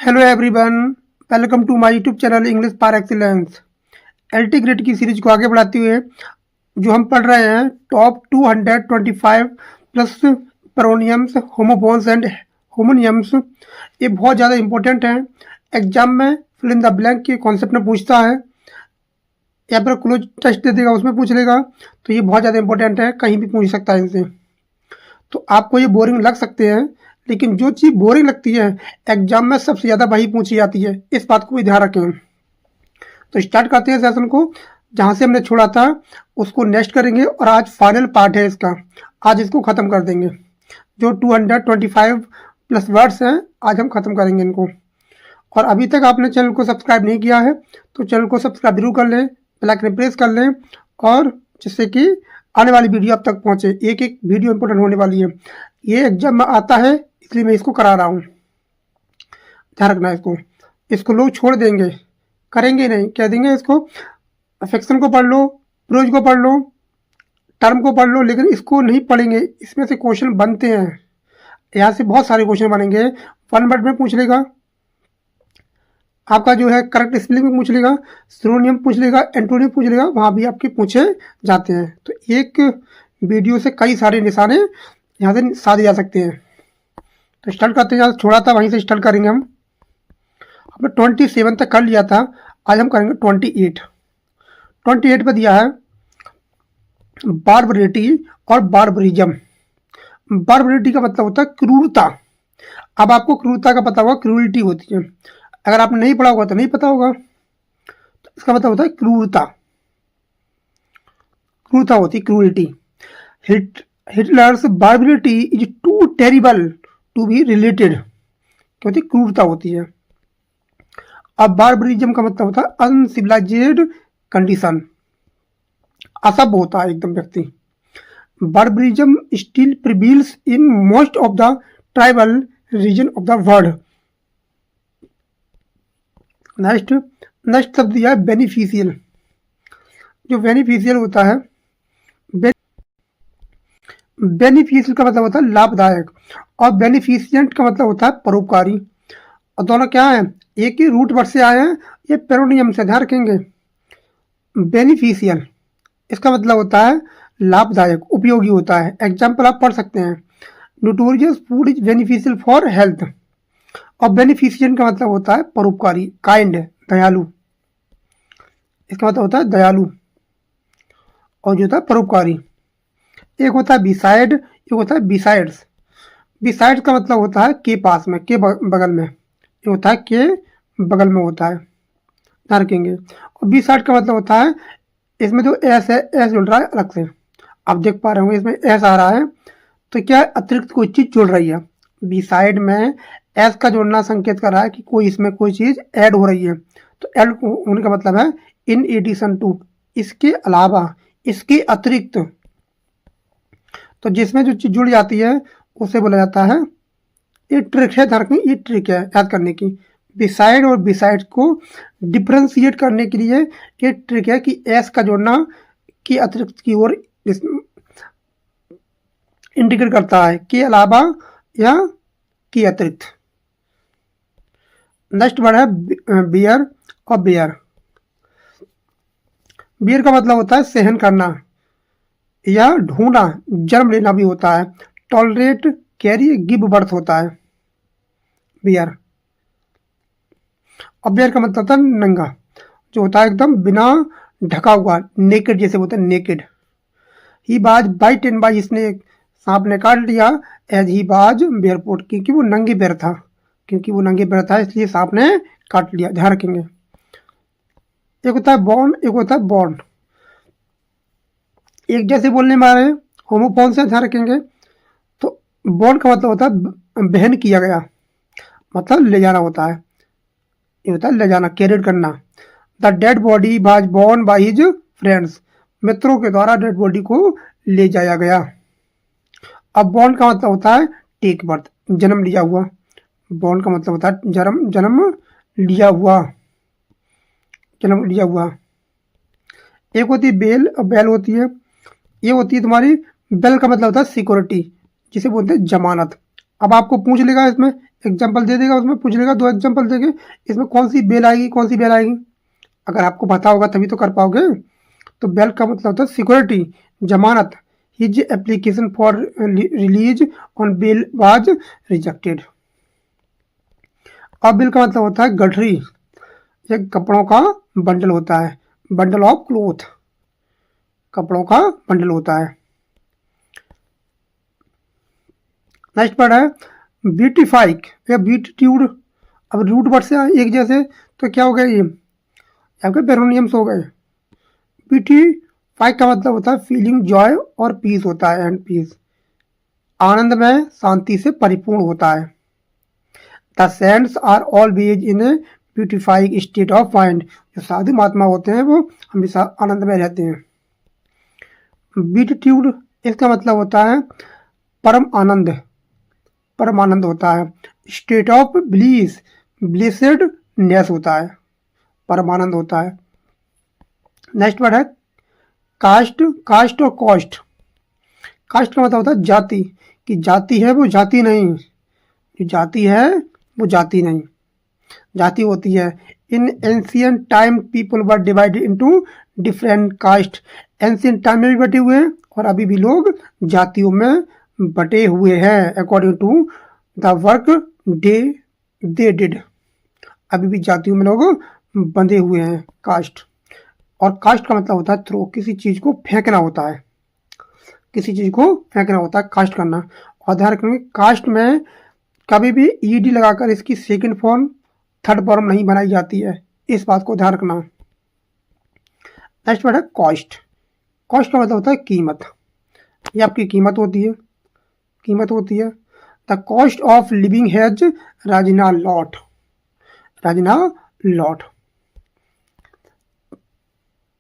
Hello everyone, welcome to my YouTube channel English par excellence. LT grade की series को आगे बढ़ाते हुए जो हम पढ़ रहे हैं top 225 plus paronyms, homophones and homonyms. ये बहुत ज़्यादा इंपॉर्टेंट है। एग्जाम में फिल इन द ब्लैंक के कॉन्सेप्ट में पूछता है या फिर क्लोज टेस्ट दे देगा, उसमें पूछ लेगा। तो ये बहुत ज़्यादा इंपॉर्टेंट है, कहीं भी पूछ सकता है इनसे। तो आपको ये बोरिंग लग सकते हैं, लेकिन जो चीज़ बोरिंग लगती है एग्जाम में सबसे ज़्यादा वही पूछी जाती है, इस बात को भी ध्यान रखें। तो स्टार्ट करते हैं सेशन को। जहाँ से हमने छोड़ा था उसको नेक्स्ट करेंगे और आज फाइनल पार्ट है इसका। आज इसको ख़त्म कर देंगे। जो 225 प्लस वर्ड्स हैं आज हम ख़त्म करेंगे इनको। और अभी तक आपने चैनल को सब्सक्राइब नहीं किया है तो चैनल को सब्सक्राइब जरूर कर लें, बेल आइकन प्रेस कर लें, और जिससे कि आने वाली वीडियो अब तक पहुँचे। एक एक वीडियो इंपॉर्टेंट होने वाली है। ये एग्जाम में आता है इसलिए मैं इसको करा रहा हूँ, ध्यान रखना है इसको। इसको लोग छोड़ देंगे, करेंगे नहीं, कह देंगे इसको अफेक्शन को पढ़ लो, प्रोज को पढ़ लो, टर्म को पढ़ लो, लेकिन इसको नहीं पढ़ेंगे। इसमें से क्वेश्चन बनते हैं, यहाँ से बहुत सारे क्वेश्चन बनेंगे। वन वर्ड में पूछ लेगा, आपका जो है करेक्ट स्पेलिंग में पूछ लेगा, सिनोनिम पूछ लेगा, एंटोनिम पूछ लेगा, वहाँ भी आपके पूछे जाते हैं। तो एक वीडियो से कई सारे निशाने यहाँ से साधे जा सकते हैं। तो स्टार्ट करते हैं, जहाँ छोड़ा था वहीं से स्टार्ट करेंगे हम। हमने 27 तक कर लिया था, आज हम करेंगे 28। 28 पे दिया है बार्बरिटी और बार्बरिज्म। बार्बरिटी का मतलब होता है क्रूरता। अब आपको क्रूरता का पता होगा, क्रूरटी होती है। अगर आपने नहीं पढ़ा होगा तो नहीं पता होगा। तो इसका मतलब होता है क्रूरता। क्रूरता होती है cruelty. Hitler's barbarity is too terrible to be related, क्या होती है? क्रूरता होती है। अब बार्बरिज्म का मतलब होता है अनसिविलाइज्ड कंडीशन, असभ्य होता है एकदम व्यक्ति। Barbarism still prevails in most of the tribal region of the world. Next शब्द दिया है बेनिफिशियल। जो बेनिफिशियल होता है, बेनिफिशियल का मतलब होता है लाभदायक, और बेनिफिशियंट का मतलब होता है परोपकारी। और दोनों क्या है? एक ही रूट वर्ड से आए हैं, ये पेरोनियम से, ध्यान रखेंगे। बेनिफिशियल इसका मतलब होता है लाभदायक, उपयोगी होता है। एग्जाम्पल आप पढ़ सकते हैं, nutritious food is beneficial for health. और बेनिफिशियंट का मतलब होता है परोपकारी, काइंड, दयालु। इसका मतलब होता है दयालु, और जो होता है परोपकारी। एक होता है बिसाइड, एक होता है बिसाइड्स। बिसाइड्स का मतलब होता है के पास में, के बगल में। ये होता है के बगल में होता है, ध्यान रखेंगे। और बिसाइड का मतलब होता है, इसमें जो एस है, एस जुड़ रहा है अलग से। आप देख पा रहे होंगे इसमें एस आ रहा है, तो क्या अतिरिक्त कोई चीज़ जुड़ रही है। बिसाइड में एस का जोड़ना संकेत कर रहा है कि कोई इसमें कोई चीज़ ऐड हो रही है। तो ऐड होने का मतलब है इन एडिशन टू, इसके अलावा, इसके अतिरिक्त। तो जिसमें जो चीज़ जुड़ जाती है उसे बोला जाता है, ये ट्रिक है, ध्यान रखना, ये ट्रिक है याद करने की। बिसाइड और बिसाइड को डिफ्रेंशिएट करने के लिए ये ट्रिक है कि एस का जोड़ना की अतिरिक्त की ओर इंडिकेट करता है, के अलावा या के अतिरिक्त। नेक्स्ट वर्ड है बियर और बेयर। बियर का मतलब होता है सहन करना या ढूंढना, जन्म लेना भी होता है। टॉलरेट, कैरी, गिव बर्थ होता है बियर। और बेयर का मतलब होता है नंगा, जो होता है एकदम बिना ढका हुआ, नेकेड जैसे होता है, नेकेड। ही बाज बाइट एंड बाई, इसने सांप ने काट लिया। एज ही बाज बेयरफुट, क्योंकि वो नंगे पैर था, क्योंकि वो नंगे पैर था इसलिए सांप ने काट लिया, ध्यान रखेंगे। एक होता है बॉर्न, एक होता है बॉर्न। एक जैसे बोलने में आ रहे हैं, होमोफोन से, ध्यान रखेंगे। तो बॉर्न का मतलब होता है बहन किया गया, मतलब ले जाना होता है। ये होता है ले जाना, कैरिड करना। The dead body was born by his friends, मित्रों के द्वारा डेड बॉडी को ले जाया गया। अब बॉर्न का मतलब होता है टेक बर्थ, जन्म लिया हुआ। बॉर्न का मतलब होता है जन्म लिया हुआ, जन्म लिया हुआ। एक होती है बेल, और बेल होती है, ये होती है तुम्हारी, बेल का मतलब होता है सिक्योरिटी, जिसे बोलते हैं जमानत। अब आपको पूछ लेगा इसमें एग्जाम्पल दे देगा, उसमें पूछ लेगा, 2 एग्जाम्पल देंगे, इसमें कौन सी बेल आएगी, कौन सी बेल आएगी। अगर आपको पता होगा तभी तो कर पाओगे। तो बेल का मतलब होता है सिक्योरिटी, जमानत। His application for release on bail was rejected. अब बिल का मतलब होता है गठरी, एक कपड़ों का बंडल होता है, बंडल ऑफ क्लोथ, कपड़ों का बंडल होता है। नेक्स्ट वर्ड है ब्यूटिफाइक या ब्यूटीट्यूड। अब रूट वर्ड से एक जैसे, तो क्या हो गया, ये आपके पेरोनियम्स हो गए। ब्यूटीफाइक का मतलब होता है फीलिंग जॉय और पीस होता है, एंड पीस, आनंद में शांति से परिपूर्ण होता है। The saints are always in a beautifying state of mind. जो साधु महात्मा होते हैं वो हमेशा आनंद में रहते हैं। ब्यूटीट्यूड इसका मतलब होता है परम आनंद, परम आनंद होता है। स्टेट ऑफ ब्लीस, ब्लेसेडनेस होता है, परम आनंद होता है। नेक्स्ट वर्ड है कास्ट, कास्ट और कॉस्ट। कास्ट का मतलब होता है जाति, कि जाति है वो जाति नहीं, जो जाति है वो जाति नहीं, जाति होती है। In ancient time people were divided into different caste. Ancient time में भी बटे हुए हैं और अभी भी लोग जातियों में बटे हुए हैं, according to the work they did. अभी भी जातियों में लोग बंधे हुए हैं, कास्ट। और कास्ट का मतलब होता है थ्रो, किसी चीज को फेंकना होता है, किसी चीज को फेंकना होता है कास्ट करना। और ध्यान रखेंगे कास्ट में कभी भी ईडी लगाकर इसकी सेकंड फॉर्म थर्ड फॉर्म नहीं बनाई जाती है, इस बात को ध्यान रखना। नेक्स्ट वर्ड है कॉस्ट। कॉस्ट का मतलब होता है कीमत, ये आपकी कीमत होती है, कीमत होती है। The cost of living has risen a lot, risen a lot.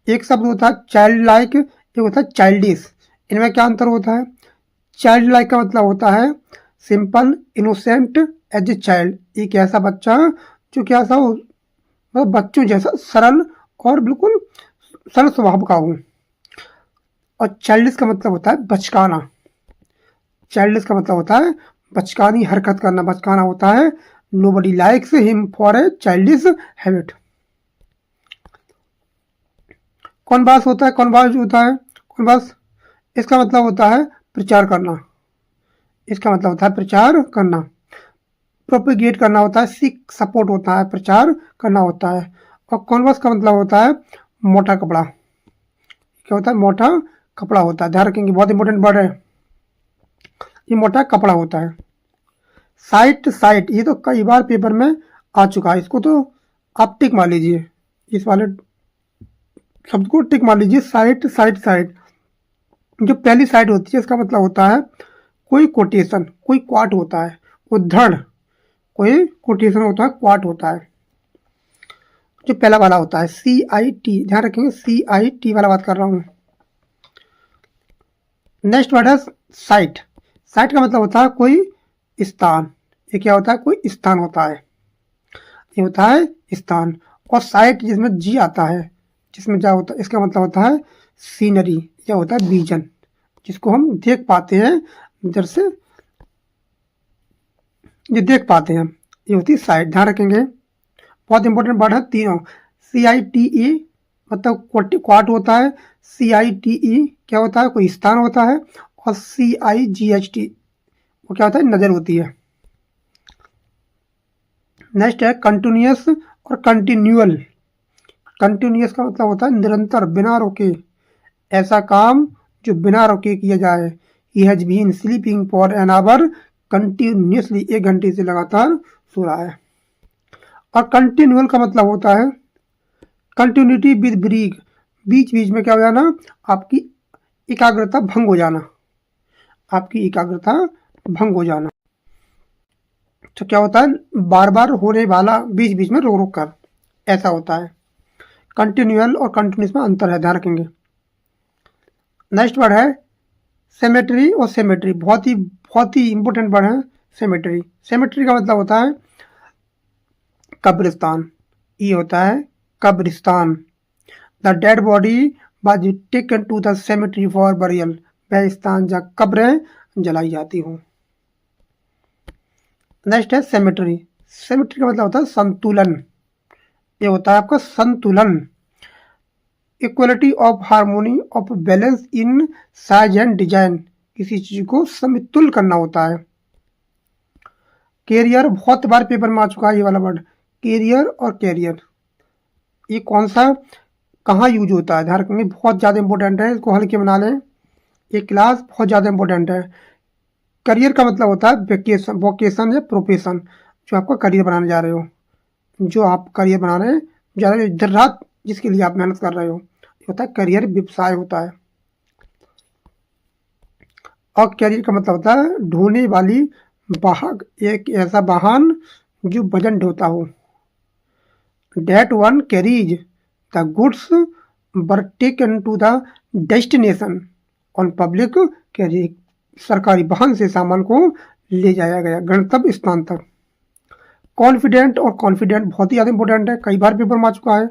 एक शब्द होता है चाइल्ड लाइक, एक होता है चाइल्डिश। इनमें क्या अंतर होता है? चाइल्ड लाइक का मतलब होता है simple innocent as a child, एक ऐसा बच्चा जो क्या सा हो, मतलब बच्चों जैसा सरल और बिल्कुल सरल स्वभाव का हो। और चाइल्डिश का मतलब होता है बचकाना, चाइल्डिश का मतलब होता है बचकानी हरकत करना, बचकाना होता है। Nobody likes him for a childish habit. Canvass होता है, कॉन्वास होता है, कॉन्वास इसका मतलब होता है प्रचार करना, इसका मतलब होता है प्रचार करना। प्रोपेगेट करना होता है, सीक सपोर्ट होता है, प्रचार करना होता है। और कॉन्वर्स का मतलब होता है मोटा कपड़ा, क्या होता है? मोटा कपड़ा होता है। ध्यान रखेंगे, बहुत इंपॉर्टेंट वर्ड है ये, मोटा कपड़ा होता है। साइट, साइट ये तो कई बार पेपर में आ चुका है, इसको तो आप टिक मार लीजिए, इस वाले शब्द को टिक मार लीजिए। साइट, साइट, साइट जो पहली साइट होती है इसका मतलब होता है कोई कोटेशन, कोई क्वाट होता है, उद्धरण, कोई कोटेशन होता है, क्वाट होता है। जो पहला वाला होता है CIT, ध्यान रखेंगे CIT वाला बात कर रहा हूं। नेक्स्ट वर्ड है साइट। साइट का मतलब होता है कोई स्थान, ये क्या होता है? कोई स्थान होता है, ये होता है स्थान। और साइट जिसमें जी आता है, जिसमें जा होता है, इसका मतलब होता है सीनरी, या होता है विजन, जिसको हम देख पाते हैं, इधर से ये देख पाते हैं, ये होती है साइट। ध्यान रखेंगे, बहुत इंपॉर्टेंट वर्ड है तीनों। CITE मतलब क्वाट होता है, CITE क्या होता है? कोई स्थान होता है। और CIGHT वो क्या होता है? नजर होती है। नेक्स्ट है कंटिन्यूअस और कंटिन्यूअल। कंटिन्यूअस का मतलब होता है निरंतर, बिना रोके, ऐसा काम जो बिना रोके किया जाए। He has been sleeping for an hour continuously, 1 घंटे से लगातार सो रहा है। और कंटिन्यूअल का मतलब होता है कंटिन्यूटी विद ब्रेक, बीच बीच में क्या हो जाना? आपकी एकाग्रता भंग हो जाना, आपकी एकाग्रता भंग हो जाना। तो क्या होता है? बार बार होने वाला, बीच बीच में रोक रोक कर, ऐसा होता है। कंटिन्यूअल और कंटिन्यूस में अंतर है, ध्यान रखेंगे। नेक्स्ट वर्ड है सेमेट्री और सेमेट्री, बहुत ही इंपॉर्टेंट वर्ड है सेमेट्री। सेमेट्री का मतलब होता है कब्रिस्तान, ये होता है कब्रिस्तान। The dead body was taken to the cemetery for burial, वह स्थान जहाँ कब्रें जलाई जाती हूँ। नेक्स्ट है सेमेट्री। सेमेट्री का मतलब होता है संतुलन। ये होता है आपका संतुलन। Equality of harmony of balance in size and design, किसी चीज को समतुल करना होता है। कैरियर बहुत बार पेपर में आ चुका है ये वाला वर्ड, कैरियर और कैरियर, ये कौन सा कहाँ यूज होता है ध्यान रखेंगे, बहुत ज़्यादा इंपॉर्टेंट है, इसको हल्के बना लें, ये क्लास बहुत ज़्यादा इंपॉर्टेंट है। करियर का मतलब होता है वेकेशन, वोकेशन या प्रोफेशन, जो आपका करियर बनाने जा रहे हो, जो आप करियर बना रहे हैं, ज़्यादा दिन रात जिसके लिए आप मेहनत कर रहे हो, ये होता है करियर, व्यवसाय होता है। और कैरियर का मतलब होता है ढोने वाली वाहक, एक ऐसा वाहन जो वजन ढोता हो। That one carries the goods were taken to the destination on public carrier, सरकारी वाहन से सामान को ले जाया गया गंतव्य स्थान तक। कॉन्फिडेंट और कॉन्फिडेंट बहुत ही ज़्यादा इंपॉर्टेंट है, कई बार पेपर में आ चुका है,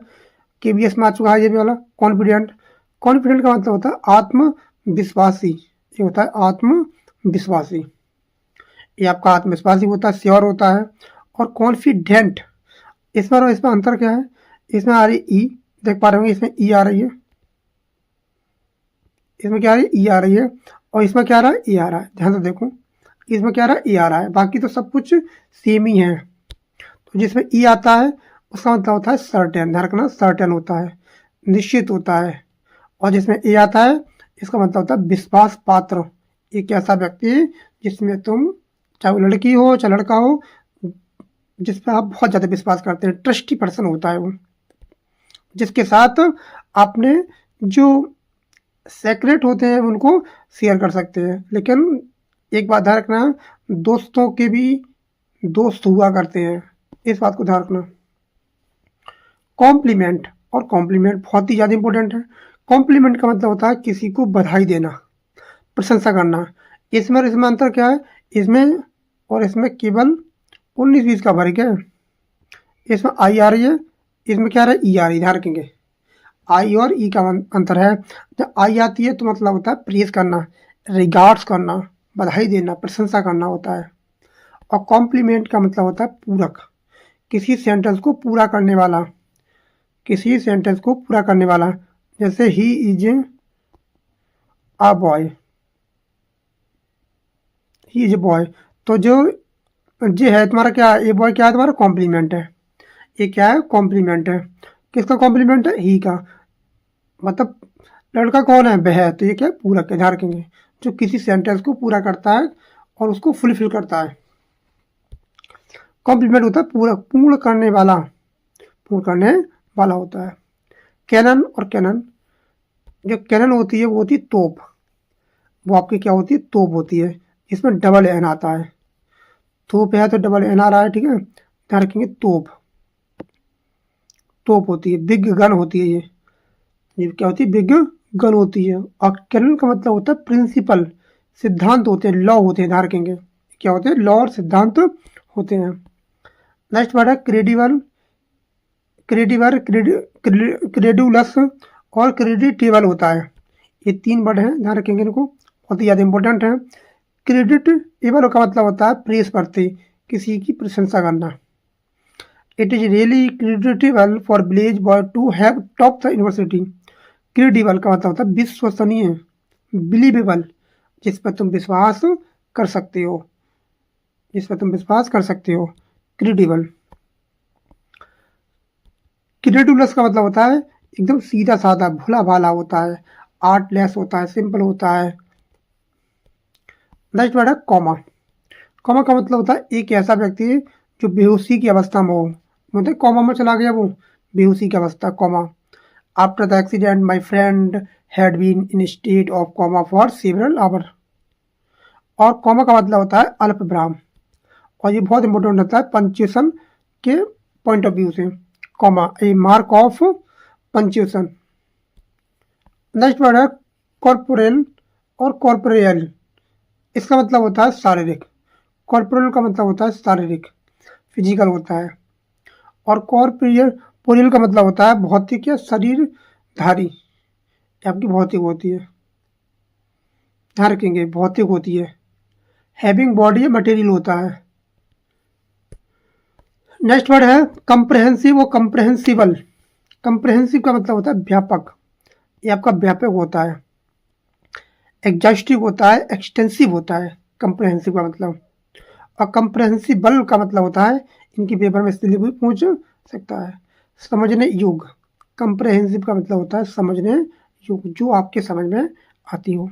केबीएस में आ चुका है ये भी वाला कॉन्फिडेंट। कॉन्फिडेंट का मतलब होता है आत्मविश्वासी, ये होता है आत्मविश्वासी, ये आपका आत्मविश्वासी होता है, श्योर होता है। और कॉन्फिडेंट, इसमें और इसमें अंतर क्या है, इसमें आ रही ई, देख पा रहे होंगे इसमें ई आ रही है, इसमें क्या आ रही है ई आ रही है, और इसमें क्या आ रहा है ई आ रहा है, ध्यान से देखो, इसमें क्या आ रहा है ई आ रहा है, बाकी तो सब कुछ सेम ही है। तो जिसमें ई आता है उसका मतलब होता है सर्टेन, ध्यान रखना, सर्टेन होता है, निश्चित होता है। और जिसमें ए आता है इसका मतलब होता है विश्वास पात्र, एक ऐसा व्यक्ति जिसमें तुम, चाहे वो लड़की हो चाहे लड़का हो, जिस पर आप बहुत ज़्यादा विश्वास करते हैं, ट्रस्टी पर्सन होता है वो, जिसके साथ आपने जो सेक्रेट होते हैं उनको शेयर कर सकते हैं। लेकिन एक बात ध्यान रखना, दोस्तों के भी दोस्त हुआ करते हैं, इस बात को ध्यान रखना। कॉम्प्लीमेंट और कॉम्प्लीमेंट बहुत ही ज़्यादा इंपॉर्टेंट है। कॉम्प्लीमेंट का मतलब होता है किसी को बधाई देना, प्रशंसा करना। इसमें और इसमें अंतर क्या है, इसमें और इसमें केवल 19-20 का फर्क है। इसमें आई आ रही है, इसमें क्या आ रहा है ई आ रही है, ध्यान रखेंगे, आई और ई का अंतर है। जब आई आती है तो मतलब होता है प्रेज करना, रिगार्ड्स करना, बधाई देना, प्रशंसा करना होता है। और कॉम्प्लीमेंट का मतलब होता है पूरक, किसी सेंटेंस को पूरा करने वाला, किसी सेंटेंस को पूरा करने वाला। जैसे he is a boy, he is a boy, तो जो जे है तुम्हारा क्या, ये बॉय क्या है तुम्हारा कॉम्प्लीमेंट है, ये क्या है कॉम्प्लीमेंट है, किसका कॉम्प्लीमेंट है ही का, मतलब लड़का कौन है वह है, तो ये क्या है पूरक है, ध्यान रखेंगे, जो किसी सेंटेंस को पूरा करता है और उसको फुलफिल करता है। कॉम्प्लीमेंट होता है पूरक, पूर्ण करने वाला, पूर्ण करने वाला होता है। कैनन और कैनन, जो कैनन होती है वो होती है तोप, वो आपकी क्या होती है तोप होती है, इसमें डबल एन आता है, तोप है तो डबल एन आ रहा है, ठीक है, ध्यान रखेंगे तोप, तोप होती है। बिग गन होती है ये क्या होती है बिग गन होती है। और कैनन का मतलब होता है प्रिंसिपल, सिद्धांत होते हैं, लॉ होते हैं, ध्यान रखेंगे क्या होते हैं, लॉ और सिद्धांत होते हैं। नेक्स्ट वर्ड है क्रेडिबल, क्रेडिबल, क्रेडुलस और क्रेडिटेबल होता है, ये 3 वर्ड हैं, ध्यान रखेंगे इनको, बहुत ही ज़्यादा इंपॉर्टेंट है। क्रेडिटेबल का मतलब होता है प्रेस प्रति, किसी की प्रशंसा करना। It is really creditable for village boy to have top the university. Credible का मतलब होता है विश्वसनीय, बिलीवेबल, जिस पर तुम विश्वास कर सकते हो, जिस पर तुम विश्वास कर सकते हो, क्रेडिबल। क्रेडुलस का मतलब होता है एकदम सीधा साधा, भोला भाला होता है, आर्टलेस होता है, सिंपल होता है। नेक्स्ट वर्ड है कॉमा। कॉमा का मतलब होता है एक ऐसा व्यक्ति जो बेहोशी की अवस्था में हो, मतलब कॉमा में चला गया वो, बेहोशी की अवस्था, coma. After the accident my friend had been in state of coma for several hour. और कॉमा का मतलब होता है अल्प विराम, और ये बहुत इंपॉर्टेंट होता है पंक्चुएशन के पॉइंट ऑफ व्यू से, comma A mark of punctuation. Next word है कॉर्पोरेल और कॉर्पोरियल, इसका मतलब होता है शारीरिक, कॉर्पोरल का मतलब होता है शारीरिक, फिजिकल होता है। और कॉर्पोरियल का मतलब होता है भौतिक या शरीरधारी, आपकी भौतिक होती है, ध्यान रखेंगे भौतिक होती है। हैविंग बॉडी या मटेरियल होता है, नेक्स्ट वर्ड है कंप्रहेंसिव और कंप्रहेंसिबल। कंप्रहेंसिव का मतलब होता है व्यापक, ये आपका व्यापक होता है। एग्जॉस्टिव होता है, एक्सटेंसिव होता है कंप्रहेंसिव का मतलब। और कंप्रहेंसिबल का मतलब होता है, इनकी पेपर में इसलिए भी पूछ सकता है, समझने योग्य। कंप्रहेंसिव का मतलब होता है समझने योग्य, जो आपके समझ में आती हो।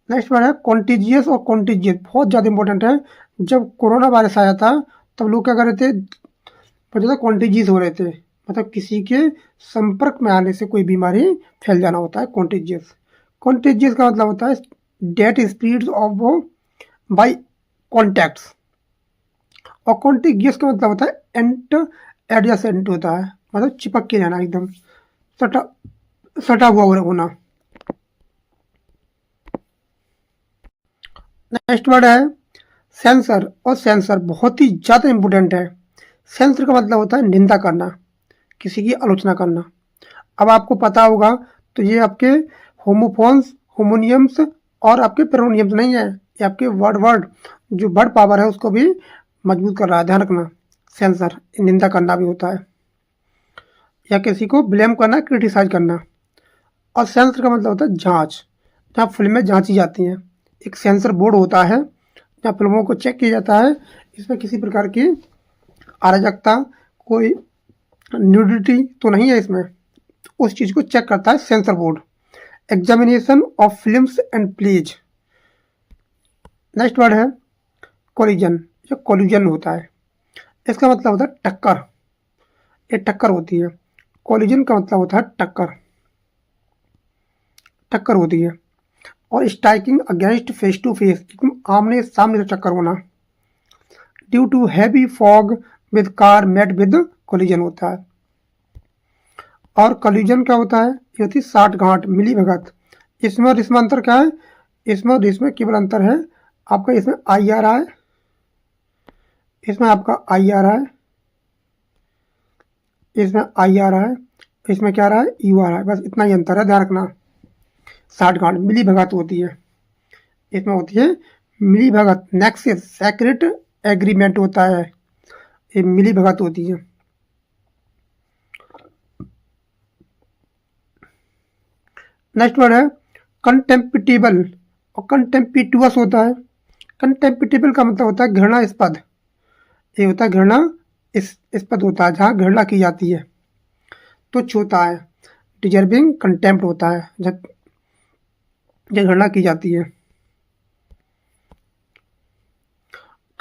नेक्स्ट वर्ड है कॉन्टीजियस और कॉन्टीजियस, बहुत ज़्यादा इंपॉर्टेंट है। जब कोरोना वायरस आया था तब लोग क्या कर रहे थे, बहुत ज़्यादा कॉन्टीजियस हो रहे थे, मतलब किसी के संपर्क में आने से कोई बीमारी फैल जाना होता है कॉन्टीजियस। कॉन्टीजियस का मतलब होता है that spreads of by contacts. और कॉन्टीजियस का मतलब होता है एंट एडजेसेंट होता है, मतलब चिपक के रहना, एकदम सटा सटा हुआ होना। नेक्स्ट वर्ड है सेंसर और सेंसर, बहुत ही ज़्यादा इंपॉर्टेंट है। सेंसर का मतलब होता है निंदा करना, किसी की आलोचना करना। अब आपको पता होगा तो ये आपके होमोफोन्स, होमोनियम्स और आपके पेरोनियम्स नहीं है, ये आपके वर्ड जो वर्ड पावर है उसको भी मजबूत कर रहा है, ध्यान रखना। सेंसर निंदा करना भी होता है, या किसी को ब्लेम करना, क्रिटिसाइज करना। और सेंसर का मतलब होता है जांच, जहाँ फिल्में जांची जाती हैं। एक सेंसर बोर्ड होता है जहाँ फिल्मों को चेक किया जाता है, इसमें किसी प्रकार की अराजकता, कोई न्यूडिटी तो नहीं है इसमें, उस चीज़ को चेक करता है censor board. Examination of films and plays. Next word है कोलिजन, जो कोलिजन होता है, इसका मतलब होता है टक्कर, ये टक्कर होती है। कोलिजन का मतलब होता है टक्कर, टक्कर होती है। और striking against face to face, एकदम आमने सामने से टक्कर होना। Due to heavy fog with car met with collision होता है। और कोलिजन क्या होता है, ये होती है साठ गांठ, मिली भगत। इसमें और इसमें अंतर क्या है, इसमें और इसमें केवल अंतर है आपका, इसमें आई आ रहा है, इसमें आपका आई आ रहा है, इसमें आई आ रहा है, इसमें क्या आ रहा है, यू आ रहा है, बस इतना ही अंतर है, ध्यान रखना। साठ गांठ मिली भगत होती है, इसमें होती है मिली भगत। नेक्सस सेक्रेट एग्रीमेंट होता है, ये मिली भगत होती है। नेक्स्ट वर्ड है कंटेम्पिटेबल और कंटेम्पिटुअस होता है। कंटेम्पिटेबल का मतलब होता है घृणास्पद, ये होता है घृणा इस्पद होता है, जहाँ घृणा की जाती है, तुच्छ होता है। डिजर्विंग कंटेम्प्ट होता है, जब घृणा की जाती है।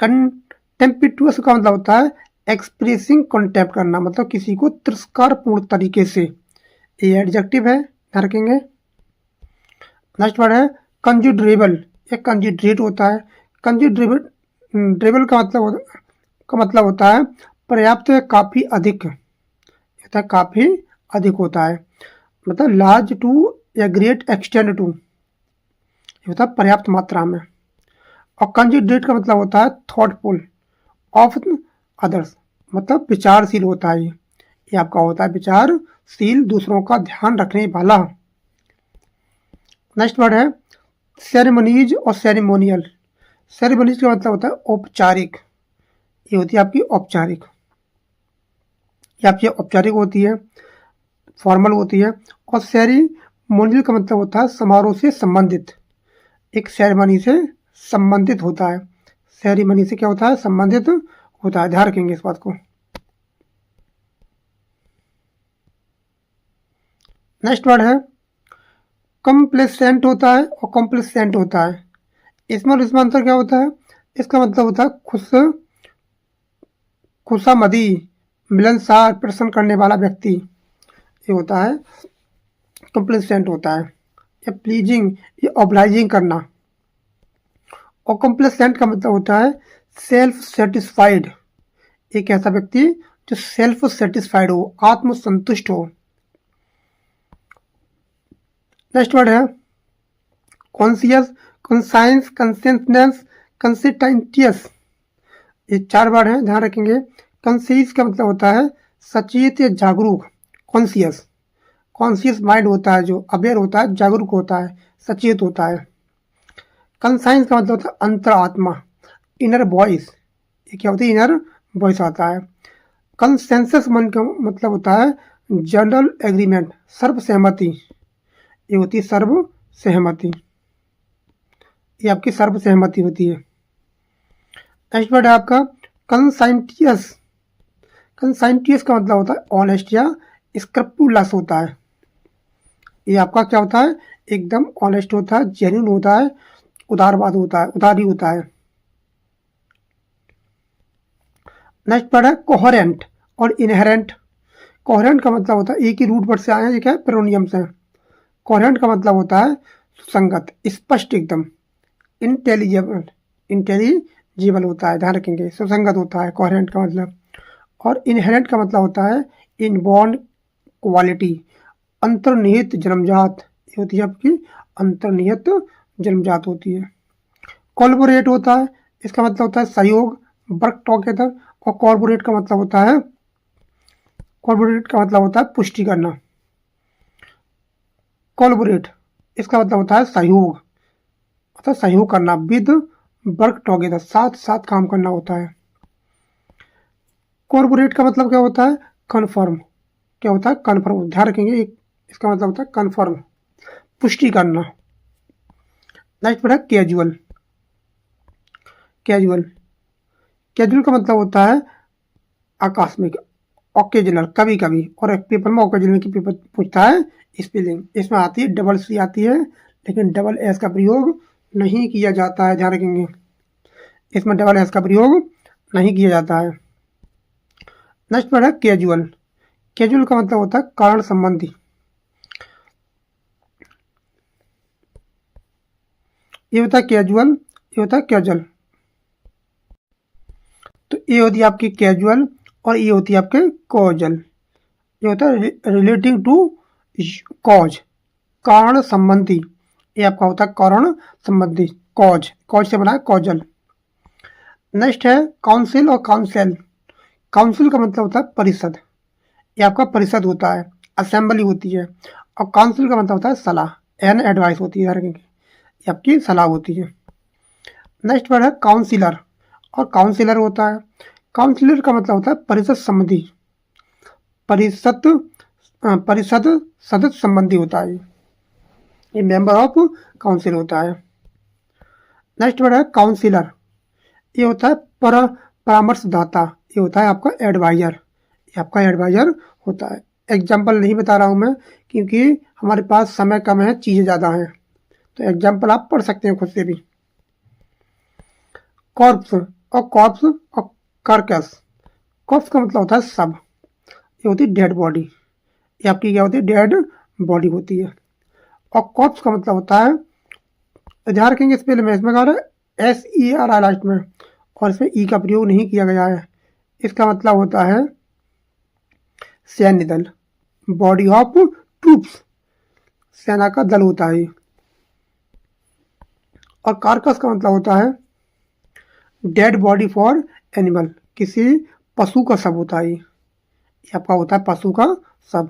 कंटेम्पिटुअस का मतलब होता है एक्सप्रेसिंग कंटेम्प्ट करना, मतलब किसी को तिरस्कारपूर्ण तरीके से, ये एडजेक्टिव है, ध्यान रखेंगे। नेक्स्ट वर्ड है कंजिडरेबल, ये कंजिडरेट होता है। कंजिडरेबल का मतलब होता है पर्याप्त या काफ़ी अधिक, होता है काफ़ी अधिक होता है, मतलब लार्ज टू या ग्रेट एक्सटेंड टू, होता है पर्याप्त मात्रा में। और कंजिडरेट का मतलब होता है थॉटफुल ऑफ अदर्स, मतलब विचारशील होता है, ये आपका होता है विचारशील, दूसरों का ध्यान रखने वाला। नेक्स्ट वर्ड है सेरेमनीज और सेरेमोनियल। सेरेमनीज का मतलब होता है औपचारिक, ये होती है आपकी औपचारिक, ये आपकी औपचारिक होती है, फॉर्मल होती है। और सेरेमोनियल का मतलब होता है समारोह से संबंधित, एक सेरेमनी से संबंधित होता है, सेरेमनी से क्या होता है, संबंधित होता है, ध्यान रखेंगे इस बात को। नेक्स्ट वर्ड है कम्प्लेसेंट होता है और कॉम्प्लेसेंट होता है। इसमें और इसमें अंतर क्या होता है, इसका मतलब होता है खुशामदी, मिलनसार, प्रसन्न करने वाला व्यक्ति, ये होता है कम्प्लेसेंट होता है। या प्लीजिंग, ये ऑब्लाइजिंग करना। और कम्प्लेसेंट का मतलब होता है सेल्फ सेटिस्फाइड, एक ऐसा व्यक्ति जो सेल्फ सेटिस्फाइड हो, आत्मसंतुष्ट हो। नेक्स्ट वर्ड है कॉन्सियस, कॉन्साइंस, कंसेंटनेस, कंसिस्टेंटियस, ये चार वर्ड हैं, ध्यान रखेंगे। कंसीस का मतलब होता है सचेत या जागरूक, कॉन्सियस, कॉन्सियस माइंड होता है, जो अवेयर होता है, जागरूक होता है, सचेत होता है। कंसाइंस का मतलब होता है अंतर आत्मा, इनर वॉइस, ये क्या होती है, इनर वॉइस आता है। कंसेंसस मन का मतलब होता है जनरल एग्रीमेंट, सर्व सहमति। ये होती है सर्व सहमति, ये आपकी सर्व सहमति होती है। नेक्स्ट वर्ड है आपका कंसाइंटियस। कंसाइंटियस का मतलब होता है ऑनेस्ट या स्क्रपुलस होता है। ये आपका क्या होता है, एकदम ऑनेस्ट होता है, जेन्युइन होता है, उदारवाद होता है, उदारी होता है। नेक्स्ट वर्ड है कोहेरेंट और इनहेरेंट। कोहेरेंट का मतलब होता है एक ही रूट वर्ड से आए हैं, ये क्या है, पेरोनियम से। कोहेरेंट का मतलब होता है सुसंगत, स्पष्ट एकदम। इंटेलिजिबल, इंटेलिजिबल होता है, ध्यान रखेंगे, सुसंगत होता है कोहेरेंट का मतलब। और इनहेरेंट का मतलब होता है इनबॉर्न क्वालिटी, अंतर्निहित जन्मजात। ये होती है आपकी अंतर्निहित जन्मजात होती है। कोलैबोरेट होता है, इसका मतलब होता है सहयोग, वर्क टुगेदर। और कॉर्पोरेट का मतलब होता है, कॉर्पोरेट का मतलब होता है पुष्टि करना। कोलैबोरेट इसका मतलब होता है सहयोग, अर्थात सहयोग करना, विद वर्क टुगेदर, साथ साथ काम करना होता है। कॉर्पोरेट का मतलब क्या होता है, कन्फर्म। क्या होता है, कन्फर्म, ध्यान रखेंगे, इसका मतलब होता है कन्फर्म, पुष्टि करना। नेक्स्ट है कैजुअल। कैजुअल, कैजुअल का मतलब होता है आकस्मिक, ओकेजनल, कभी कभी। और एक पेपर में ओकेजनल की पेपर पूछता है स्पेलिंग, इसमें आती है डबल सी आती है, लेकिन डबल एस का प्रयोग नहीं किया जाता है, ध्यान रखेंगे, इसमें डबल एस का प्रयोग नहीं किया जाता है। नेक्स्ट वर्ड है कैजुअल। कैजुअल का मतलब होता है कारण संबंधी। ये होता है कैजुअल, ये होता है कैजुअल। तो ये होती है आपकी कैजुअल और ये होती है आपके कॉजल। ये होता है रिलेटिंग टू कॉज, कारण संबंधी। ये आपका होता है कारण संबंधी, कॉज, कॉज से बना है कॉजल। नेक्स्ट है काउंसिल और काउंसिल। काउंसिल का मतलब होता है परिषद, ये आपका परिषद होता है, असेंबली होती है। और काउंसिल का मतलब होता है सलाह, एन एडवाइस होती है, ये आपकी सलाह होती है। नेक्स्ट वर्ड है काउंसिलर और काउंसिलर होता है। काउंसिलर का मतलब होता है परिषद संबंधी, परिषद सदस्य संबंधी होता है, ये मेंबर ऑफ काउंसिल होता है। नेक्स्ट वर्ड है काउंसिलर, ये होता है परामर्शदाता, ये होता है आपका एडवाइजर, ये आपका एडवाइजर होता है। एग्जाम्पल नहीं बता रहा हूँ मैं, क्योंकि हमारे पास समय कम है, चीज़ें ज़्यादा हैं, तो एग्जाम्पल आप पढ़ सकते हैं खुद से भी। कॉर्प्स और कार्कस। कॉर्प्स का मतलब होता है शव, ये होती है डेड बॉडी, ये आपकी क्या होती है, डेड बॉडी होती है। और कॉर्प्स का मतलब होता है, ध्यान रखेंगे स्पेल में, इसमें कहा है SER लास्ट में, और इसमें ई का प्रयोग नहीं किया गया है। इसका मतलब होता है सैन्य दल, बॉडी ऑफ ट्रूप्स, सेना का दल होता है। और कार्कस का मतलब होता है डेड बॉडी फॉर एनिमल, किसी पशु का शव होता है, ये आपका होता है पशु का शव।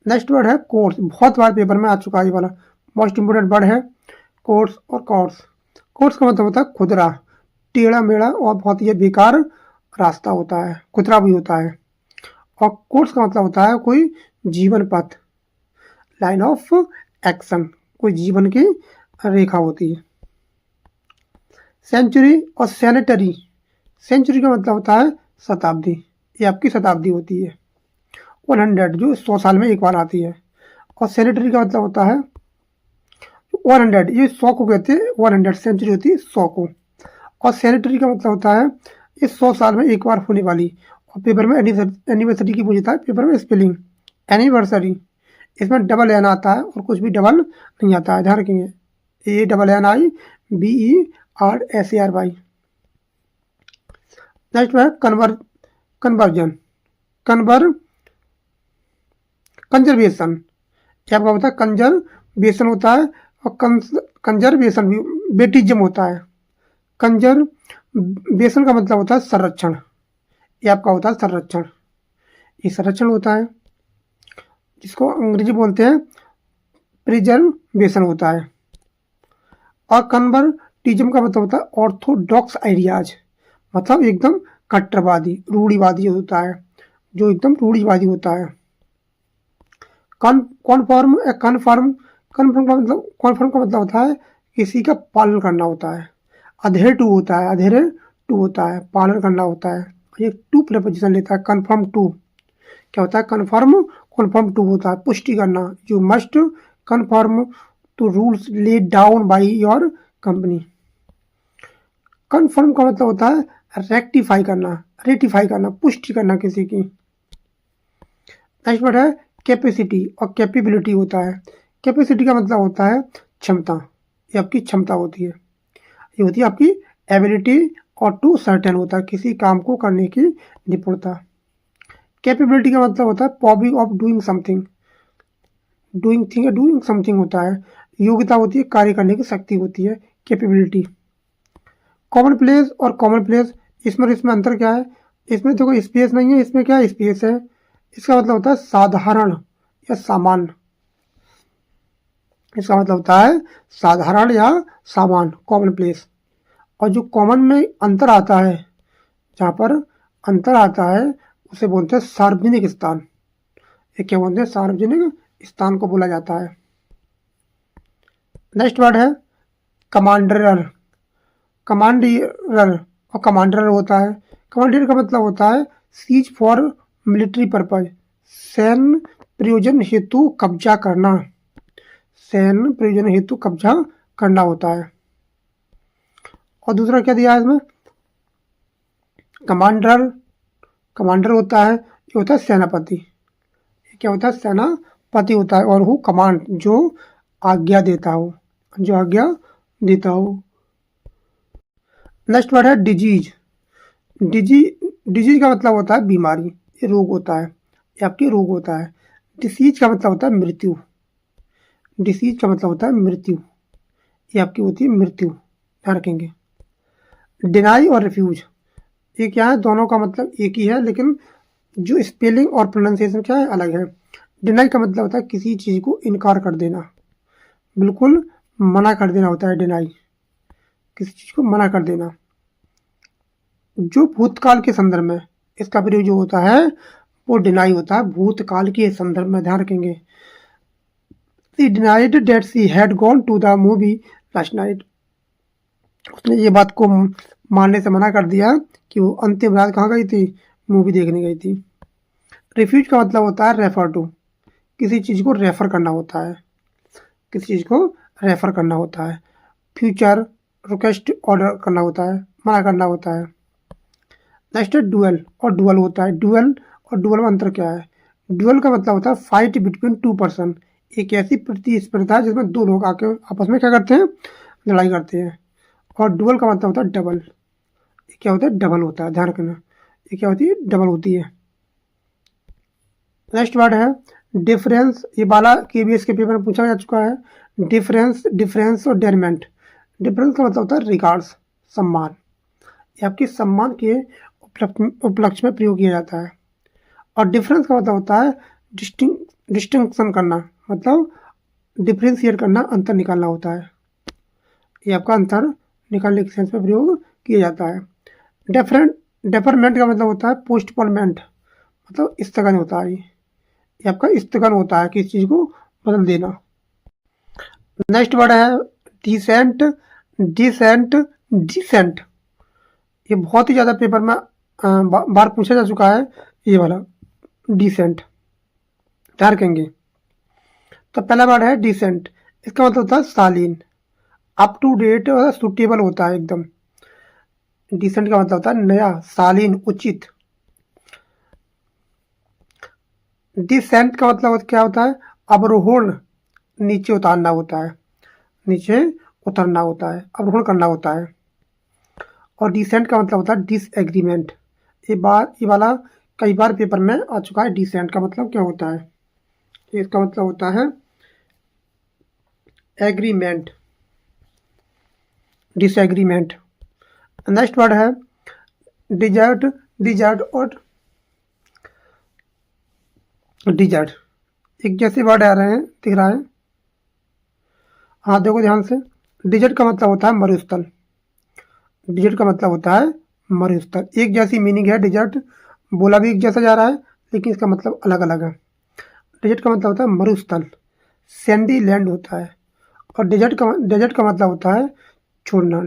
नेक्स्ट वर्ड है कोर्स, बहुत बार पेपर में आ चुका है ये वाला, मोस्ट इंपोर्टेंट वर्ड है कोर्स और कॉर्स। कोर्स का मतलब होता है खुदरा, टेढ़ा मेढ़ा और बहुत ही बेकार रास्ता होता है, खुदरा भी होता है। और कोर्स का मतलब होता है कोई जीवन पथ, लाइन ऑफ एक्शन, कोई जीवन की रेखा होती है। सेंचुरी और सैनिटरी। सेंचुरी का मतलब होता है शताब्दी, ये आपकी शताब्दी होती है। 100 जो 100 साल में एक बार आती है। और सैनिटरी का मतलब होता है 100, ये 100 को कहते हैं, 100 सेंचुरी होती है 100 को। और सैनिटरी का मतलब होता है ये 100 साल में एक बार होने वाली। और पेपर में एनिवर्सरी की पूछता है, पेपर में स्पेलिंग एनिवर्सरी, इसमें डबल एन आता है और कुछ भी डबल नहीं आता है, ध्यान रखेंगे, ANNIBERSARY। नेक्स्ट है कन्वर्जन, कंजर्वेशन, क्या आपका होता है कंजर्वेशन होता है। और कंजर्वेशन भी बेटिज्म होता है। कंजर्वेशन का मतलब होता है संरक्षण, ये आपका होता है संरक्षण, ये संरक्षण होता है, जिसको अंग्रेजी बोलते हैं प्रिजर्वेशन होता है। और कन्वर्टिज्म का मतलब होता है ऑर्थोडॉक्स आइडियाज, मतलब एकदम कट्टरवादी, रूढ़िवादी होता है। जो एकदम रूढ़िवादी होता है। कॉन्फर्म कन्फर्म कन्फर्म का मतलब होता है किसी का पालन करना होता है। अधेर टू होता है, अधेर टू होता है, पालन करना होता है। ये टू प्रपोजिशन लेता है, कन्फर्म टू। क्या होता है? कन्फर्म टू होता है पुष्टि करना। You must confirm to rules laid down by your company. Confirm का मतलब होता है रेटिफाई करना, पुष्टि करना किसी की। नेक्स्ट वर्ड है कैपेसिटी और कैपेबिलिटी होता है। कैपेसिटी का मतलब होता है क्षमता, ये आपकी क्षमता होती है, ये होती है आपकी एबिलिटी। और टू सर्टेन होता है किसी काम को करने की निपुणता। कैपेबिलिटी का मतलब होता है पॉबिंग ऑफ डूइंग समथिंग होता है, योग्यता होती है, कार्य करने की शक्ति होती है कैपेबिलिटी। कॉमन प्लेस और कॉमन प्लेस, इसमें अंतर क्या है? इसमें देखो स्पेस नहीं है, इसमें क्या है? स्पेस है। इसका मतलब होता है साधारण या सामान्य। इसका मतलब होता है साधारण या सामान्य, कॉमन प्लेस। और जो कॉमन में अंतर आता है, जहाँ पर अंतर आता है, उसे बोलते हैं सार्वजनिक स्थान। ये क्या बोलते हैं? सार्वजनिक स्थान को बोला जाता है। नेक्स्ट वर्ड है कमांडर। और कमांडर होता है। कमांडर का मतलब होता है सीज फॉर मिलिट्री पर्पज, सैन्य प्रयोजन हेतु कब्जा करना, सैन्य प्रयोजन हेतु कब्जा करना होता है। और दूसरा क्या दिया है इसमें? कमांडर होता है, ये होता है सेनापति। ये क्या होता है? सेनापति होता है। और वो कमांड, जो आज्ञा देता हो, नेक्स्ट वर्ड है डिजीज। डिजीज का मतलब होता है बीमारी, ये रोग होता है, ये आपके रोग होता है। डिसीज का मतलब होता है मृत्यु। डिसीज का मतलब होता है मृत्यु, ये आपकी होती है मृत्यु, ध्यान रखेंगे। डिनाई और रिफ्यूज, ये क्या है? दोनों का मतलब एक ही है, लेकिन जो स्पेलिंग और प्रोनाउंसिएशन क्या है? अलग है। डिनाई का मतलब होता है किसी चीज़ को इनकार कर देना, बिल्कुल मना कर देना होता है डिनाई, किसी चीज़ को मना कर देना। जो भूतकाल के संदर्भ में इसका प्रयोग जो होता है वो डिनाई होता है, भूतकाल के संदर्भ में, ध्यान रखेंगे। She denied that she had gone to the movie last night. उसने ये बात को मानने से मना कर दिया कि वो अंतिम रात कहाँ गई थी? मूवी देखने गई थी। रिफ्यूज का मतलब होता है रेफर टू, किसी चीज़ को रेफर करना होता है, किसी चीज़ को रेफर करना होता है। फ्यूचर रिक्वेस्ट ऑर्डर करना होता है, मना करना होता है। नेक्स्ट है डुअल और डुअल होता है। डुअल और डुअल में अंतर क्या है? डुअल का मतलब होता है फाइट बिटवीन टू पर्सन, एक ऐसी प्रतिस्पर्धा है जिसमें दो लोग आके आपस में क्या करते हैं? लड़ाई करते हैं। और डुअल का मतलब होता है डबल, ये क्या होता है? डबल होता है, ध्यान रखना, ये क्या होती है? डबल होती है। नेक्स्ट वर्ड है डिफरेंस। ये बाला KBS के पेपर में पूछा जा चुका है। डिफरेंस और डेरमेंट। डिफरेंस का मतलब होता है रिगार्ड्स, सम्मान, ये आपके सम्मान के उपलक्ष्य में प्रयोग किया जाता है। और डिफरेंस का मतलब होता है डिस्टिंक्शन करना, मतलब डिफ्रेंशिएट करना, अंतर निकालना होता है। ये आपका अंतर निकालने के सेंस में प्रयोग किया जाता है। डेफरमेंट का मतलब होता है पोस्टपोनमेंट, मतलब स्थगन होता है। ये आपका स्थगन होता है, किसी चीज़ को बदल देना। नेक्स्ट वर्ड है डिसेंट। ये बहुत ही ज़्यादा पेपर में बार पूछा जा चुका है, ये वाला डिसेंट, ध्यान रखेंगे। तो पहला वर्ड है डिसेंट, इसका मतलब होता है शालीन, अप टू डेट और सुटेबल होता है एकदम। डिसेंट का मतलब होता है नया, शालीन, उचित। डिसेंट का मतलब क्या होता है? अवरोहण, नीचे उतारना होता है, नीचे उतरना होता है, अवरोहण करना होता है। और डिसेंट का मतलब होता है डिसएग्रीमेंट। ये वाला कई बार पेपर में आ चुका है। डिसेंट का मतलब क्या होता है? इसका मतलब होता है एग्रीमेंट, डिसएग्रीमेंट। नेक्स्ट वर्ड है डिजर्ट और डिजर्ट, एक जैसे वर्ड आ रहे हैं, दिख रहा है? हाँ देखो ध्यान से। डिजर्ट का मतलब होता है मरुस्थल, डिजर्ट का मतलब होता है मरुस्थल। एक जैसी मीनिंग है डिजर्ट, बोला भी एक जैसा जा रहा है, लेकिन इसका मतलब अलग अलग है। डेजर्ट का मतलब होता है मरुस्थल, सैंडी लैंड होता है। और डेजर्ट का मतलब होता है छोड़ना,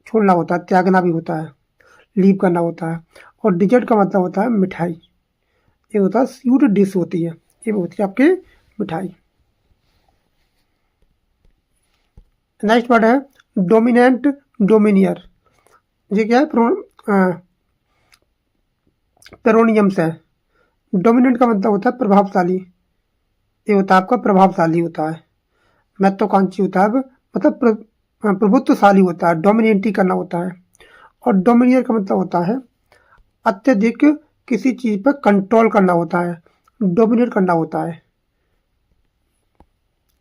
छोड़ना होता है, त्यागना भी होता है, लीव करना होता है। और डिजर्ट का मतलब होता है मिठाई, ये होता है स्वीट डिश होती है, ये होती है आपकी मिठाई। नेक्स्ट वर्ड है डोमिनेंट डोमिनियर। ये क्या है? पेरोनियम्स है। डोमिनेंट का मतलब होता है प्रभावशाली, ये होता है आपका प्रभावशाली होता है। महत्वाकांक्षी होता है, मतलब प्रभुत्वशाली होता है, डोमिनेटी करना होता है। और डोमिनियर का मतलब होता है अत्यधिक किसी चीज पर कंट्रोल करना होता है, डोमिनेट करना होता है।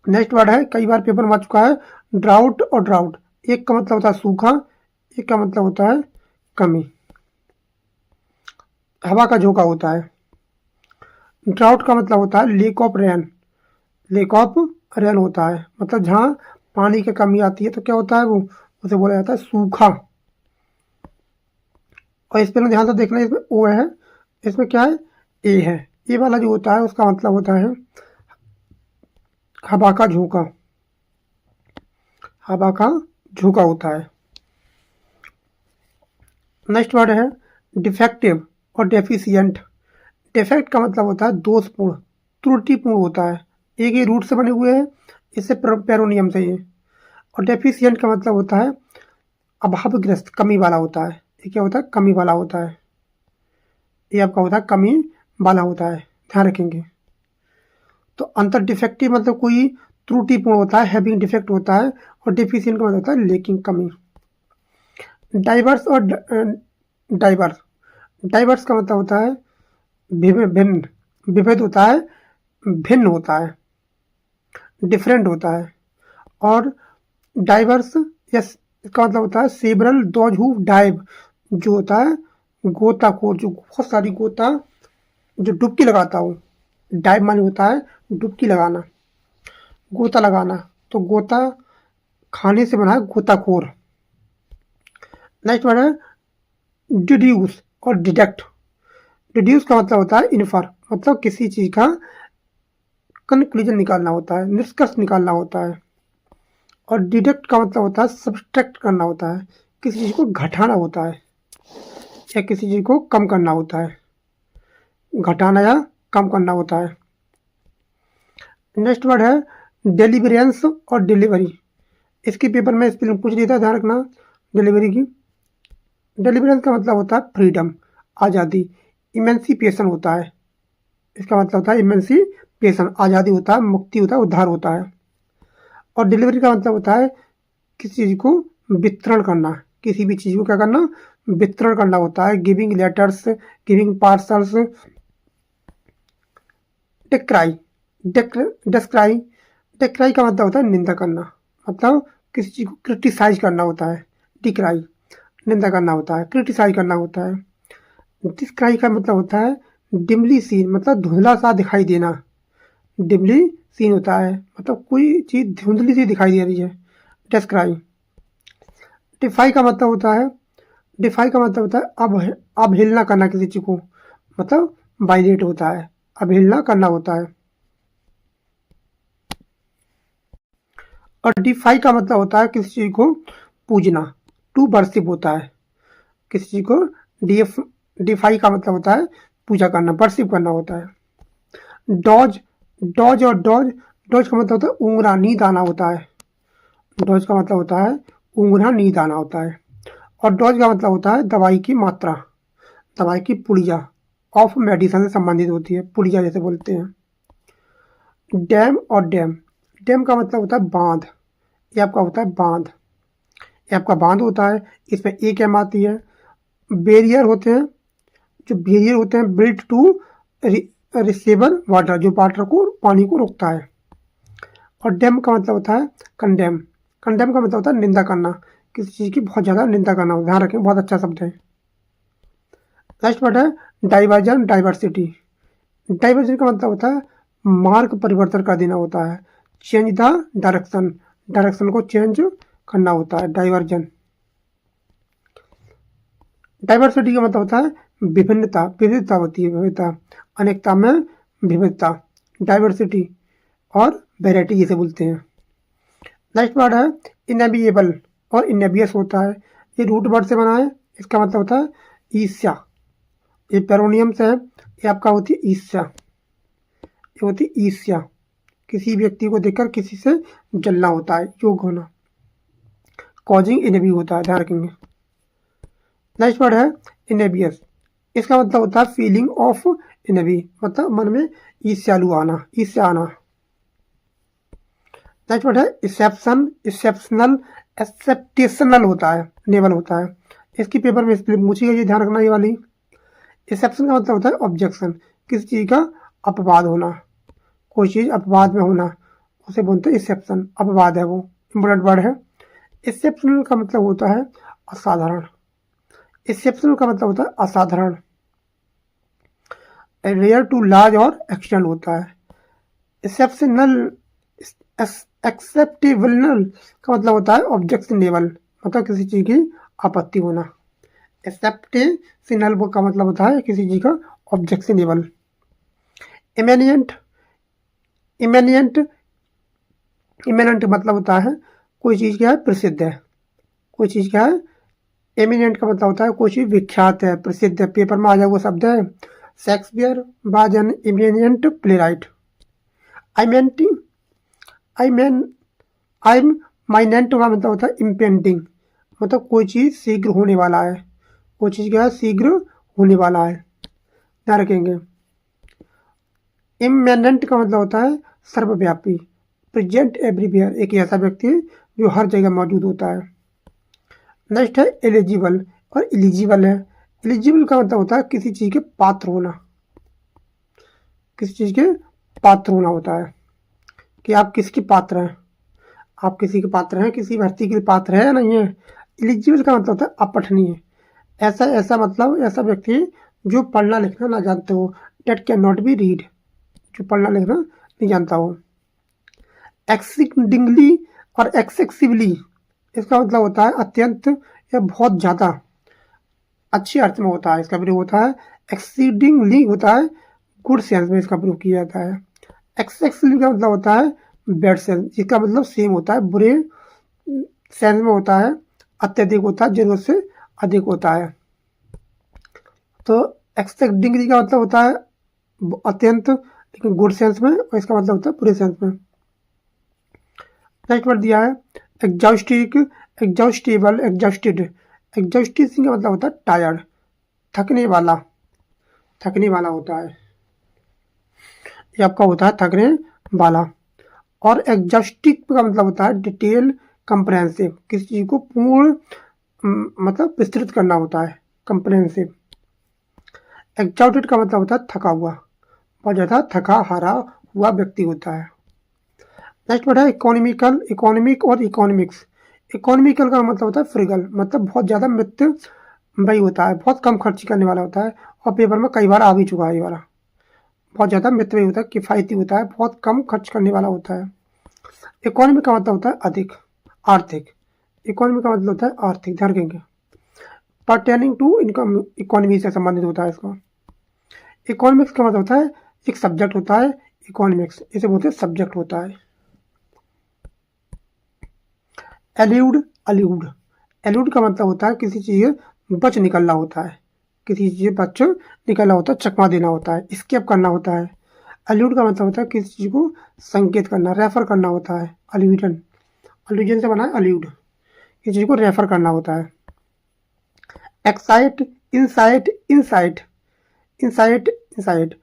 नेक्स्ट वर्ड है, कई बार पेपर में आ चुका है, ड्राउट और ड्राउट। एक का मतलब होता है सूखा, एक का मतलब होता है कमी, हवा का झोंका होता है। ड्राउट का मतलब होता है lake of rain, lake of rain होता है, मतलब जहाँ पानी की कमी आती है तो क्या होता है वो, उसे बोला जाता है सूखा। और इस पर ध्यान से देखना, इसमें ओ है, इसमें क्या है ए है। ए वाला जो होता है उसका मतलब होता है हवा का झोंका, हवा का झोंका होता है। नेक्स्ट वर्ड है डिफेक्टिव और डेफिशिएंट। डिफेक्ट का मतलब होता है दोषपूर्ण, त्रुटिपूर्ण होता है, एक ही रूट से बने हुए हैं, इससे पेरोनियम से ये। और डेफिशिएंट का मतलब होता है अभावग्रस्त, कमी वाला होता है। ये क्या होता है, कमी वाला होता है, ये आपका होता है कमी वाला होता है, ध्यान रखेंगे। तो अंतर डिफेक्टिव मतलब कोई त्रुटिपूर्ण होता है, हैविंग डिफेक्ट होता है। और डेफिशिएंट का मतलब होता है लेकिंग, कमी। डाइवर्स और डाइवर्स, डाइवर्स का मतलब होता है भिन्न, विभेद होता है, भिन्न होता है, डिफरेंट होता है। और डाइवर्स यस, इसका मतलब होता है सेवरल दोज हु डाइव, जो होता है गोताखोर, जो बहुत सारी गोता, जो डुबकी लगाता हो। डाइव माने होता है डुबकी लगाना, गोता लगाना, तो गोता खाने से बना है गोताखोर। नेक्स्ट वर्ड है डिड्यूस और डिडक्ट। डिड्यूस का मतलब होता है इन्फर, मतलब किसी चीज का कंक्लूजन निकालना होता है, निष्कर्ष निकालना होता है। और डिडक्ट का मतलब होता है सब्सट्रैक्ट करना होता है, किसी चीज को घटाना होता है या किसी चीज को कम करना होता है, घटाना या कम करना होता है। नेक्स्ट वर्ड है डिलीवरेंस और डिलीवरी। इसके पेपर में स्पेलिंग पूछ लिया था, ध्यान रखना डिलीवरी की। डिलीवरेंस का मतलब होता है फ्रीडम, आज़ादी, इमेंसिपेशन होता है, इसका मतलब होता है इमेंसिपेशन, आज़ादी होता है, मुक्ति होता है, उद्धार होता है। और डिलीवरी का मतलब होता है किसी चीज़ को वितरण करना, किसी भी चीज़ को क्या करना, वितरण करना होता है। Giving letters, giving parcels. Decry, descry, decry का मतलब होता है निंदा करना, मतलब किसी चीज़ को क्रिटिसाइज करना होता है। डिक्राई निंदा करना होता है, क्रिटिसाइज करना होता है। डिस्क्राई का मतलब होता है डिमली सीन, मतलब धुंधला सा दिखाई देना, डिमली सीन होता है, मतलब कोई चीज़ धुंधली सी दिखाई दे रही है, डिस्क्राई। डिफाई का मतलब होता है, डिफाई का मतलब होता है अवहेलना करना किसी चीज़ को, मतलब वायलेट होता है, अवहेलना करना होता है। और डिफाई का मतलब होता है किसी चीज़ को पूजना, टू वर्शिप होता है, किसी चीज़ को डिफाई का मतलब होता है पूजा करना, वर्शिप करना होता है। डॉज, डॉज और डॉज, डॉज का मतलब होता है उंगरा, नींद आना होता है। डॉज का मतलब होता है उंगरा, नींद आना होता है। और डोज का मतलब होता है दवाई की मात्रा, दवाई की पुड़िया, ऑफ मेडिसिन से संबंधित होती है, पुड़िया जैसे बोलते हैं। डैम और डैम, डैम का मतलब होता है बांध, ये आपका होता है बांध, ये आपका बांध होता है, इसमें एक एम आती है। बैरियर होते हैं, जो बैरियर होते हैं बिल्ट टू रिसेवर वाटर, जो वाटर को, पानी को रोकता है। और डैम का मतलब होता है कंडेम, कंडेम का मतलब होता है निंदा करना, किसी चीज़ की बहुत ज़्यादा निंदा करना, ध्यान रखें, बहुत अच्छा शब्द है। नेक्स्ट वर्ड है डाइवर्जन डाइवर्सिटी। डाइवर्जन का मतलब होता है मार्ग परिवर्तन कर देना होता है, चेंज द डायरेक्शन, डायरेक्शन को चेंज करना होता है, डाइवर्जन। डाइवर्सिटी का मतलब होता है विभिन्नता, विविधता होती है, विविधता। अनेकता में विविधता, डाइवर्सिटी और वैरायटी जिसे बोलते हैं। नेक्स्ट वर्ड है इनेबिएबल और इनेबियस होता है। ये रूट वर्ड से बना है, इसका मतलब होता है ईर्ष्या। ये पेरोनियम से है, ये आपका होती है ईर्ष्या, ये होती है ईर्ष्या। किसी व्यक्ति को देखकर किसी से जलना होता है, योग होना। कॉजिंग इनेबी होता है, ध्यान रखेंगे। नेक्स्ट वर्ड है इनेबियस, इसका मतलब होता है फीलिंग ऑफ इनेबी, मतलब मन में ईर्ष्यालु आना, ईर्ष्या आना। नेक्स्ट वर्ड है एक्सेप्शन, एक्सेप्शनल, एक्सेप्टेशनल होता है, नेवल होता है। इसकी पेपर में स्पेलिंग पूछी गई है, ध्यान रखना ये वाली। एक्सेप्शन का मतलब होता है ऑब्जेक्शन, किसी चीज़ का अपवाद होना, कोई चीज़ अपवाद में होना, उसे बोलते हैं एक्सेप्शन, अपवाद है वो, इम्पोर्टेंट वर्ड है। एक्सेप्शनल का मतलब होता है असाधारण, एक्सेप्शनल का मतलब होता है असाधारण। रेयर टू लार्ज और एक्सटेंड होता है। एक्सेप्शनल, एक्सेप्टेबल का मतलब होता है ऑब्जेक्शनेबल, मतलब किसी चीज़ की आपत्ति होना। एक्सेप्टेशनल का मतलब होता है किसी चीज़ का ऑब्जेक्शनेबल। इमेनिएंट, इमेनिएंट, इमेनेंट मतलब होता है कोई चीज़ क्या है प्रसिद्ध है, कोई चीज़ क्या है। एमिनेंट का मतलब होता है कोई चीज़ विख्यात है, प्रसिद्ध है। पेपर में आ जाए वो शब्द है Shakespeare was an eminent playwright. आइमेंटिंग, आइम माइनेंट का मतलब होता है इम्पेंडिंग, मतलब कोई चीज़ शीघ्र होने वाला है, कोई चीज़ क्या है शीघ्र होने वाला है, ध्यान रखेंगे। इमेनेंट का मतलब होता है सर्वव्यापी, प्रेजेंट एवरीवेयर, एक ऐसा व्यक्ति है जो हर जगह मौजूद होता है। नेक्स्ट है एलिजिबल और इलिजिबल है। एलिजिबल का मतलब होता है किसी चीज़ के पात्र होना, किसी चीज़ के पात्र होना होता है कि आप किसके पात्र हैं, आप किसी के पात्र हैं, किसी भर्ती के पात्र है या नहीं है। एलिजिबल का मतलब होता है अपठनीय, ऐसा ऐसा मतलब ऐसा व्यक्ति जो पढ़ना लिखना ना जानते हो, date can not be read, जो पढ़ना लिखना नहीं जानता हो। एक्सीडिंगली और एक्सेसिवली, इसका मतलब होता है अत्यंत या बहुत ज़्यादा, अच्छे अर्थ में होता है, इसका प्रयोग होता है। एक्सीडिंगली होता है गुड सेंस में इसका प्रयोग किया जाता है। एक्सेसिवली का मतलब होता है बैड सेंस, जिसका मतलब सेम होता है, बुरे सेंस में होता है, अत्यधिक होता है, जरूरत से अधिक होता है। तो एक्सेडिंगली का मतलब होता है अत्यंत, लेकिन गुड सेंस में, और इसका मतलब होता है बुरे सेंस में। नेक्स्ट वर्ड दिया है एग्जॉस्टिक, एग्जॉस्टेबल, एग्जॉस्टेड। एग्जॉस्टिक का मतलब होता है टायर्ड, थकने वाला, थकने वाला होता है, ये आपका होता है थकने वाला। और एग्जॉस्टिक का मतलब होता है डिटेल कंप्रेहेंसिव, किसी चीज़ को पूर्ण मतलब विस्तृत करना होता है, कंप्रेहेंसिव। एग्जॉस्टेड का मतलब होता है थका हुआ, बहुत ज़्यादा थका हारा हुआ व्यक्ति होता है। नेक्स्ट वर्ड है इकोनॉमिकल, इकोनॉमिक और इकोनॉमिक्स। इकोनॉमिकल का मतलब होता है फ्रिगल, मतलब बहुत ज़्यादा मित भाई होता है, बहुत कम खर्च करने वाला होता है, और पेपर में कई बार आ भी चुका है ये वाला। बहुत ज़्यादा मित भाई होता है, किफ़ायती होता है, बहुत कम खर्च करने वाला होता है। इकोनॉमी का मतलब होता है अधिक, आर्थिक। इकोनॉमी का मतलब होता है आर्थिक, ध्यान रखेंगे। पर्टेनिंग टू इनकम, इकोनॉमी से संबंधित होता है इसका। इकोनॉमिक्स का मतलब होता है एक सब्जेक्ट होता है, इकोनॉमिक्स इसे बोलते हैं सब्जेक्ट होता है। एल्यूड, एल्यूड, एल्यूड का मतलब होता है किसी चीज़ बच निकलना होता है, किसी चीज़ बच निकलना होता है, चकमा देना होता है, स्केप करना होता है। एल्यूड का मतलब होता है किसी चीज़ को संकेत करना, रेफर करना होता है। अल्यूजन, अल्यूजन से बना है अल्यूड, किसी चीज़ को रेफर करना होता है। Excite, insight, insight, insight, insight.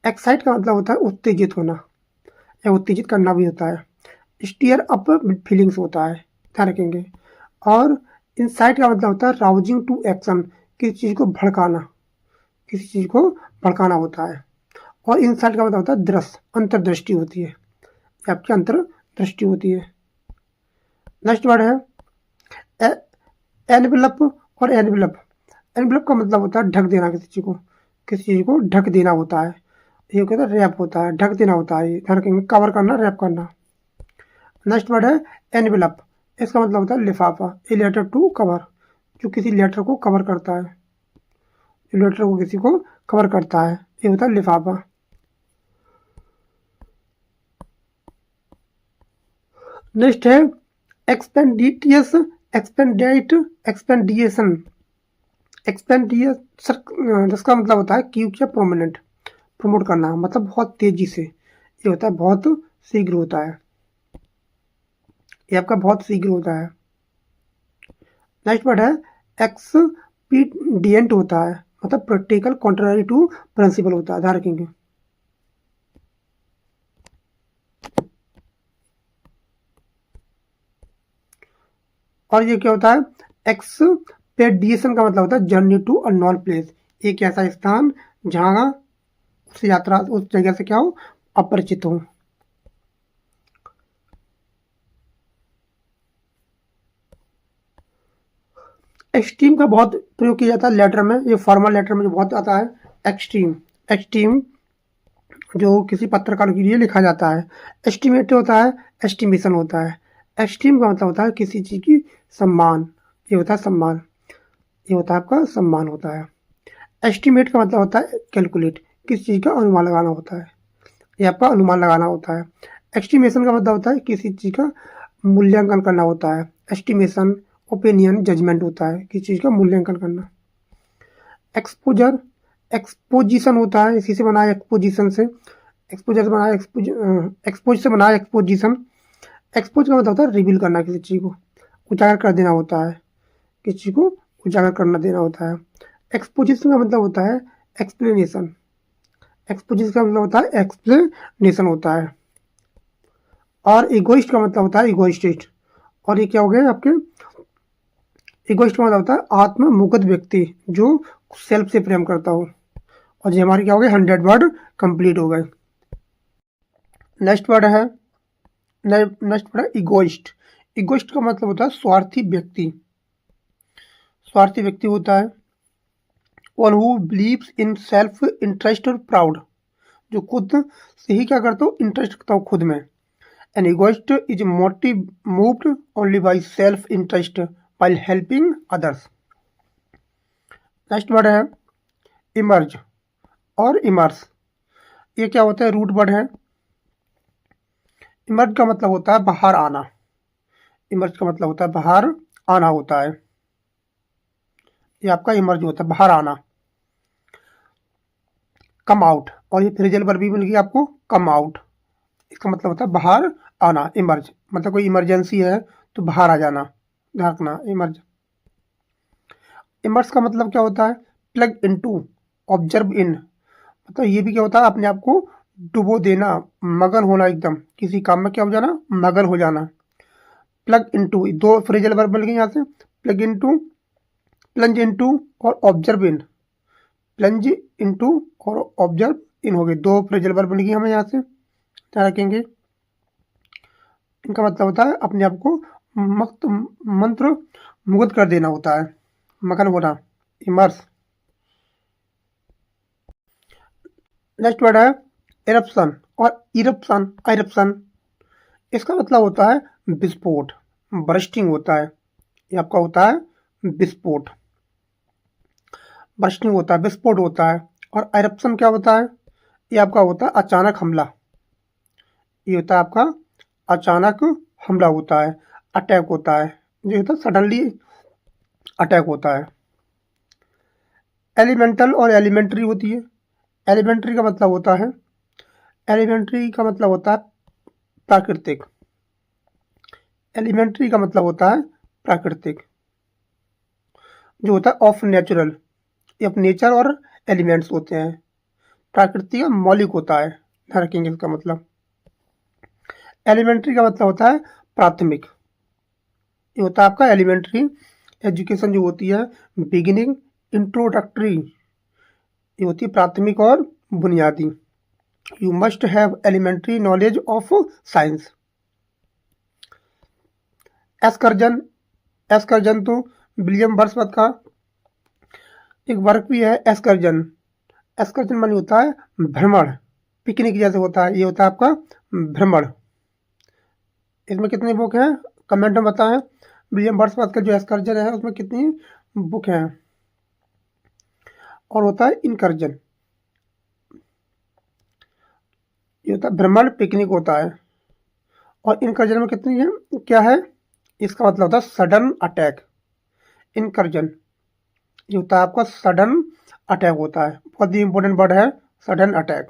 Excite का मतलब होता है उत्तेजित होना या उत्तेजित करना भी होता है। स्टीयर अप फीलिंग्स होता है, ध्यान रखेंगे। और इंसाइट का मतलब होता है राउजिंग टू एक्शन, किसी चीज़ को भड़काना, किसी चीज़ को भड़काना होता है। और इंसाइट का मतलब होता है दृश्य, अंतर्दृष्टि होती है, आपकी अंतर्दृष्टि होती है। नेक्स्ट वर्ड है एनवेलप और एनवेलप। एनवेलप का मतलब होता है ढक देना, किसी चीज़ को, किसी चीज़ को ढक देना होता है, ये कहता है रैप होता है, ढक देना होता है, ध्यान रखेंगे, कवर करना, रैप करना। नेक्स्ट वर्ड है एनवेलप, इसका मतलब होता है लिफाफा, ए लेटर टू कवर, जो किसी लेटर को कवर करता है, जो लेटर को किसी को कवर करता है। ये होता है लिफाफा। नेक्स्ट है एक्सपेंडिटियस, एक्सपेंडाइट, एक्सपेंडिएशन। एक्सपेंडियस जिसका मतलब होता है क्विक या प्रोमिनेंट, प्रमोट करना, मतलब बहुत तेजी से। ये होता है बहुत शीघ्र होता है, ये आपका बहुत शीघ्र होता है। नेक्स्ट वर्ड है एक्सपीडिएंट होता है, मतलब प्रैक्टिकल, कॉन्ट्ररी टू प्रिंसिपल होता है। ध्यान रखेंगे। और ये क्या होता है, एक्सपेडिशन का मतलब होता है journey to a known place, एक ऐसा स्थान जहाँ उस यात्रा, उस जगह से क्या हो, अपरिचित हो। एक्सट्रीम का बहुत प्रयोग किया जाता है लेटर में, ये फॉर्मल लेटर में जो बहुत आता है। एक्सट्रीम, एक्सट्रीम जो किसी पत्रकार के लिए लिखा जाता है। एस्टिमेट होता है, एस्टिमेशन होता है। एक्सट्रीम का मतलब होता है किसी चीज़ की सम्मान, ये होता है सम्मान, ये होता है आपका सम्मान होता है। एस्टिमेट का मतलब होता है कैलकुलेट, किसी चीज़ का अनुमान लगाना होता है, ये आपका अनुमान लगाना होता है। एस्टिमेशन का मतलब होता है किसी चीज़ का मूल्यांकन करना होता है। एस्टिमेशन, ओपिनियन, जजमेंट होता है किसी चीज़ का मूल्यांकन करना। एक्सपोजर, एक्सपोजिशन होता है, इसी से बना है एक्सपोजिशन से। एक्सपोजर से बना है एक्सपोज से बना है एक्सपोजिशन। एक्सपोज का मतलब होता है रिवील करना, किसी चीज़ को उजागर कर देना होता है, किसी चीज़ को उजागर करना देना होता है। एक्सपोजिशन का मतलब होता है एक्सप्लेनेशन, एक्सपोजिशन का मतलब होता है एक्सप्लेनेशन होता है। और इगोइस्ट का मतलब होता है इगोइस्टिस्ट। और ये क्या हो गया आपके, इगोइस्ट का मतलब होता है आत्ममुगत व्यक्ति जो सेल्फ से प्रेम करता हो। और ये हमारे क्या हो गए, 100 वर्ड कंप्लीट हो गए। नेक्स्ट वर्ड है, नेक्स्ट वर्ड है इगोइस्ट। इगोइस्ट का मतलब होता है स्वार्थी व्यक्ति, स्वार्थी व्यक्ति होता है। One who believes in self interest और प्राउड, जो खुद से ही क्या करता हो, इंटरेस्ट रखता हो खुद में। An egoist is motive moved only by self interest while helping others। Next word है इमर्ज और इमर्स। ये क्या होता है, रूट वर्ड है। इमर्ज का मतलब होता है बाहर आना, इमर्ज का मतलब होता है बाहर आना होता है, ये आपका इमर्ज होता है बाहर आना। कम आउट, और ये फ्रेजल वर्ब भी मिल गई आपको, कम आउट, इसका मतलब होता है बाहर आना। इमर्ज मतलब कोई इमरजेंसी है तो बाहर आ जाना, ध्यान रखना। इमर्ज, इमर्स का मतलब क्या होता है, प्लग इनटू, ऑब्जर्व इन, मतलब ये भी क्या होता है अपने आप को डुबो देना, मगन होना, एकदम किसी काम में क्या हो जाना, मगन हो जाना। प्लग इनटू, दो फ्रेजल वर्ब मिल गए यहाँ से, प्लग इनटू, प्लंज इनटू और ऑब्जर्व इन। प्लंज इनटू और ऑब्जर्व इन हो गए, दो फ्रेजल वर्ब मिल गई हमें यहाँ से, ध्यान रखेंगे। इनका मतलब होता है अपने आप को मस्त मंत्र मुग्ध कर देना होता है, मगन होना, इमर्स। नेक्स्ट वर्ड है इरप्शन और इरप्शन, इरप्शन, इसका मतलब होता है विस्फोट, बर्स्टिंग होता है, ये आपका होता है विस्फोट, बर्स्टिंग होता है, विस्फोट होता है। और इरप्शन क्या होता है, ये आपका होता है अचानक हमला, ये होता है आपका अचानक हमला होता है, अटैक होता है, ये होता है सडनली अटैक होता है। एलिमेंटल और एलिमेंट्री होती है। एलिमेंट्री का मतलब होता है, एलिमेंट्री का मतलब होता है प्राकृतिक, एलिमेंट्री का मतलब होता है प्राकृतिक, जो होता है ऑफ नेचुरल, ये ऑफ नेचर और एलिमेंट्स होते हैं। प्राकृतिक का मौलिक होता है, ध्यान रखेंगे इसका मतलब। एलिमेंट्री का मतलब होता है प्राथमिक, ये होता है आपका एलिमेंट्री एजुकेशन जो होती है, बिगिनिंग, इंट्रोडक्टरी, ये होती है प्राथमिक और बुनियादी। You must have elementary knowledge of science. Excursion, excursion तो विलियम वर्ड्सवर्थ का एक वर्क भी है। एस्कर्जन, एस्कर्जन मानी होता है भ्रमण, पिकनिक जैसे होता है, ये होता है आपका भ्रमण। इसमें कितनी बुक हैं कमेंट में बताएं, विलियम वर्ड्सवर्थ का जो एस्कर्जन है उसमें कितनी बुक हैं। और होता है इनकर्जन, ये होता है भ्रमण, पिकनिक होता है। और इनकर्जन में कितनी है, क्या है, इसका मतलब होता है सडन अटैक। इनकर्जन ये होता है आपका सडन अटैक होता है, बहुत ही इंपॉर्टेंट वर्ड है सडन अटैक,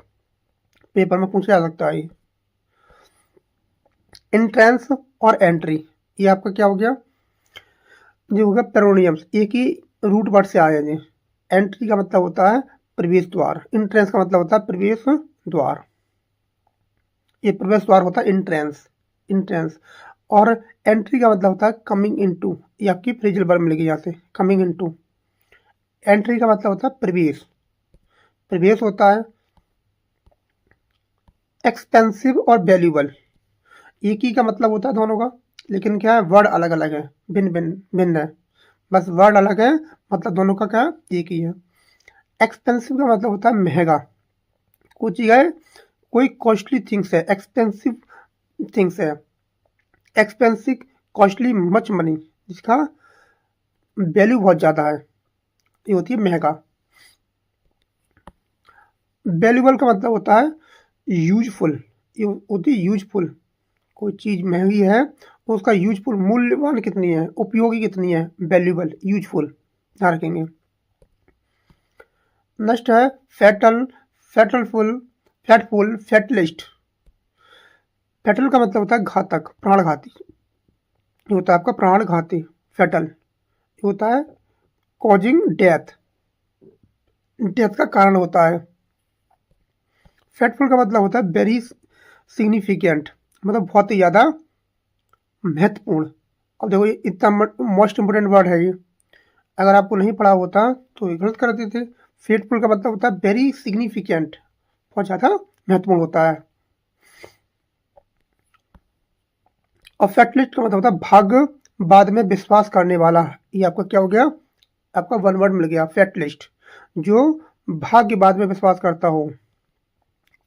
पेपर में पूछा जा सकता है। इंट्रेंस और एंट्री, ये आपका क्या हो गया, ये हो गया पेरोनियम्स, एक ही रूट वर्ड से आए हैं। एंट्री का मतलब होता है प्रवेश द्वार, इंट्रेंस का मतलब होता है प्रवेश द्वार, ये प्रवेश द्वार होता है इंट्रेंस, इंट्रेंस। और एंट्री का मतलब होता है कमिंग इनटू, ये आपकी फ्रेजल वर्ब मिलेगी यहाँ से, कमिंग इनटू। एंट्री का मतलब होता है प्रवेश, प्रवेश होता है। एक्सपेंसिव और वैल्यूबल, एक ही का मतलब होता है दोनों का, लेकिन क्या है वर्ड अलग अलग है, भिन्न भिन्न भिन्न है, बस वर्ड अलग है, मतलब दोनों का क्या एक ही है। एक्सपेंसिव का मतलब होता है महंगा, कुछ चीज़ है, कोई कॉस्टली थिंग्स है, एक्सपेंसिव थिंग्स है। एक्सपेंसिव कॉस्टली मच मनी, जिसका वैल्यू बहुत ज़्यादा है, ये होती है महंगा। वैल्यूबल का मतलब होता है यूजफुल, ये होती है यूजफुल, कोई चीज़ महंगी है तो उसका यूजफुल, मूल्यवान कितनी है, उपयोगी कितनी है, वैल्यूबल, यूजफुल, ध्यान रखेंगे। नेक्स्ट है फैटल, फैटलफुल, फैटफुल, फैटलिस्ट। फैटल का मतलब होता है घातक, प्राणघाती, ये होता है आपका प्राणघाती, फैटल। ये होता है कॉजिंग डेथ, डेथ का कारण होता है। फैटफुल का मतलब होता है वेरी सिग्निफिकेंट, मतलब बहुत ही ज़्यादा महत्वपूर्ण। अब देखो ये इतना मोस्ट इम्पोर्टेंट वर्ड है ये, अगर आपको नहीं पढ़ा होता तो ये गलत कर देते थे। फेटफुल का मतलब होता है वेरी सिग्निफिकेंट, बहुत ज़्यादा महत्वपूर्ण होता है। और फैटलिस्ट का मतलब होता है भाग्य बाद में विश्वास करने वाला, ये आपका क्या हो गया, आपका वन वर्ड मिल गया फैटलिस्ट, जो भाग्य बाद में विश्वास करता हो।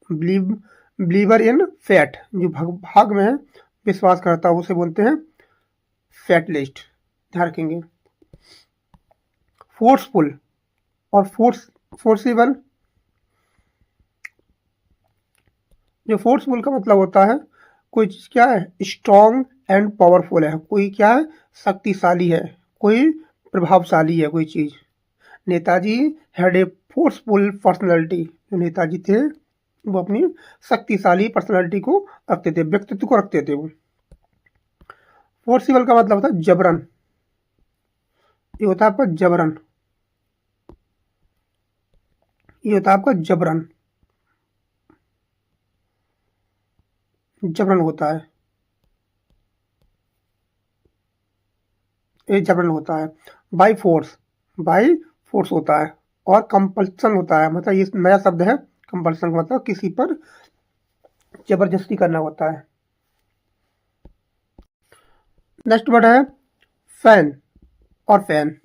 बिलीवर इन फैट, जो भाग में विश्वास करता हो उसे बोलते हैं फैटलिस्ट, ध्यान रखेंगे। फोर्सफुल और फोर्सेबल, जो फोर्सफुल का मतलब होता है कोई चीज़ क्या है स्ट्रॉन्ग एंड पावरफुल है, कोई क्या है शक्तिशाली है, कोई प्रभावशाली है कोई चीज़। Netaji had a forceful personality, जो नेताजी थे वो अपनी शक्तिशाली पर्सनैलिटी को रखते थे, व्यक्तित्व को रखते थे वो। फोर्सिबल का मतलब होता है जबरन, ये होता है आपका जबरन, ये होता है आपका जबरन, जबरन होता है, ये जबरन होता है। बाई फोर्स, बाई फोर्स होता है। और कंपल्सन होता है, मतलब ये नया शब्द है, कंपल्सन का मतलब किसी पर जबरदस्ती करना होता है। नेक्स्ट वर्ड है फैन और फैन।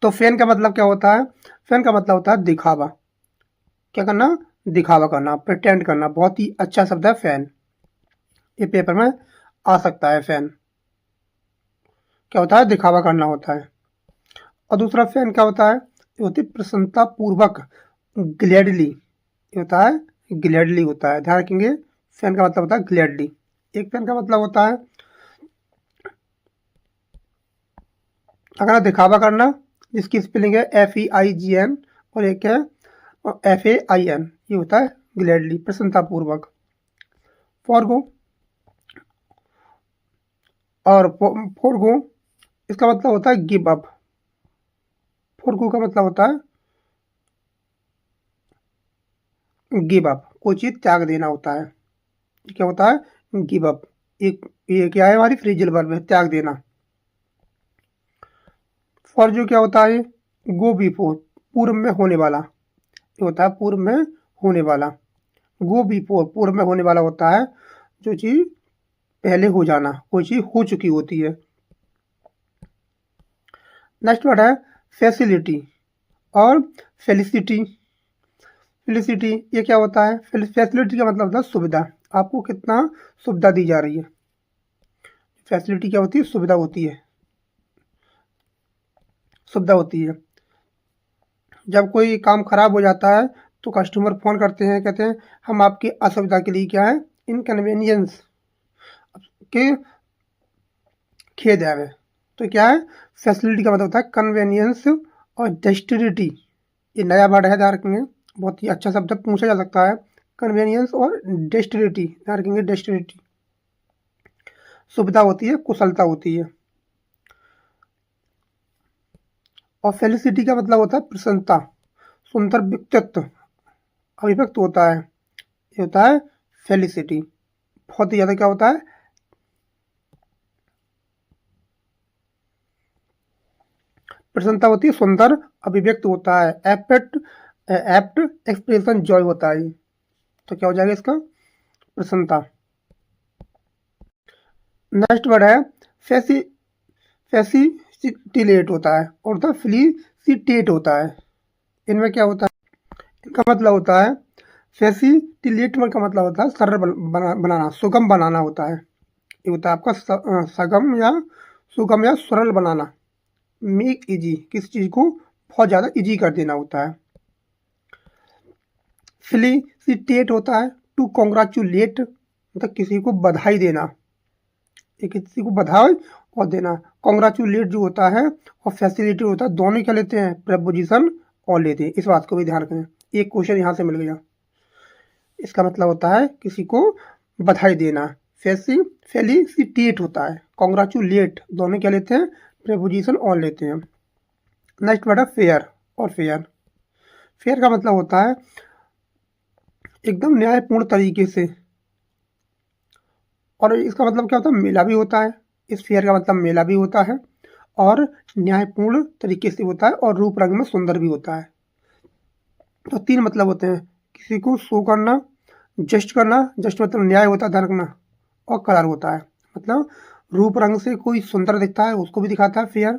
तो फैन का मतलब क्या होता है, फैन का मतलब होता है दिखावा, क्या करना, दिखावा करना, प्रिटेंड करना, बहुत ही अच्छा शब्द है फैन, ये पेपर में आ सकता है। फैन क्या होता है, दिखावा करना होता है। और दूसरा फैन क्या होता है, ये होती है प्रसन्नता पूर्वक, ग्लैडली, ये होता है ग्लैडली होता है, ध्यान रखेंगे। फैन का मतलब होता है ग्लैडली। एक फैन का मतलब होता है अगर दिखावा करना, जिसकी स्पेलिंग है FEIGN, और एक है FAIN, ये होता है ग्लैडली, प्रसन्नता पूर्वक। फॉरगो और फॉरगो, इसका मतलब होता है गिव अप, फॉरगो का मतलब होता है गिव अप, कोई चीज़ त्याग देना होता है, क्या होता है गिव अप। एक ये क्या है, हमारी फ्रेजल वर्ब है, त्याग देना। फॉर जो क्या होता है, गो बिफोर, पूर्व में होने वाला, ये होता है पूर्व में होने वाला। गो बिफोर पूर्व में होने वाला होता है, जो चीज़ पहले हो जाना, कोई चीज़ हो चुकी होती है। नेक्स्ट वर्ड है फैसिलिटी और फेलिसिटी। फेलिसिटी ये क्या होता है, फैसिलिटी का मतलब होता है सुविधा, आपको कितना सुविधा दी जा रही है। फैसिलिटी क्या होती है, सुविधा होती है, सुविधा होती है। जब कोई काम खराब हो जाता है तो कस्टमर फ़ोन करते हैं, कहते हैं हम आपकी असुविधा के लिए क्या है, इनकन्वीनियंस के खेद है हमें। तो क्या है, फैसिलिटी का मतलब होता है कन्वीनियंस और डेस्टिनिटी। ये नया वर्ड है, ध्यान रखेंगे, बहुत ही अच्छा शब्द पूछा जा सकता है। कन्वीनियंस और डेस्टिनिटी, ध्यान रखेंगे, डेस्टिनिटी सुविधा होती है, कुशलता होती है। और फेलिसिटी का मतलब होता है प्रसन्नता, सुंदर व्यक्तित्व, अभिव्यक्त होता है, ये होता है फेलिसिटी। बहुत ही ज़्यादा क्या होता है, प्रसन्नता होती है, सुंदर अभिव्यक्त होता है, एप्ट एक्सप्रेशन जॉय होता है। तो क्या हो जाएगा इसका, प्रसन्नता। नेक्स्ट वर्ड है फैसी फैसिटिलेट होता है और होता है फ्लीसिटेट होता है। इनमें क्या होता है, इनका मतलब होता है फैसिटिलेट का मतलब होता है सरल बनाना, सुगम बनाना होता है। ये होता है आपका सगम या सुगम या सरल बनाना, मेक इजी, किसी चीज़ को बहुत ज़्यादा इजी कर देना होता है। फेलिसिटेट होता है टू कॉन्ग्रेचुलेट, मतलब किसी को बधाई देना, ये किसी को बधाई और देना। कॉन्ग्रेचुलेट जो होता है और फैसिलिटेट होता है, दोनों क्या लेते हैं, प्रपोजिशन और लेते हैं। इस बात को भी ध्यान रखें, एक क्वेश्चन यहाँ से मिल गया। इसका मतलब होता है किसी को बधाई देना, फेलिसिटेट होता है, कॉन्ग्रेचुलेट दोनों क्या लेते हैं, प्रपोजिशन और लेते हैं। नेक्स्ट वर्ड है फेयर और फेयर। फेयर का मतलब होता है एकदम न्यायपूर्ण तरीके से, और इसका मतलब क्या होता है, मेला भी होता है। इस फेयर का मतलब मेला भी होता है और न्यायपूर्ण तरीके से होता है और रूप रंग में सुंदर भी होता है। तो तीन मतलब होते हैं, किसी को शो करना, जस्ट करना, जस्ट मतलब न्याय होता है, धरकना, और कलर होता है, मतलब रूप रंग से कोई सुंदर दिखता है उसको भी दिखाता है फेयर।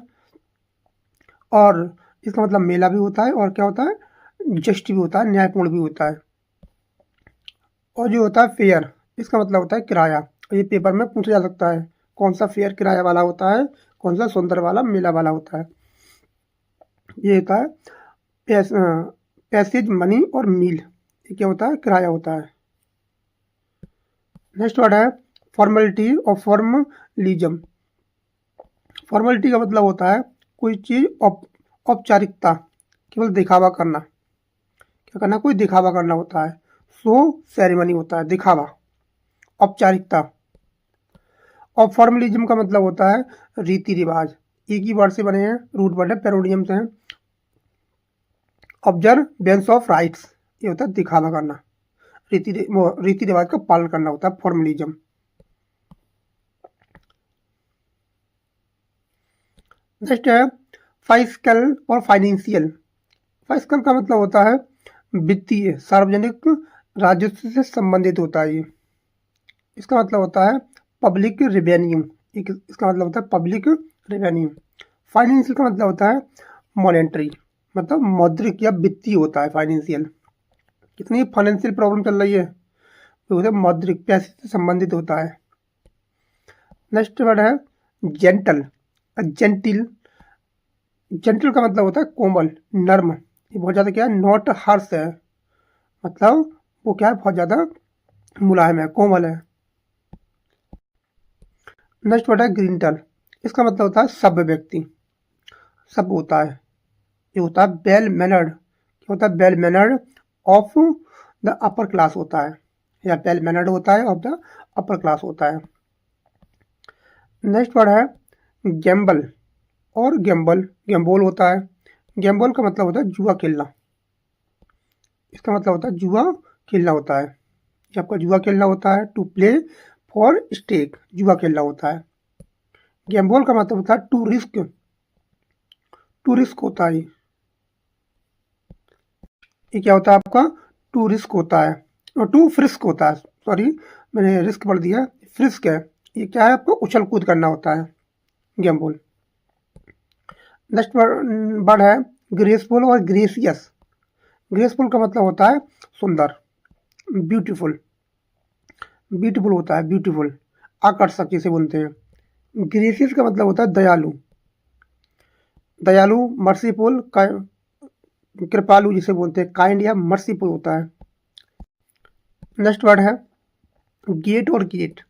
और इसका मतलब मेला भी होता है और क्या होता है, जस्ट भी होता है, न्यायपूर्ण भी होता है। और जो होता है फेयर, इसका मतलब होता है किराया। ये पेपर में पूछा जा सकता है, कौन सा फेयर किराया वाला होता है, कौन सा सुंदर वाला मेला वाला होता है। ये होता है पैसेज मनी और मील, ये क्या होता है, किराया होता है। नेक्स्ट वर्ड है फॉर्मेलिटी और फॉर्मलिज्म। फॉर्मेलिटी का मतलब होता है कोई चीज़ औपचारिकता, केवल दिखावा करना, क्या करना, कोई दिखावा करना होता है। शो सेरेमनी होता है, दिखावा, औपचारिकता। और फॉर्मलिज्म का मतलब होता है रीति रिवाज, एक ही वर्ड से बने हैं, रूट वर्ड है, पैरोडियम से है। ऑब्जर्वेंस ऑफ राइट्स, ये होता है दिखावा करना, रीति रिवाज का पालन करना होता है फॉर्मलिज्म। नेक्स्ट है फाइस्कल और फाइनेंशियल। फाइस्कल का मतलब होता है वित्तीय, सार्वजनिक राजस्व से संबंधित होता है ये। इसका मतलब होता है पब्लिक रेवेन्यू, इसका मतलब होता है पब्लिक रेवेन्यू। फाइनेंशियल का मतलब होता है मॉनेटरी, मतलब मौद्रिक या वित्तीय होता है फाइनेंशियल। कितनी फाइनेंशियल प्रॉब्लम चल रही है, तो होता है मौद्रिक, पैसे से संबंधित होता है। नेक्स्ट वर्ड है जेंटल, जेंटिल। जेंटल का मतलब होता है कोमल, नर्म, ये बहुत ज़्यादा क्या है, नॉट हार्श है, मतलब वो क्या है, बहुत ज़्यादा मुलायम है, कोमल है। नेक्स्ट वर्ड है ग्रीनटल, इसका मतलब होता है सभ्य व्यक्ति, सब होता है, ये होता है वेल मैनर्ड, क्या होता है, well mannered of the upper class होता है, या वेल मैनर्ड होता है ऑफ द अपर क्लास होता है। नेक्स्ट वर्ड है गैम्बल और गैम्बोल होता है। गैम्बोल का मतलब होता है जुआ खेलना, इसका मतलब होता है जुआ खेलना होता है, कि आपका जुआ खेलना होता है, टू प्ले फॉर स्टेक, जुआ खेलना होता है। गैम्बोल का मतलब होता है टू रिस्क होता है, ये क्या होता है आपका, टू रिस्क होता है, और टू फ्रिस्क होता है, सॉरी मैंने रिस्क पढ़ दिया, फ्रिस्क है, ये क्या है, आपको उछल कूद करना होता है, गैम्बोल। नेक्स्ट वर्ड है ग्रेसफुल और ग्रेसियस। ग्रेसफुल का मतलब होता है सुंदर, ब्यूटीफुल, ब्यूटीफुल होता है, ब्यूटीफुल, आकर्षक जिसे बोलते हैं। ग्रेसियस का मतलब होता है दयालु, दयालु, मर्सीफुल, कृपालु जिसे बोलते हैं, काइंड या मर्सीफुल होता है। नेक्स्ट वर्ड है गेट और गेट।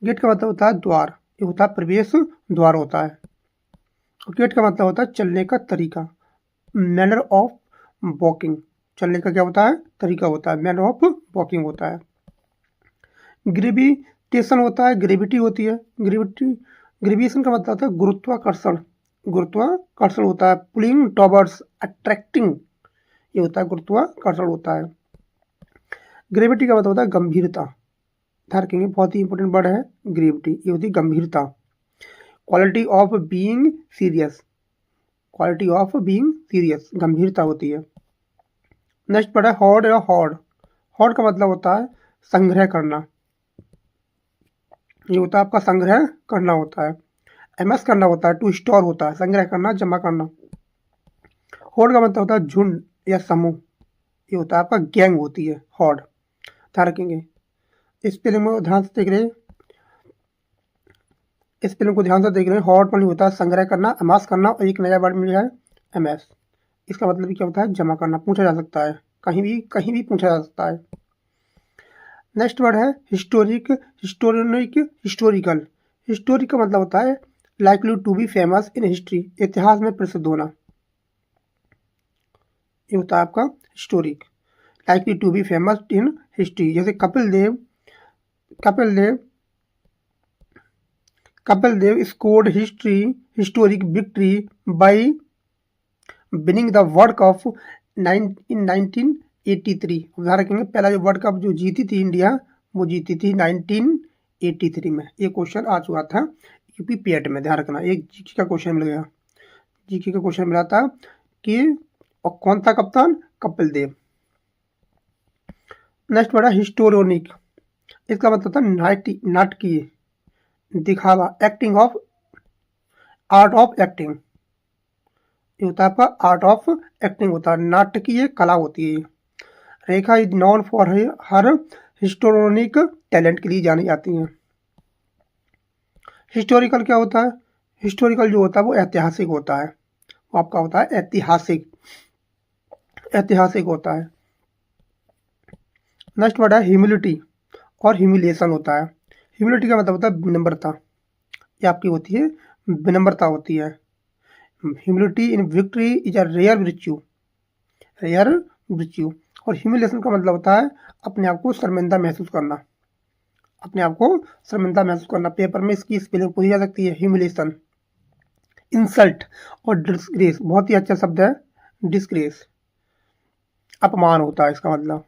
गेट का मतलब होता है द्वार, ये होता है प्रवेश द्वार होता है। और गेट का मतलब होता है चलने का तरीका, मैनर ऑफ वॉकिंग। चलने का क्या होता है? तरीका होता है, मैनर ऑफ वॉकिंग होता है। ग्रेविटेशन होता है, ग्रेविटी होती है। ग्रेविएशन का मतलब होता है गुरुत्वाकर्षण, गुरुत्वाकर्षण होता है। पुलिंग टॉवर्ड्स, अट्रैक्टिंग, ये होता है गुरुत्वाकर्षण होता है। ग्रेविटी का मतलब होता है गंभीरता, ध्यान रखेंगे, बहुत ही इंपॉर्टेंट वर्ड है ग्रेविटी, ये होती है गंभीरता। Quality of being serious, quality of being serious, गंभीरता होती है। नेक्स्ट वर्ड है हॉर्ड या हॉर्ड। हॉर्ड का मतलब होता है संग्रह करना, ये होता है आपका संग्रह करना होता है। एमएस करना होता है, टू स्टोर होता है, संग्रह करना, जमा करना। हॉर्ड का मतलब होता है झुंड या समूह, ये होता है आपका गैंग होती है हॉर्ड, ध्यान रखेंगे। इस स्पेलिंग को ध्यान से देख रहे हैं, इस स्पेलिंग को ध्यान से देख रहे हैं। हॉर्ड मतलब होता है संग्रह करना, अमास करना, और एक नया वर्ड मिला है एमएस, इसका मतलब क्या होता है? जमा करना, पूछा जा सकता है, कहीं भी पूछा जा सकता है। नेक्स्ट वर्ड है हिस्टोरिक, हिस्टोरिकल। हिस्टोरिक का मतलब होता है likely to be famous in history, इतिहास में प्रसिद्ध होना, ये होता है आपका historic. Likely to be famous in history, जैसे Kapil Dev scored historic victory by winning the world cup in 1983। ध्यान रखेंगे, पहला जो वर्ल्ड कप जो जीती थी इंडिया, वो जीती थी 1983 में। ये क्वेश्चन आ चुका था यूपी पेट में, ध्यान रखना, एक जीके का क्वेश्चन मिल गया, जीके का क्वेश्चन मिला था कि और कौन था कप्तान? कपिल देव। नेक्स्ट वर्ड है हिस्टोरियोनिक, इसका मतलब था नाटकीय, दिखावा, acting of, art of acting, ये होता है आपका आर्ट ऑफ एक्टिंग होता है, नाटकीय कला होती है। Rekha is known for her historic talent के लिए जानी जाती हैं। हिस्टोरिकल क्या होता है? हिस्टोरिकल जो होता है वो ऐतिहासिक होता है, वो आपका होता है ऐतिहासिक होता है। नेक्स्ट वर्ड है ह्यूमिलिटी और ह्यूमिलिएशन होता है। ह्यूमिलिटी का मतलब होता है विनम्रता, ये आपकी होती है विनम्रता होती है। Humility in victory is a rare virtue, और ह्यूमिलिएशन का मतलब होता है अपने आप को शर्मिंदा महसूस करना, अपने आप को शर्मिंदा महसूस करना। पेपर में इसकी स्पेलिंग पूछी जा सकती है, ह्यूमिलिएशन। इंसल्ट और डिस्ग्रेस, बहुत ही अच्छा शब्द है डिस्ग्रेस, अपमान होता है इसका मतलब।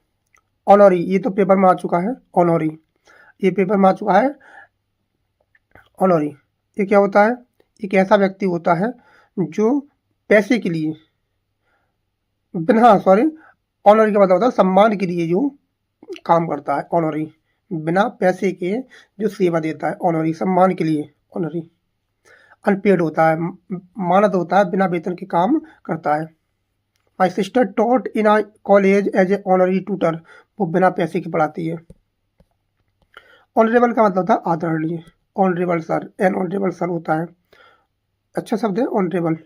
ऑनरी, ये तो पेपर में आ चुका है, ऑनरी, ये पेपर में आ चुका है ऑनरी। ये क्या होता है? एक ऐसा व्यक्ति होता है जो पैसे के लिए, बिना सॉरी, ऑनरी का मतलब होता है सम्मान के लिए जो काम करता है, ऑनरी, बिना पैसे के जो सेवा देता है, ऑनरी, सम्मान के लिए ऑनरी। अनपेड होता है, मानद होता है, बिना वेतन के काम करता है। My sister taught in a college as a honorary tutor, वो बिना पैसे के पढ़ाती है। ऑनरेबल का मतलब होता है आदरणीय, honourable sir, N honourable sir होता है, अच्छा शब्द है ऑनरेबल।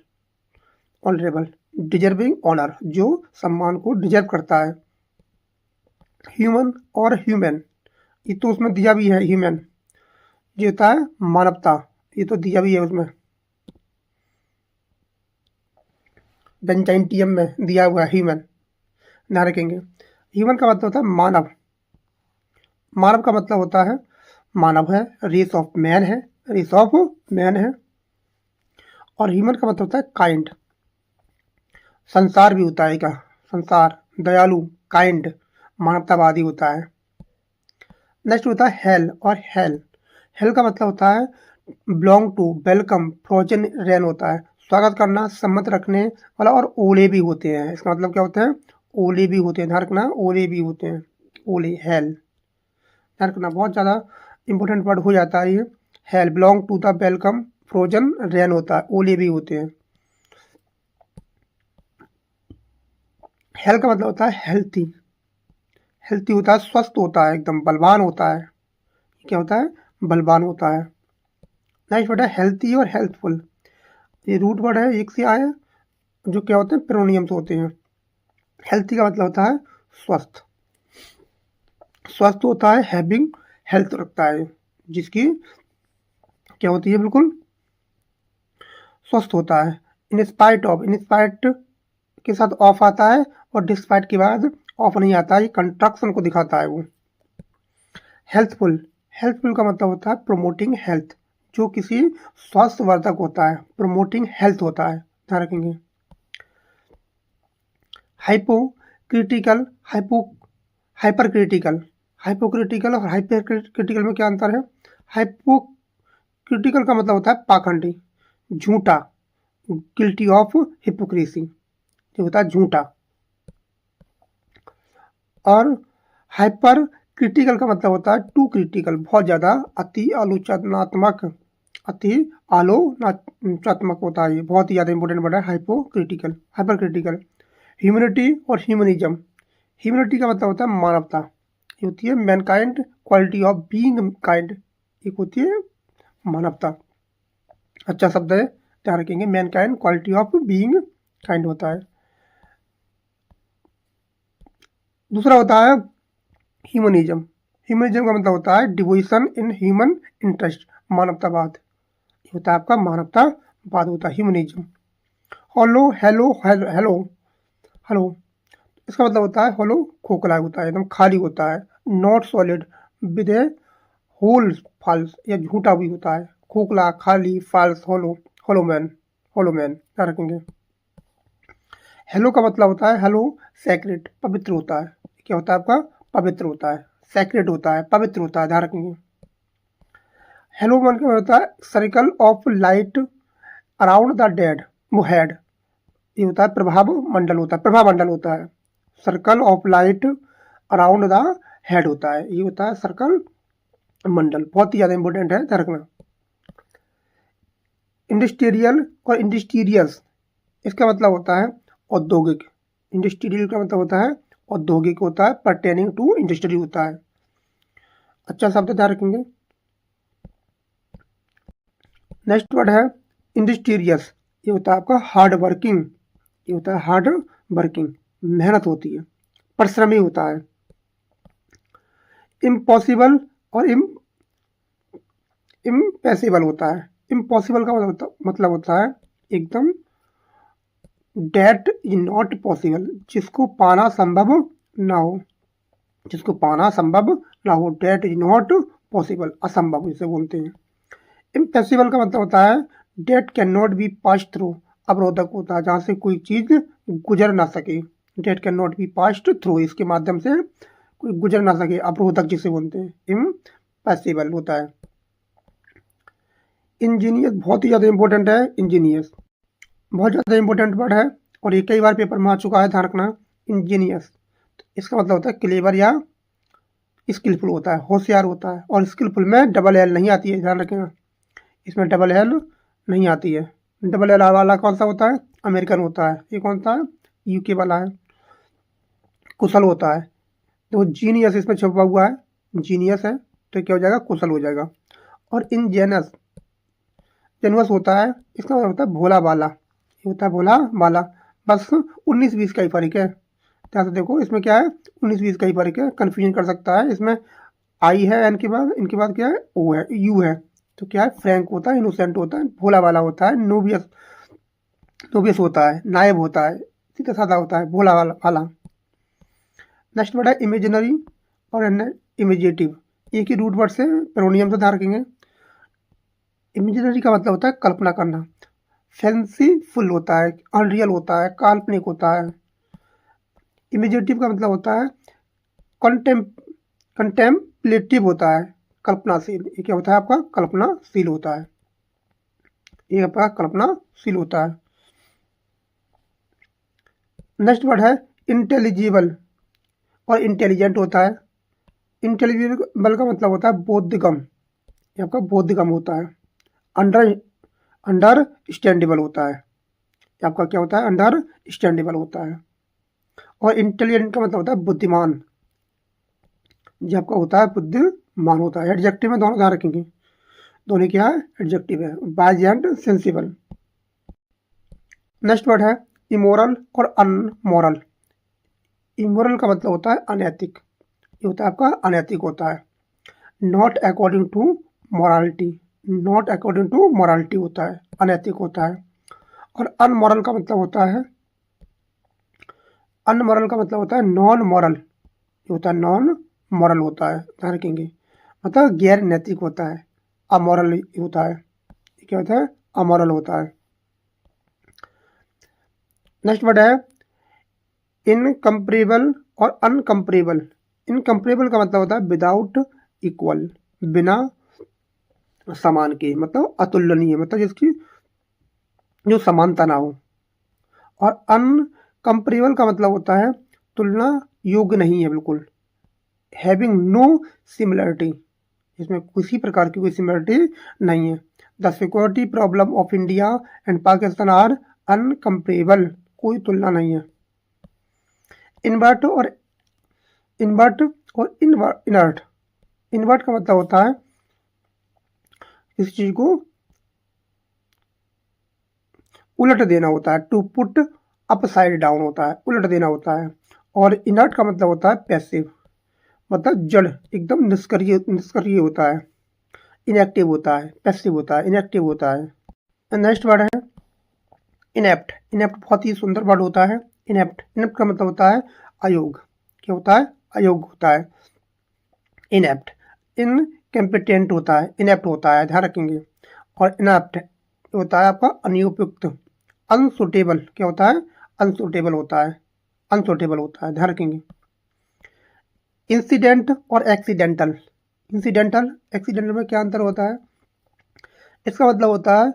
ऑनरेबल, डिजर्विंग ऑनर, जो सम्मान को डिजर्व करता है। ह्यूमन और ह्यूमन, ये तो उसमें दिया भी है, ह्यूमन ये होता है मानवता, ये तो दिया भी है उसमें, बेंचाइनटियम में दिया हुआ है ह्यूमन, ध्यान रखेंगे। ह्यूमन का मतलब होता है मानव, मानव का मतलब होता है मानव है, रेस ऑफ मैन है, रेस ऑफ मैन है। और ह्यूमन का मतलब होता है काइंड, संसार भी होता है क्या, संसार, दयालु, काइंड, मानवतावादी होता है। नेक्स्ट होता है हेल और हेल। हेल का मतलब होता है belong to, welcome, frozen rain होता है, स्वागत करना, सम्मत रखने वाला। और ओले भी होते हैं, इसका मतलब क्या होता है? ओले भी होते हैं, ध्यान रखना, ओले भी होते हैं, ओले, हेल, ध्यान रखना, बहुत ज़्यादा इंपॉर्टेंट वर्ड हो जाता है ये। Hail, belong to the, welcome, frozen rain होता है, ओले भी होते हैं। हेल का मतलब होता है हेल्थी, हेल्थी होता है, स्वस्थ होता है, एकदम बलवान होता है, क्या होता है? बलवान होता है। नेक्स्ट वर्ड है हेल्थी और हेल्थफुल, ये रूट वर्ड है, एक से आया, जो क्या होते हैं? प्रोनियम्स होते हैं। हेल्थी का मतलब होता है स्वस्थ। स्वस्थ होता है, हैविंग हेल्थ रखता है, जिसकी क्या होती है, बिल्कुल स्वस्थ होता है। In spite of, in spite के साथ ऑफ आता है और डिस्पाइट के बाद ऑफ नहीं आता है, ये कंट्रक्शन को दिखाता है वो। हेल्थफुल, हेल्थफुल का मतलब होता है प्रोमोटिंग हेल्थ, जो किसी स्वास्थ्यवर्धक होता है, प्रोमोटिंग हेल्थ होता है, ध्यान रखेंगे। Hypo critical, hyper critical, hypocritical और हाइपर क्रिटिकल में क्या अंतर है? हाइपो क्रिटिकल का मतलब होता है पाखंडी, झूठा, गिल्टी ऑफ हिपोक्रेसी, जो होता है झूठा। और हाइपर क्रिटिकल का मतलब होता है टू क्रिटिकल, बहुत ज़्यादा, अति आलोचनात्मक, अति आलोचनात्मक होता है, ये बहुत ही ज़्यादा इंपॉर्टेंट वर्ड है हाइपोक्रिटिकल, हाइपर क्रिटिकल। ह्यूमनिटी और ह्यूमनिज्म, ह्यूमनिटी का मतलब होता है मानवता, ये होती है Mankind quality of being kind, एक होती है मानवता, अच्छा शब्द है, ध्यान रखेंगे, Mankind quality of being kind होता है। दूसरा होता है ह्यूमनिज्म, ह्यूमनिज्म का मतलब होता है डिवोशन इन ह्यूमन इंटरेस्ट, मानवतावाद, ये होता है आपका मानवतावाद होता है humanism. Hollow, hello, hello, hello, इसका मतलब होता है होलो, खोखला होता है, एकदम खाली होता है। Not solid with a hole, false या झूठा भी होता है, खोखला, खाली, फॉल्स, होलो, होलोमैन, होलोमैन, ध्यान रखेंगे। हेलो का मतलब होता है हेलो सैक्रेड, पवित्र होता है, क्या होता है आपका पवित्र होता है, सैक्रेड होता है, पवित्र होता है, ध्यान रखेंगे। हेलो मन का होता है circle of light around the dead, वो हेड, ये होता है प्रभाव मंडल होता है, प्रभाव मंडल होता है। Circle of light around the head होता है, ये होता है सर्कल मंडल, बहुत ही ज़्यादा इंपॉर्टेंट है, ध्यान रखना। इंडस्ट्रियल और इंडस्ट्रियल्स, इसका मतलब होता है औद्योगिक, इंडस्ट्रियल का मतलब होता है औद्योगिक होता है, परटेनिंग टू इंडस्ट्री होता है, अच्छा शब्द ध्यान रखेंगे। नेक्स्ट वर्ड है इंडस्ट्रियस, ये होता है आपका हार्ड वर्किंग, ये होता है हार्ड वर्किंग, मेहनत होती है, परिश्रमी होता है। इम्पॉसिबल और इम्पैसिबल होता है, इम्पॉसिबल का मतलब होता है एकदम, डेट इज नॉट पॉसिबल, जिसको पाना संभव ना हो, जिसको पाना संभव ना हो, डेट इज नॉट पॉसिबल, असंभव इसे बोलते हैं। इम्पॉसिबल का मतलब होता है date can not be pass through, अवरोधक होता है, जहाँ से कोई चीज़ गुजर ना सके, date can not be passed through, इसके माध्यम से कोई गुजर ना सके, अवरोधक जिसे बोलते हैं, इम्पॉसिबल होता है। इंजीनियस बहुत ही ज़्यादा इंपॉर्टेंट है, इंजीनियस बहुत ज़्यादा इंपॉर्टेंट वर्ड है और ये कई बार पेपर में आ चुका है, ध्यान रखना। इंजीनियस, इसका मतलब होता है क्लेवर या स्किलफुल होता है, होशियार होता है, और स्किलफुल में डबल एल नहीं आती है, ध्यान रखेगा, इसमें डबल एल नहीं आती है। डबल एल वाला कौन सा होता है? अमेरिकन होता है, ये कौन सा है? यूके वाला है। कुशल होता है, तो जीनियस इसमें छुपा हुआ है, जीनियस है तो क्या हो जाएगा? कुशल हो जाएगा। और इंजेनस, जेनुअस होता है, इसका मतलब होता है भोला बाला, ये होता है भोला बाला, बस 19-20 का ही फर्क है, ध्यान से देखो, इसमें क्या है? 19-20 का ही फर्क है, कन्फ्यूजन कर सकता है, इसमें आई है एन के बाद, इनके बाद क्या है? ओ है, यू है, तो क्या है? फ्रैंक होता है, इनोसेंट होता है, भोला वाला होता है, नोबियस, नोबियस होता है, नायब होता है, सीधा साधा होता है, भोला वाला। नेक्स्ट वर्ड है इमेजिनरी और इमेजिएटिव, एक ही रूट वर्ड से पेरोनियम से ध्यान रखेंगे। इमेजिनरी का मतलब होता है कल्पना करना, फैंसीफुल होता है, अनरियल होता है, काल्पनिक होता है। इमेजिनेटिव का मतलब होता है कंटेम्पलेटिव होता है, कल्पनाशील, ये क्या होता है आपका? कल्पनाशील होता है, ये आपका कल्पनाशील होता है। नेक्स्ट वर्ड है इंटेलिजिबल और इंटेलिजेंट होता है। इंटेलिजिबल का मतलब होता है बोधगम, ये आपका बोधगम होता है। अंडर अंडर स्टैंडेबल होता है, ये आपका क्या होता है? अंडर स्टैंडेबल होता है। और इंटेलिजेंट का मतलब होता है बुद्धिमान, जो आपका होता है बुद्धिमान होता है। एडजेक्टिव में दोनों ध्यान रखेंगे, दोनों क्या है? एडजेक्टिव है, wise and sensible. Next word है इमोरल और अनमोरल, इमोरल का मतलब होता है अनैतिक, ये होता है आपका अनैतिक होता है। Not according to morality, not according to morality होता है, अनैतिक होता है। और अनमोरल का मतलब होता है, अनमोरल का मतलब होता है नॉन मॉरल, ये होता है नॉन मॉरल होता है, ध्यान रखेंगे, मतलब गैर नैतिक होता है। अमोरल होता है, क्या होता है, अमोरल होता है। नेक्स्ट वर्ड है इनकम्परेबल और अनकम्परेबल। इनकम्परेबल का मतलब होता है विदाउट इक्वल, बिना समान के, मतलब अतुलनीय, मतलब जिसकी जो समानता ना हो। और अनकम्परेबल का मतलब होता है तुलना योग्य नहीं है बिल्कुल, हैविंग नो सिमिलरिटी, इसमें किसी प्रकार की कोई सिमिलरिटी नहीं है। The security problem of India and Pakistan are incomparable, कोई तुलना नहीं है। इन्वर्ट और इन्वर्ट और इनर्ट, इन्वर्ट का मतलब होता है किसी चीज को उलट देना होता है, टू पुट अपसाइड डाउन होता है, उलट देना होता है। और इनर्ट का मतलब होता है पैसिव, मतलब जड़, एकदम निष्क्रिय, निष्क्रिय होता है, इनएक्टिव होता है, पैसिव होता है, इनएक्टिव होता है। नेक्स्ट वर्ड है इनेप्ट। इनेप्ट बहुत ही सुंदर वर्ड होता है। इनेप्ट, इनेप्ट का मतलब होता है अयोग्य, क्या होता है, अयोग्य होता है। इनेप्ट, इनकम्पिटेंट होता है, इनेप्ट होता है, ध्यान रखेंगे। और इनेप्ट होता है आपका अनुपयुक्त, अनसुटेबल, क्या होता है, अनसुटेबल होता है, अनसुटेबल होता है, ध्यान रखेंगे। इंसिडेंट और एक्सीडेंटल, इंसिडेंटल एक्सीडेंटल में क्या अंतर होता है, इसका मतलब होता है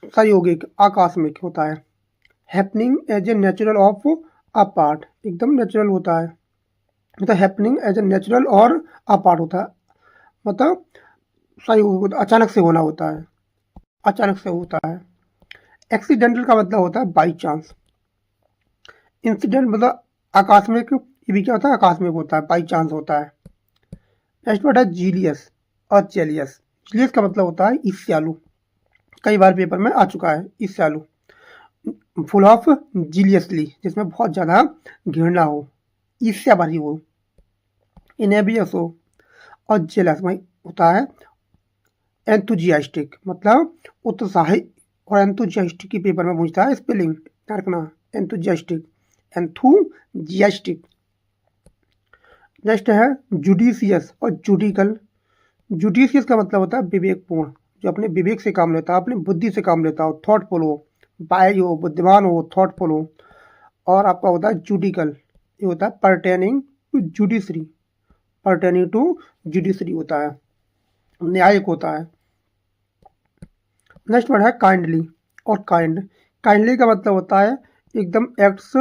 संयोगिक, आकस्मिक होता है। Happening as a natural of a part, एकदम नेचुरल होता है, मतलब हैपनिंग एज ए नेचुरल और अ पार्ट होता है, मतलब संयोग, अचानक से होना होता है, अचानक से होता है। एक्सीडेंटल का मतलब होता है बाई चांस। इंसिडेंट मतलब आकस्मिक, ये भी क्या होता है, आकस्मिक होता है, बाई चांस होता है। नेक्स्ट वर्ड है जीलियस और जेलियस। जीलियस का मतलब होता है ईर्ष्यालु, कई बार पेपर में आ चुका है, ईर्ष्यालु। फुल ऑफ जीलियसली, जिसमें बहुत ज़्यादा घृणा हो, ईर्ष्या भरी हो, इनेबियस हो। और जेलस में होता है एंथुजियास्टिक, मतलब उत्साहित। और एंथुजियास्टिक की पेपर में पूछता है स्पेलिंग, ध्यान रखना, एंथुजियास्टिक, एंथुजियास्टिक। नेक्स्ट है जुडिशियस और जुडिकल। जुडिशियस का मतलब होता है विवेकपूर्ण, जो अपने विवेक से काम लेता है, अपनी बुद्धि से काम लेता हो, थॉटफुल हो, वाइज हो, बुद्धिमान हो, थॉटफुल हो। और आपका होता है जुडिकल, ये होता है pertaining to judiciary, pertaining to judiciary होता है, न्यायिक होता है। नेक्स्ट वर्ड है काइंडली और काइंड। काइंडली का मतलब होता है एकदम एक्ट्स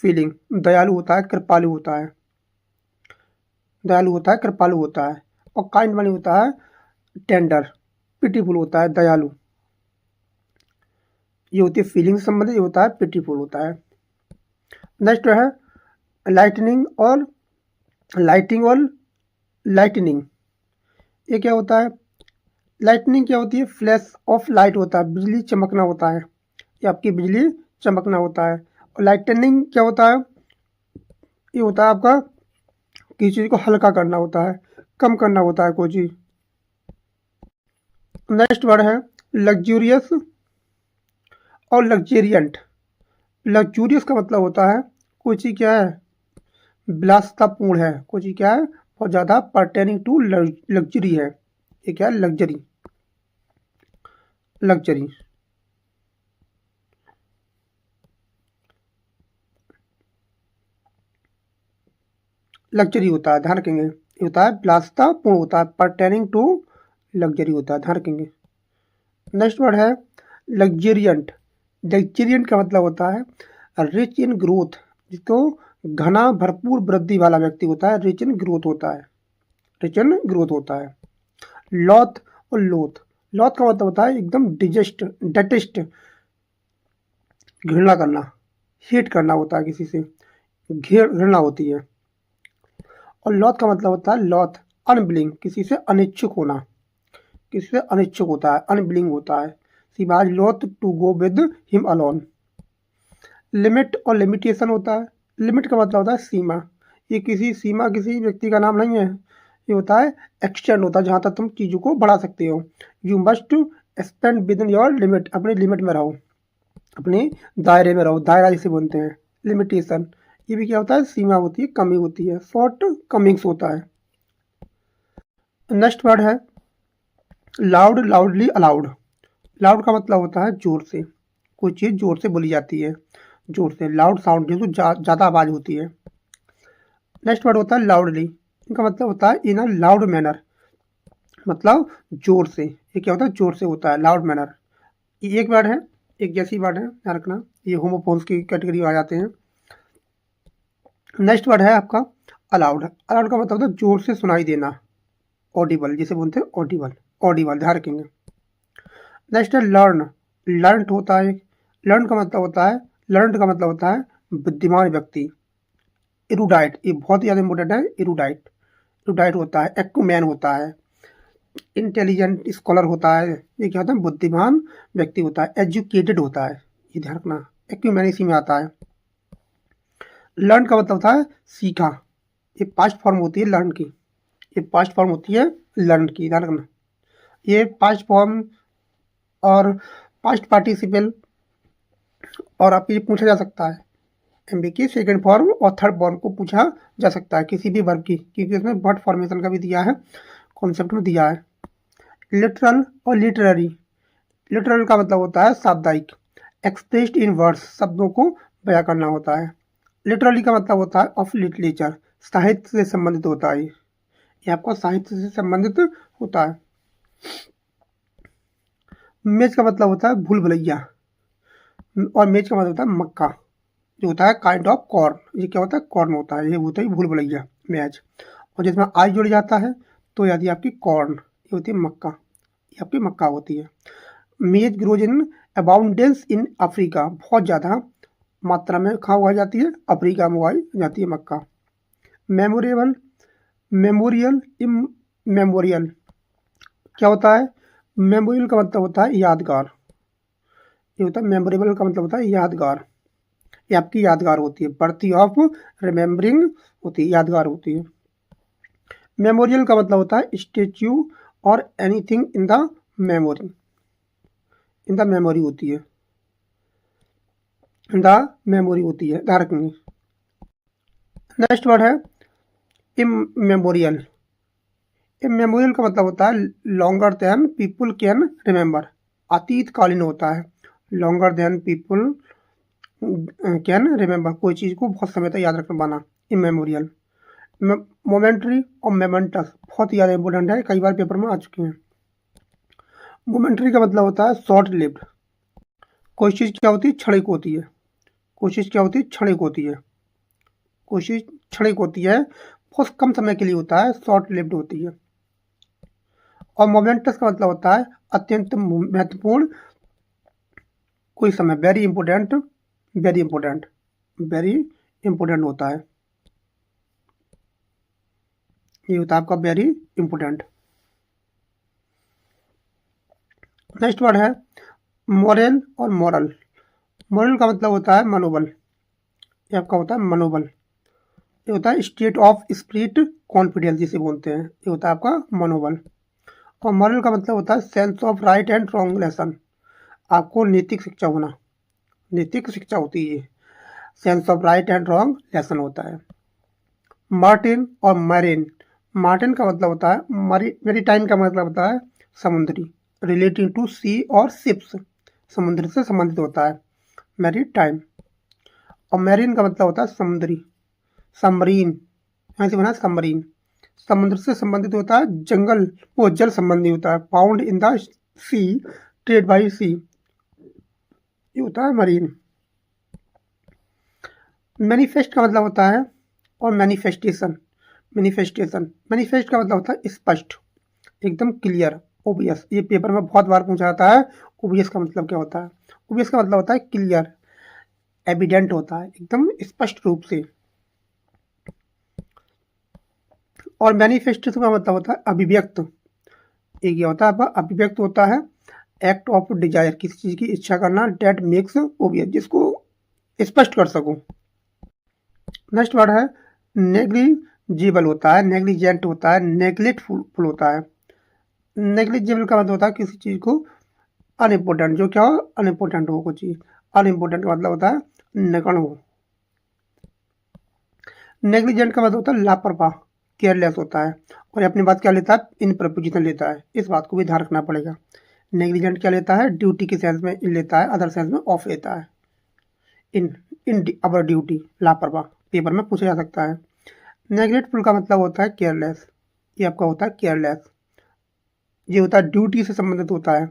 फीलिंग, दयालु होता है, कृपालु होता है, दयालु होता है, कृपालु होता है। और काइंड मानी होता है टेंडर, पिटीफुल होता है, दयालु, ये होती है फीलिंग से संबंधित, ये होता है पिटीफुल होता है। नेक्स्ट है लाइटनिंग और लाइटिंग और लाइटनिंग, ये क्या होता है, लाइटनिंग क्या होती है, फ्लैश ऑफ लाइट होता है, बिजली चमकना होता है, ये आपकी बिजली चमकना होता है। और लाइटनिंग क्या होता है, ये होता है आपका किसी चीज़ को हल्का करना होता है, कम करना होता है कोई चीज़। नेक्स्ट वर्ड है लग्जूरियस और लग्जेरियंट। लग्जूरियस का मतलब होता है कोई चीज़ क्या है, विलासितापूर्ण है, कोई चीज़ क्या है, बहुत ज़्यादा परटेनिंग टू लग्जरी है, ये क्या है, लग्जरी, लग्जरी। लग्जरी होता है, ध्यान रखेंगे, ये होता है विलासितापूर्ण होता है, परटेनिंग टू लग्जरी होता है, ध्यान रखेंगे। नेक्स्ट वर्ड है लग्जेरियंट। लग्जेरियंट का मतलब होता है रिच इन ग्रोथ, जिसको घना भरपूर वृद्धि वाला व्यक्ति होता है, रिच इन ग्रोथ होता है, रिच इन ग्रोथ होता है। लॉथ और लोथ, लॉथ का मतलब होता है एकदम डिजेस्ट, डेटेस्ट, घृणा करना, हेट करना होता है, किसी से घृणा होती है। और लॉथ का मतलब होता है लॉथ, अनबिलिंग, किसी से अनिच्छुक होना, किसी से अनिच्छुक होता है, अनबिलिंग होता है। She was loath to go with him alone. Limit और लिमिटेशन होता है, लिमिट का मतलब होता है सीमा। ये किसी सीमा किसी व्यक्ति का नाम नहीं है, ये होता है एक्सटेंड होता है जहाँ तक तुम चीज़ों को बढ़ा सकते हो। You must spend with in your limit, अपनी लिमिट में रहो, अपने दायरे में रहो, दायरा जिसे बोलते हैं लिमिटेशन। ये भी क्या होता है, सीमा होती है, कमी होती है, शॉर्ट कमिंग्स होता है। नेक्स्ट वर्ड है लाउड, लाउडली, अलाउड। लाउड का मतलब होता है जोर से, कोई चीज़ जोर से बोली जाती है, जोर से, लाउड साउंड जिसको ज़्यादा आवाज़ होती है। नेक्स्ट वर्ड होता है लाउडली, इनका मतलब होता है इन अ लाउड मैनर, मतलब जोर से। ये क्या होता है, जोर से होता है, लाउड मैनर। ये एक वर्ड है, एक जैसी वर्ड है, ध्यान रखना, ये होमोफोन्स की कैटेगरी में आ जाते हैं। नेक्स्ट वर्ड है आपका अलाउड। अलाउड का मतलब होता है जोर से सुनाई देना, ऑडिबल जिसे बोलते हैं, ऑडिबल, ऑडिबल, ध्यान रखेंगे। नेक्स्ट है लर्न। लर्न होता है, लर्न का मतलब होता है, लर्न का मतलब होता है बुद्धिमान व्यक्ति। इरूडाइट, ये बहुत ही ज़्यादा इंपॉर्टेंट है, इरूडाइट। इरूडाइट होता है, एक्यूमैन होता है, इंटेलिजेंट स्कॉलर होता है। ये क्या होता है, बुद्धिमान व्यक्ति होता है, एजुकेटेड होता है, ये ध्यान रखना, एक्यूमैन इसी में आता है। लर्न का मतलब होता है सीखा, ये पास्ट फॉर्म होती है लर्न की, ये पास्ट फॉर्म होती है लर्न की, ध्यान रखना। ये पास्ट फॉर्म और पास्ट पार्टिसिपल, और आप ये पूछा जा सकता है एमबी की सेकंड फॉर्म और थर्ड फॉर्म को पूछा जा सकता है किसी भी वर्ब की, क्योंकि उसमें वर्ड फॉर्मेशन का भी दिया है, कॉन्सेप्ट में दिया है। लिटरल और लिटररी। लिटरल का मतलब होता है साप्ताहिक, एक्सप्रेस्ड इन वर्ड्स, शब्दों को बयां करना होता है। लिटरली का मतलब होता है ऑफ लिटरेचर, साहित्य से संबंधित होता है, ये आपको साहित्य से संबंधित होता है। मेज का मतलब होता है भूल भुलैया, और मेज का मतलब होता है मक्का, जो होता है काइंड ऑफ कॉर्न। ये क्या होता है, कॉर्न होता है, ये होता है भूल भुलैया, मैच। और जिसमें आई जुड़ जाता है तो याद आपकी कॉर्न, ये होती है मक्का, ये आपकी मक्का होती है। मेज grows in abundance in Africa, बहुत ज़्यादा मात्रा में कहाँ उगाई जाती है, अफ्रीका में उगाई जाती है मक्का। मेमोरेबल, मेमोरियल, मेमोरियल क्या होता है, मेमोरियल का मतलब होता है यादगार, ये होता है मेमोरेबल का मतलब होता है यादगार, ये आपकी यादगार होती है, बर्थी ऑफ रिमेम्बरिंग होती है, यादगार होती है। मेमोरियल का मतलब होता है स्टेच्यू और anything in the memory, in the memory होती है, इन द मेमोरी होती है, ध्यान रखेंगे। नेक्स्ट वर्ड है इमेमोरियल। इमेमोरियल का मतलब होता है longer than people can remember, अतीत कालीन होता है, longer than people can remember, कोई चीज़ को बहुत समय तक याद रखना पाना, इमेमोरियल। मोमेंट्री और मेमेंटस बहुत ही ज़्यादा इंपॉर्टेंट है, कई बार पेपर में आ चुके हैं। मोमेंट्री का मतलब होता है शॉर्ट लिव्ड, कोई चीज़ क्या होती है, क्षणिक होती है, कोशिश क्या होती है, क्षणिक होती है, कोशिश क्षणिक होती है, बहुत कम समय के लिए होता है, शॉर्ट लिव्ड होती है। और मोमेंटस का मतलब होता है अत्यंत महत्वपूर्ण, कोई समय, very important, very important, very important होता है, ये होता है आपका वेरी इंपॉर्टेंट। नेक्स्ट वर्ड है मोरल और मॉरल। मॉरल का मतलब होता है मनोबल, ये आपका होता है मनोबल, ये होता है स्टेट ऑफ स्पिरिट, कॉन्फिडेंस जिसे बोलते हैं, ये होता है आपका मनोबल। और मॉरल का मतलब होता है sense of right and wrong lesson, आपको नैतिक शिक्षा होना, नैतिक शिक्षा होती है, sense of right and wrong lesson होता है। मार्टिन और मैरिन। मार्टिन का मतलब होता है मैरीटाइम का मतलब होता है समुद्री, रिलेटिंग टू सी और शिप्स, समुद्र से संबंधित होता है मैरीटाइम। और मैरीन का मतलब होता है समुद्री, सबमरीन, यहाँ से बना सबमरीन, समुद्र से संबंधित होता है, जंगल वो जल संबंधी होता है, found in the sea, trade by sea, ये होता है मरीन। मैनिफेस्ट का मतलब होता है और मैनिफेस्टेशन, मैनिफेस्टेशन, मैनिफेस्ट का मतलब होता है स्पष्ट, एकदम क्लियर, ओबियस, ये पेपर में बहुत बार पूछा जाता है, ओबियस का मतलब क्या होता है, ओबियस का मतलब होता है क्लियर, एविडेंट होता है, एकदम स्पष्ट रूप से। और मैनिफेस्टेशन का मतलब होता है अभिव्यक्त, एक ये होता है आपका अभिव्यक्त होता है एक्ट ऑफ डिजायर, किसी चीज़ की इच्छा करना, डेट मेक्स ओबियस, जिसको स्पष्ट कर सकूं। नेक्स्ट वर्ड है नेग्लिजिबल होता है, नेग्लिजेंट होता है, नेग्लेक्टफुल होता है। नेग्लिजिबल का मतलब होता है किसी चीज़ को अनइम्पोर्टेंट, जो क्या हो अनइम्पोर्टेंट हो कुछ चीज़। अनइम्पोर्टेंट का मतलब होता है नगण्य हो। नेग्लिजेंट का मतलब होता है लापरवाह, केयरलेस होता है। और ये अपनी बात क्या लेता है, इन प्रपोजिशन लेता है, इस बात को भी ध्यान रखना पड़ेगा। नेग्लिजेंट क्या लेता है, ड्यूटी के सेंस में इन लेता है, अदर सेंस में ऑफ लेता है। इन इन अवर ड्यूटी, लापरवाह, पेपर में पूछा जा सकता है। नेग्लेक्टफुल का मतलब होता है केयरलेस, ये आपका होता है केयरलेस, ये होता है ड्यूटी से संबंधित होता है।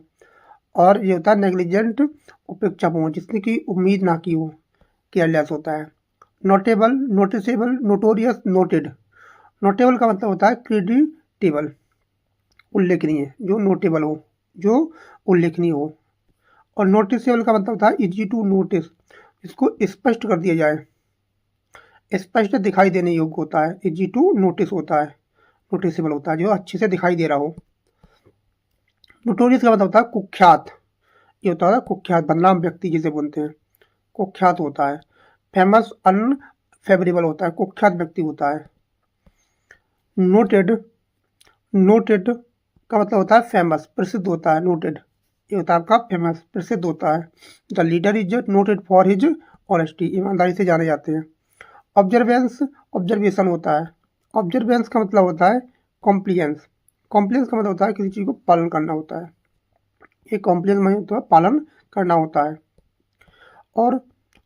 और ये होता है नेग्लिजेंट, उपेक्षापूर्ण, जिसने की उम्मीद ना की हो, केयरलेस होता है। Notable, noticeable, notorious, noted. Notable का मतलब होता है क्रेडिटेबल, उल्लेखनीय, जो नोटेबल हो, जो उल्लेखनीय हो। और नोटिसेबल का मतलब होता है इजी टू नोटिस, इसको स्पष्ट कर दिया जाए, स्पष्ट दिखाई देने योग्य होता है। इजी टू नोटिस होता है, नोटिसेबल होता है जो अच्छे से दिखाई दे रहा हो। नोटोरियस का मतलब होता है कुख्यात, ये होता है कुख्यात, बदनाम व्यक्ति जिसे बोलते हैं, कुख्यात होता है। फेमस, अनफेवरेबल होता है, कुख्यात व्यक्ति होता है। नोटेड, नोटेड का मतलब होता है फेमस, प्रसिद्ध होता है। नोटेड ये होता है आपका फेमस, प्रसिद्ध होता है। The leader is noted for his honesty, ईमानदारी से जाने जाते हैं। ऑब्जर्वेंस, ऑब्जर्वेशन होता है। ऑब्जर्वेंस का मतलब होता है कॉम्प्लियंस, कॉम्प्लियंस का मतलब होता है किसी चीज़ को पालन करना होता है। ये कॉम्प्लियंस में होता है पालन करना होता है। और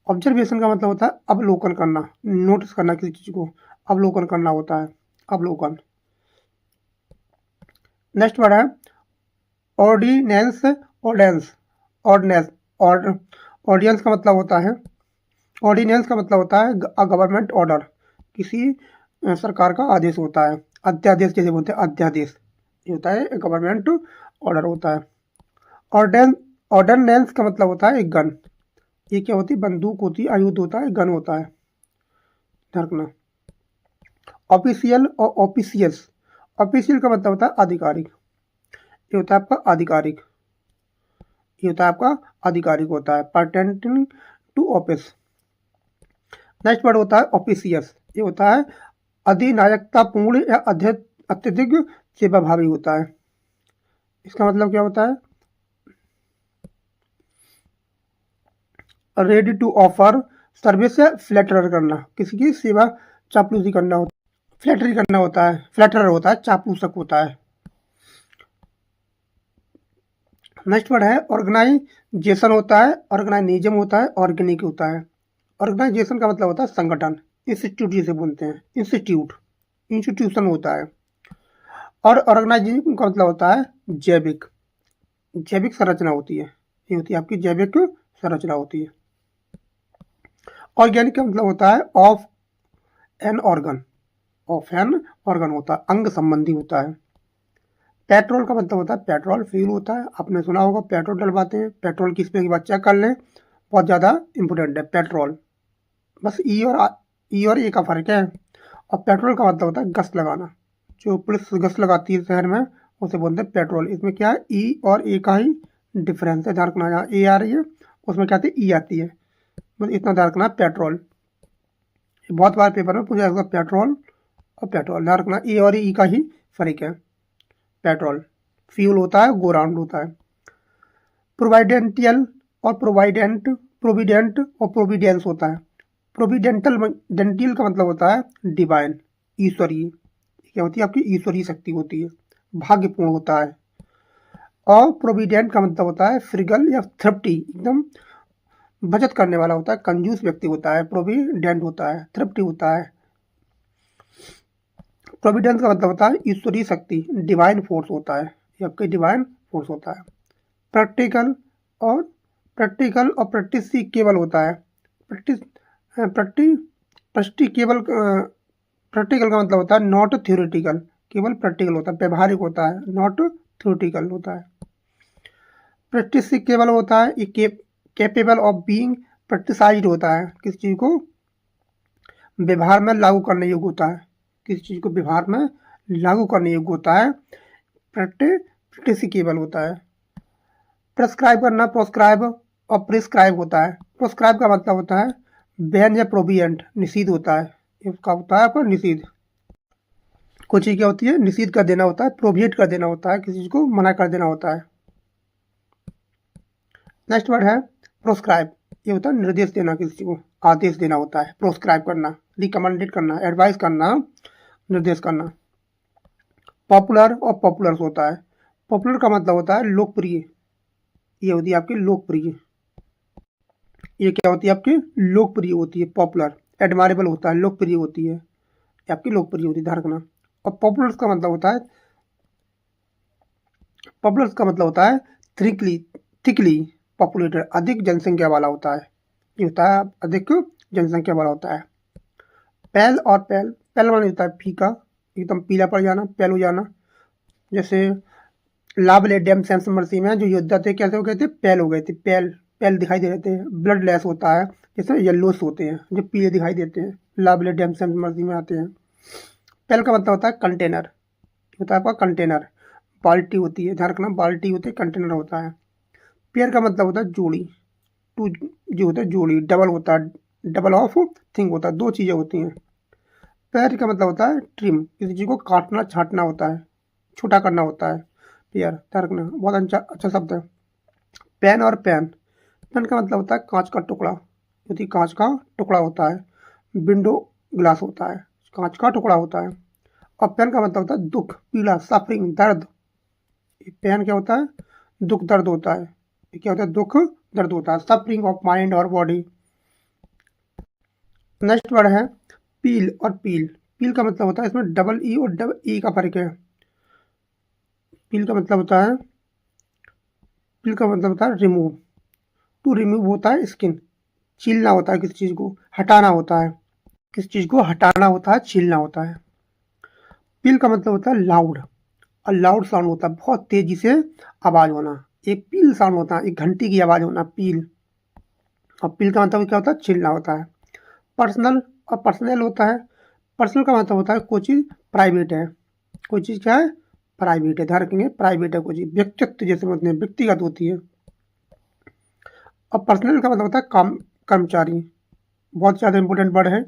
ऑब्जर्वेशन का मतलब होता है अवलोकन करना, नोटिस करना, किसी चीज़ को अवलोकन करना होता है, अवलोकन। नेक्स्ट वर्ड है ऑर्डिनेंस, ऑर्डेंस, ऑर्डिनेंस, ऑर्डिनेंस का मतलब होता है, ऑर्डिनेंस का मतलब होता है गवर्नमेंट ऑर्डर, किसी सरकार का आदेश होता है। अध्यादेश जैसे बोलते हैं, अध्यादेश ये होता है गवर्नमेंट ऑर्डर होता है। ऑर्डिनेंस का मतलब होता है एक गन, ये क्या होती है, बंदूक होती है, आयुध होता है, गन होता है, ध्यान रखना। ऑफिशियल और ऑफिशियस, ऑफिशियल का मतलब होता है आधिकारिक, ये होता है आपका आधिकारिक, ये होता है आपका आधिकारिक होता है, परटेंटिंग टू ऑफिस। नेक्स्ट वर्ड होता है ऑफिशियस, ये होता है अधिनायकतापूर्ण या अत्यधिक सेवाभावी होता है। इसका मतलब क्या होता है, रेडी टू ऑफर सर्विस या फ्लैटर करना, किसी की सेवा चापलूसी करना होता है, फ्लैटरी करना होता है, फ्लैटर होता है, चापलूसक होता है। नेक्स्ट वर्ड है ऑर्गेनाइजेशन होता है, ऑर्गेनाइज्म होता है, ऑर्गेनिक होता है। ऑर्गेनाइजेशन का मतलब होता है संगठन, इंस्टीट्यूट जिसे बोलते हैं, इंस्टीट्यूट, इंस्टीट्यूशन होता है। और ऑर्गेनाइजिंग का मतलब होता है जैविक, जैविक संरचना होती है, ये होती है आपकी जैविक संरचना होती है। ऑर्गेनिक का मतलब होता है of an organ, of an organ होता है, अंग संबंधी होता है। पेट्रोल का मतलब होता है पेट्रोल, फ्यूल होता है, आपने सुना होगा पेट्रोल डलवाते हैं, पेट्रोल किस पे की बात चेक कर लें, बहुत ज़्यादा इंपॉर्टेंट है पेट्रोल, बस ई और ए का फ़र्क है। और पेट्रोल का मतलब होता है गश्त लगाना, जो पुलिस गश्त लगाती है शहर में उसे बोलते हैं पेट्रोल। इसमें क्या है, ई और ए का ही डिफरेंस है, ध्यान रखना। यहाँ ए आ रही है उसमें क्या आती है, ई आती है, बस इतना ध्यान रखना। पेट्रोल बहुत बार पेपर में पूछा जाएगा, पेट्रोल और पेट्रोल, ध्यान रखना ए और ई का ही फर्क है। पेट्रोल, फ्यूल होता है, गो राउंड होता है। प्रोवाइडेंटियल और प्रोवाइडेंट, प्रोविडेंट और प्रोविडेंस होता है। प्रोविडेंटल डेंटियल का मतलब होता है डिवाइन, ईश्वरीय, क्या होती है आपकी ईश्वरीय शक्ति होती है, भाग्यपूर्ण होता है। और प्रोविडेंट का मतलब होता है फ्रिगल या थ्रिफ्टी, एकदम बचत करने वाला होता है, कंजूस व्यक्ति होता है। प्रोविडेंट होता है, थ्रिफ्टी होता है। प्रोविडेंस का मतलब होता है ईश्वरीय शक्ति, डिवाइन फोर्स होता है, ये आपके डिवाइन फोर्स होता है। प्रैक्टिकल और प्रैक्टिसिकेबल होता है। प्रैक्टिकेबल, प्रैक्टिकल का मतलब होता है नॉट थ्योरेटिकल, केवल प्रैक्टिकल होता है, व्यवहारिक होता है, नॉट थ्योरेटिकल होता है। प्रैक्टिसिकेबल होता है ये कैपेबल ऑफ बीइंग प्रैक्टिसाइज्ड होता है, किसी चीज़ को व्यवहार में लागू करने योग्य होता है, किसी चीज़ को व्यवहार में लागू करने योग्य होता है, प्रैक्टिसिकेबल होता है। प्रेस्क्राइब करना, प्रोस्क्राइब और प्रिस्क्राइब होता है। प्रोस्क्राइब का मतलब होता है बैन या प्रोविएंट, निषिद्ध होता है, इसका होता है आपका निषेध। कोई चीज़ क्या होती है, निषेध कर देना होता है, प्रोहिबिट कर देना होता है, किसी चीज़ को मना कर देना होता है। नेक्स्ट वर्ड है प्रोस्क्राइब। ये होता है निर्देश देना, किसी को आदेश देना होता है। प्रोस्क्राइब करना, रिकमेंडेड करना, एडवाइस करना, निर्देश करना। पॉपुलर और पॉपुलर्स होता है। पॉपुलर का मतलब होता है लोकप्रिय। ये होती है आपकी लोकप्रिय। ये क्या होती है आपकी लोकप्रिय होती है। पॉपुलर एडमायरेबल होता है, लोकप्रिय होती है, ये आपकी लोकप्रिय होती है, ध्यान रखना। और पॉपुलर्स का मतलब होता है, पॉपुलर्स का मतलब होता है थिकली पॉपुलेटेड, अधिक जनसंख्या वाला होता है। ये होता है अधिक जनसंख्या वाला होता है। पैल और पैल, पैल वाला होता है फीका, एकदम पीला पड़ जाना, पैल हो जाना। जैसे लाबले डैम सेंस मर्सी में जो योद्धा थे कैसे हो गए थे, पैल हो गए थे, पैल पैल दिखाई दे रहे थे। ब्लड लेस होता है, जैसे येलोस होते हैं जो पीले दिखाई देते हैं, लाबले डैम सेंस मर्सी में आते हैं। पैल का मतलब होता है कंटेनर, होता है आपका कंटेनर। बाल्टी होती है, ध्यान रखना, बाल्टी होती है, कंटेनर होता है। पेयर का मतलब होता है जोड़ी, टू जो होता है जोड़ी, डबल होता है, डबल ऑफ थिंग होता है, दो चीज़ें होती हैं। पेयर का मतलब होता है ट्रिम, किसी चीज़ को काटना छांटना होता है, छोटा करना होता है। पेयर, ध्यान रखना, बहुत अच्छा शब्द है। पेन और पेन, पेन का मतलब होता है कांच का टुकड़ा, यदि कांच का टुकड़ा होता है। विंडो ग्लास होता है, कांच का टुकड़ा होता है। और पेन का मतलब होता है दुख, पीड़ा, सफरिंग, दर्द। पेन क्या होता है, दुख दर्द होता है। ये क्या होता है, दुख दर्द होता है, सफरिंग ऑफ माइंड और बॉडी। नेक्स्ट वर्ड है पील और पील। पील का मतलब होता है, इसमें डबल ई और डबल ई का फर्क है। पील का मतलब होता है, पील का मतलब होता है रिमूव, टू रिमूव होता है स्किन, छीलना होता है, किसी चीज़ को हटाना होता है, किसी चीज़ को हटाना होता है, छीलना होता है। पील का मतलब होता है लाउड, और लाउड साउंड होता है बहुत तेजी से आवाज़ होना। एक पील साउंड होता है, एक घंटी की आवाज़ होना, पील। और पील का मतलब क्या होता है, छीलना होता है। पर्सनल और पर्सनल होता है। पर्सनल का मतलब होता है कोई चीज़ प्राइवेट है, कोई चीज़ क्या है, प्राइवेट है, ध्यान रखेंगे, प्राइवेट है कोई चीज़, व्यक्तित्व जैसे होते हैं, व्यक्तिगत होती है। और पर्सनल का मतलब होता है काम, कर्मचारी, बहुत ज़्यादा इंपॉर्टेंट वर्ड है।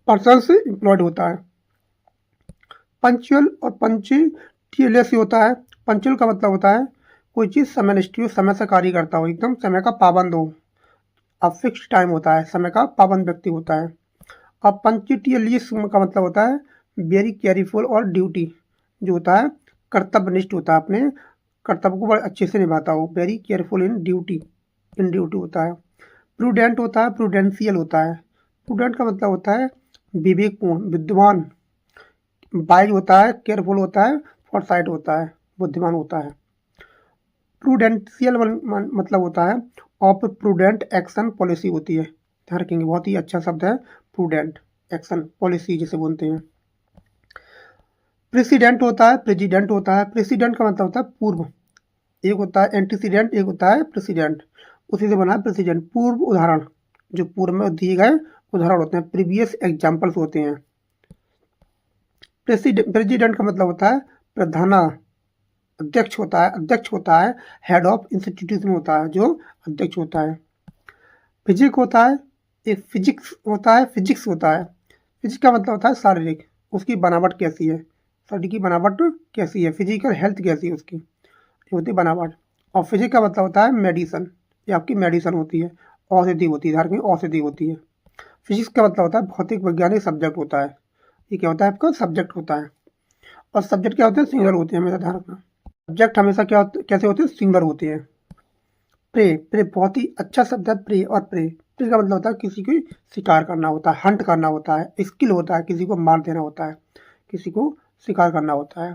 पर्सन से एम्प्लॉयड होता है। पंचुअल और पंक्चुअलिटी होता है। पंचुअल का मतलब होता है कोई चीज़ समयनिष्ठ हो, समय से कार्य करता हो, एकदम समय का पाबंद हो। अब फिक्स टाइम होता है, समय का पाबंद व्यक्ति होता है। अब पंक्चुअलिज्म का मतलब होता है वेरी केयरफुल और ड्यूटी, जो होता है कर्तव्यनिष्ठ होता है, अपने कर्तव्य को बड़े अच्छे से निभाता हो। Very careful in duty, in duty होता है। प्रूडेंट होता है, प्रूडेंशियल होता है। प्रूडेंट का मतलब होता है विवेकपूर्ण, विद्वान। वाइज होता है, केयरफुल होता है, फोरसाइट होता है, बुद्धिमान होता है। प्रूडेंशियल मतलब होता है ऑफ प्रूडेंट एक्शन पॉलिसी होती है, ध्यान रखेंगे, बहुत ही अच्छा शब्द है प्रूडेंट एक्शन पॉलिसी जिसे बोलते हैं। प्रेसिडेंट होता है, प्रेसिडेंट होता है। प्रेसिडेंट का मतलब होता है पूर्व, एक होता है एंटीसीडेंट, एक होता है प्रेसिडेंट, उसी से बना है प्रेसिडेंट। पूर्व उदाहरण, जो पूर्व में दिए गए उदाहरण होते हैं, प्रीवियस एग्जाम्पल्स होते हैं। प्रेसिडेंट का मतलब होता है प्रधान अध्यक्ष होता है, अध्यक्ष होता है, हेड ऑफ इंस्टीट्यूशन होता है, जो अध्यक्ष होता है। फिजिक होता है, एक फिजिक्स होता है, फिजिक्स होता है। फिजिक्स का मतलब होता है शारीरिक, उसकी बनावट कैसी है, शरीर की बनावट कैसी है, फिजिकल हेल्थ कैसी है उसकी, ये होती है बनावट। और फिजिक्स का मतलब होता है मेडिसन, ये आपकी मेडिसन होती है, औषधि होती है, धार्मिक औषधि होती है। फिजिक्स का मतलब होता है भौतिक वैज्ञानिक सब्जेक्ट होता है, ये क्या होता है आपका सब्जेक्ट होता है। और सब्जेक्ट क्या होते हैं, सिंगुलर होते हैं, हमेशा ध्यान रखना। सब्जेक्ट हमेशा कैसे होते हैं, सिंगुलर होते हैं। प्रे, प्रे बहुत ही अच्छा शब्द है, प्रे और प्रे। प्रे का मतलब होता है किसी को शिकार करना होता है, हंट करना होता है, स्किल होता है, किसी को मार देना होता है, किसी को शिकार करना होता है।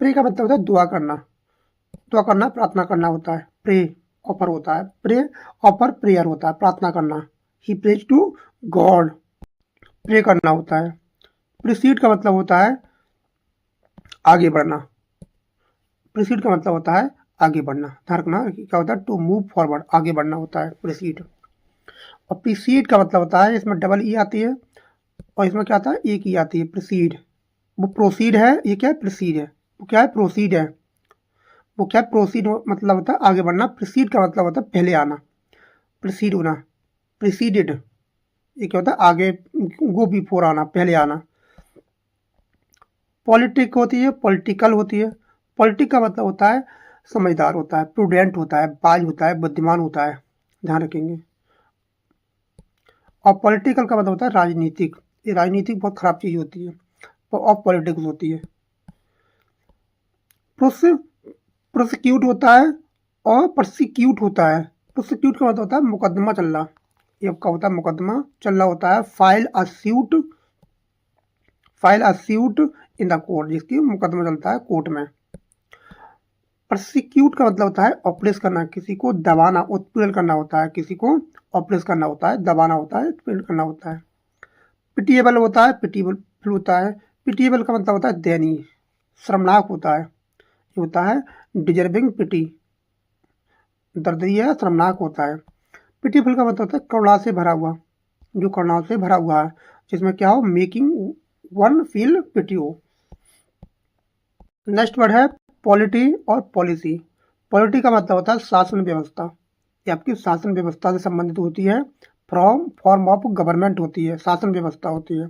प्रे का मतलब होता है दुआ करना, दुआ करना, प्रार्थना करना होता है। प्रे ऑफर होता है, प्रे ऑफर प्रेयर होता है, प्रार्थना करना। ही प्रेज टू गॉड, प्रे करना होता है। प्रीसीड का मतलब होता है आगे बढ़ना, प्रीसीड का मतलब होता है आगे बढ़ना, ध्यान रखना, क्या होता है टू मूव फॉरवर्ड, आगे बढ़ना होता है प्रीसीड। और प्रीसीड का मतलब होता है, इसमें डबल ई आती है और इसमें क्या आता है, एक ई आती है, प्रीसीड। वो प्रोसीड है, ये क्या है, प्रीसीड है, वो क्या है, प्रोसीड है, वो क्या है, प्रोसीड मतलब होता है आगे बढ़ना। प्रीसीड का मतलब होता है पहले आना, प्रीसीड होना, प्रीसीडेड, ये क्या होता है, आगे, गो बिफोर आना, पहले आना। पॉलिटिक होती है, पॉलिटिकल होती है। पॉलिटिक का मतलब होता है समझदार होता है, प्रूडेंट होता है, बाज होता है, बुद्धिमान होता है, ध्यान रखेंगे। और पॉलिटिकल का मतलब होता है राजनीतिक। ये राजनीतिक बहुत खराब चीज होती है, ऑफ पॉलिटिक्स होती है। प्रोसिक्यूट होता है और प्रोसिक्यूट होता है। प्रोसिक्यूट का मतलब होता है मुकदमा चल रहा, ये आपका होता है मुकदमा चल रहा होता है। File a suit in the court, जिसकी मुकदमा चलता है कोर्ट में। प्रोसिक्यूट का मतलब होता है ऑपरेस करना, किसी को दबाना, उत्पीड़न करना होता है, किसी को ऑपरेस करना होता है, दबाना होता है, उत्पीड़न करना होता है। पिटिएबल होता है, पिटिएबल होता है। पिटिएबल का मतलब होता है दयनीय, शर्मनाक होता है। ये होता है डिजर्विंग पिटी, दर्दनीय है, शर्मनाक होता है। पिटीफुल का मतलब होता है करुणा से भरा हुआ, जो करुणा से भरा हुआ है, जिसमें क्या हो, मेकिंग वन फील पिटी हो। नेक्स्ट वर्ड है पॉलिटी और पॉलिसी। पॉलिटी का मतलब होता है शासन व्यवस्था, ये आपकी शासन व्यवस्था से संबंधित होती है। फॉर्म ऑफ गवर्नमेंट होती है, शासन व्यवस्था होती है।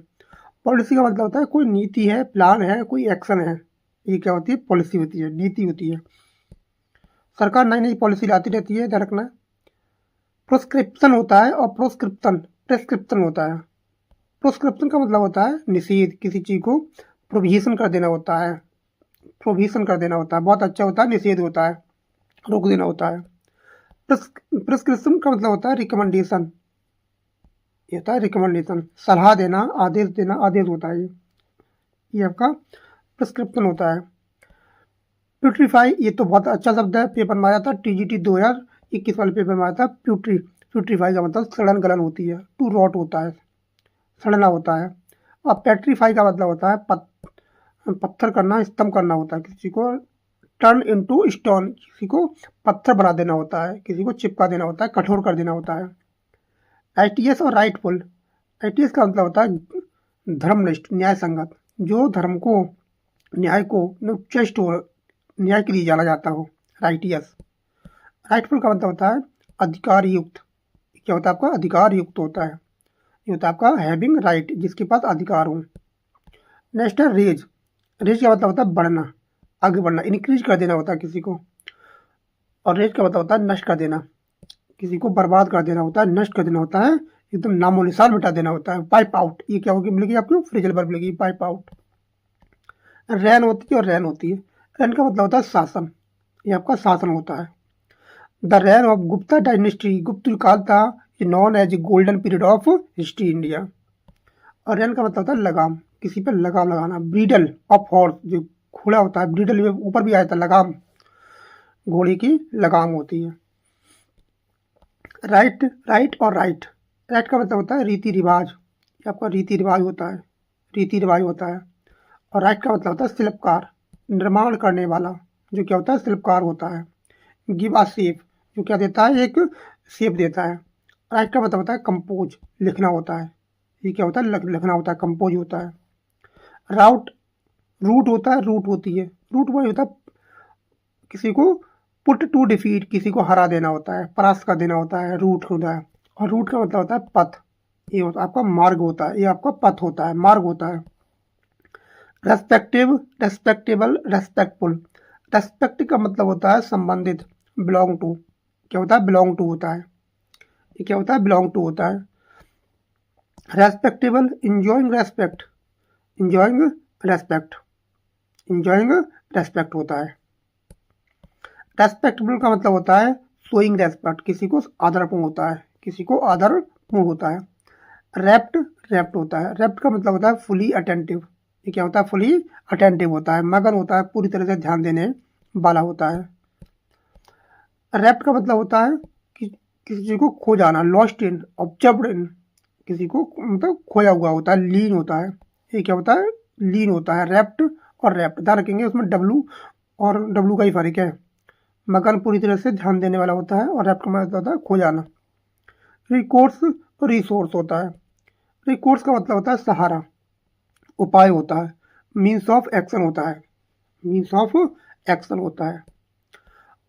पॉलिसी का मतलब होता है कोई नीति है, प्लान है, कोई एक्शन है, ये क्या होती है, पॉलिसी होती है, नीति होती है। सरकार नई नई पॉलिसी लाती रहती है, ध्यान रखना। प्रोस्क्रिप्शन होता है और प्रेस्क्रिप्शन होता है। प्रोस्क्रिप्शन का मतलब होता है निषेध, किसी चीज को प्रोविजन कर देना होता है, प्रोविजन कर देना होता है, बहुत अच्छा होता है, निषेध होता है, रोक देना होता है। प्रिस्क्रिप्शन का मतलब होता है रिकमेंडेशन, ये होता है रिकमेंडेशन, सलाह देना, आदेश होता है ये आपका प्रिस्क्रिप्शन होता है। प्यूट्रीफाई, ये तो बहुत अच्छा शब्द है, पेपर में आया था TGT 2021 वाले पेपर में आया था। प्यूट्रीफाई का मतलब सड़न गलन होती है, टू रॉट होता है, सड़ना होता है। और पेट्रीफाई का मतलब होता है पत्थर करना, स्तंभ करना होता है, किसी को टर्न इनटू स्टोन, किसी को पत्थर बना देना होता है, किसी को चिपका देना होता है, कठोर कर देना होता है। ITS और राइटफुल, ITS का मतलब होता है धर्मनिष्ठ, न्याय संगत, जो धर्म को, न्याय को उच्चष्ट हो, न्याय के लिए जाना जाता हो, ITS। राइटफुल का मतलब होता है अधिकार युक्त, क्या होता है आपका, अधिकार युक्त होता है, ये होता है आपका हैविंग राइट, जिसके पास अधिकार हो। नेक्स्ट है रेज। रेज का मतलब होता है बढ़ना, आगे बढ़ना, इंक्रीज कर देना होता है किसी को। और रेज का मतलब होता है नष्ट कर देना, किसी को बर्बाद कर देना होता है, नष्ट कर देना होता है, एकदम नामो निशान मिटा देना होता है। पाइप आउट, ये क्या होगी, मिलेगी आपको, फ्रेजल वर्ब मिलेगी, पाइप आउट। रैन होती है और रैन होती है। रैन का मतलब होता है शासन, ये आपका शासन होता है। The reign of Gupta dynasty, Gupta काल था, ये known as golden period of history India. और रेन का मतलब होता है लगाम, किसी पर लगाम लगाना। ब्रीडल ऑफ हॉर्स, जो घोड़ा होता है, ब्रीडल ऊपर भी आया था, लगाम, घोड़े की लगाम होती है। राइट और राइट का मतलब होता है रीति रिवाज, ये आपका रीति रिवाज होता है, रीति रिवाज होता है। और राइट का मतलब होता है शिल्पकार, निर्माण करने वाला, जो क्या होता है, शिल्पकार होता है। गिव अ शेप, जो क्या देता है, एक शेप देता है। राइट का मतलब होता है कंपोज, लिखना होता है, ये क्या होता है, लिखना होता है, कंपोज होता है। रूट होता है, रूट होती है, रूट वही होता है किसी को पुट टू डिफीट, किसी को हरा देना होता है, परास्त कर देना होता है, रूट होता है। और रूट का मतलब होता है पथ, ये होता है आपका मार्ग होता है, ये आपका पथ होता है, मार्ग होता है। Respectable, respectful. रेस्पेक्ट का मतलब होता है संबंधित, बिलोंग टू, क्या होता है, बिलोंग टू होता है, ये क्या होता है, बिलोंग टू होता है। Respectable, enjoying respect, enjoying respect, enjoying respect होता है। रेस्पेक्टेबल का मतलब होता है शोइंग रेस्पेक्ट, किसी को आदरपूर्ण होता है, किसी को आदरपूर्ण होता है। रैप्ट होता है, रैप्ट का मतलब होता है फुली अटेंटिव, ये क्या होता है, फुली अटेंटिव होता है, मगन होता है, पूरी तरह से ध्यान देने वाला होता है। रैप्ट का मतलब होता है कि किसी चीज को खो जाना, लॉस्ट इन, ऑब्जर्व्ड इन, किसी को मतलब खोया हुआ होता है, लीन होता है, ये क्या होता है, लीन होता है। रैप्ट और रैप्ट ध्यान रखेंगे, उसमें डब्लू और डब्लू का ही फर्क है। मगन पूरी तरह से ध्यान देने वाला होता है, और रैप्ट का मतलब होता है खो जाना। रिकोर्स और रिसोर्स होता है। रिकोर्स का मतलब होता है सहारा, उपाय होता है, मीन्स ऑफ एक्शन होता है, मीन्स ऑफ एक्शन होता है।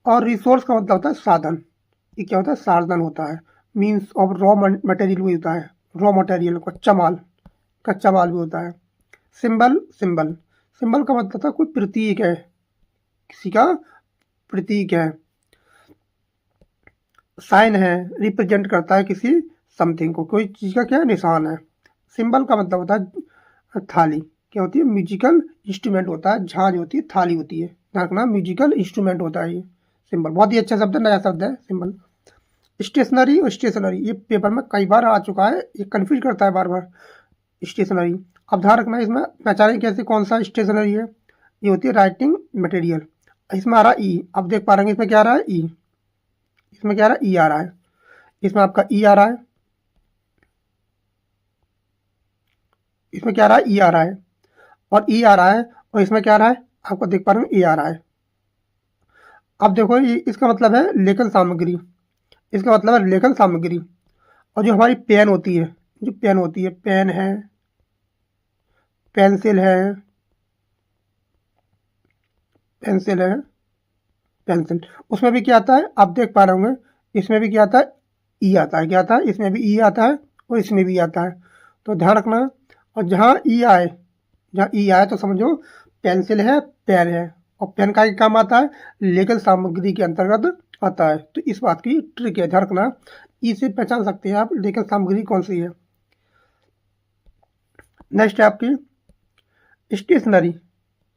और रिसोर्स का मतलब होता है साधन, ये क्या होता है, साधन होता है, मीन्स ऑफ रॉ मटेरियल भी होता है, रॉ मटेरियल, कच्चा माल भी होता है। सिंबल, सिंबल का मतलब था कोई प्रतीक है, किसी का प्रतीक है। साइन है, रिप्रेजेंट करता है किसी समथिंग को, कोई चीज़ का क्या निशान है। सिंबल का मतलब होता है थाली, क्या होती है, म्यूजिकल इंस्ट्रूमेंट होता है, झांझ होती है, थाली होती है, ध्यान रखना म्यूजिकल इंस्ट्रूमेंट होता है ये सिंबल। बहुत ही अच्छा शब्द है, नया शब्द है सिंबल। स्टेशनरी और स्टेशनरी, ये पेपर में कई बार आ चुका है, ये कंफ्यूज करता है बार बार। स्टेशनरी, अब ध्यान रखना इसमें पहचानें कैसे कौन सा स्टेशनरी है। ये होती है राइटिंग मटेरियल। इसमें आ रहा है ई, अब देख पा रहे हैं इसमें क्या आ रहा है, ई, इसमें क्या आ रहा है, ई आ रहा है, इसमें आपका ई आ रहा है, इसमें क्या आ रहा है, ई आ रहा है, और ई आ रहा है, और इसमें क्या आ रहा है, आपको देख पा रहे हैं ए आ रहा है। अब देखो ये इसका मतलब है लेखन सामग्री, इसका मतलब है लेखन सामग्री। और जो हमारी पेन होती है, जो पेन होती है, पेन है, पेंसिल है, पेंसिल है, पेंसिल, उसमें भी क्या आता है, आप देख पा रहे होंगे, इसमें भी क्या आता है, ई आता है, क्या आता है, इसमें भी ई आता है, और इसमें भी आता है। तो ध्यान रखना, और जहाँ ई आए, जहाँ ई आए तो समझो पेंसिल है, पेन है, और पेन का काम आता है, लेखन सामग्री के अंतर्गत आता है। तो इस बात की ट्रिक है, ध्यान रखना, ई से पहचान सकते हैं आप लेखन सामग्री कौन सी है। नेक्स्ट है आपकी स्टेशनरी।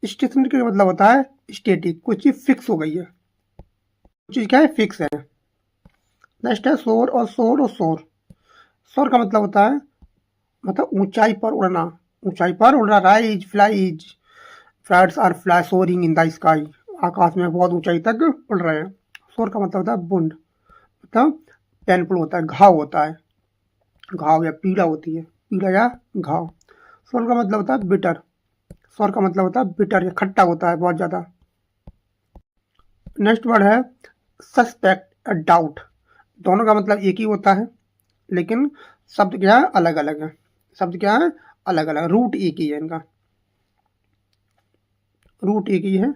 स्टेशनरी का मतलब होता है स्टेटिक, कोई चीज़ फिक्स हो गई है, कोई चीज़ क्या है, फिक्स है। नेक्स्ट है शोर और शोर और शोर। शोर का मतलब होता है, मतलब ऊंचाई पर उड़ना, ऊंचाई पर उड़ना, rise, flies, flights or fly soaring in the sky, आकाश में बहुत ऊंचाई तक उड़ रहे हैं। शोर का मतलब होता है बुंड, मतलब पेनफुल होता है, घाव होता है, घाव या पीड़ा होती है, पीड़ा या घाव। शोर का मतलब होता है बिटर, शोर का मतलब होता है बिटर या खट्टा होता है बहुत ज़्यादा। नेक्स्ट वर्ड है सस्पेक्ट, डाउट। दोनों का मतलब एक ही होता है, लेकिन शब्द क्या है, अलग अलग है, शब्द क्या है, अलग अलग, रूट एक ही है इनका, रूट एक ही है।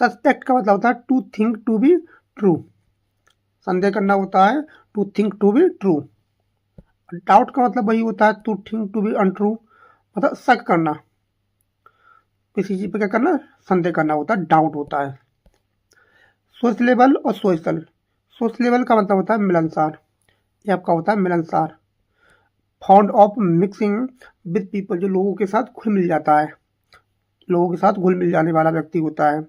सस्पेक्ट का मतलब होता है to think to be true, संदेह करना होता है, to think to be true. Doubt का मतलब वही होता है to think to be untrue, मतलब शक करना, किसी चीज पे क्या करना, संदेह करना होता है, डाउट होता है। सोशलेबल और सोशल। सोशलेबल का मतलब होता है मिलनसार, ये आपका होता है मिलनसार। Found of mixing with people, जो लोगों के साथ घुल मिल जाता है, लोगों के साथ घुल मिल जाने वाला व्यक्ति होता है।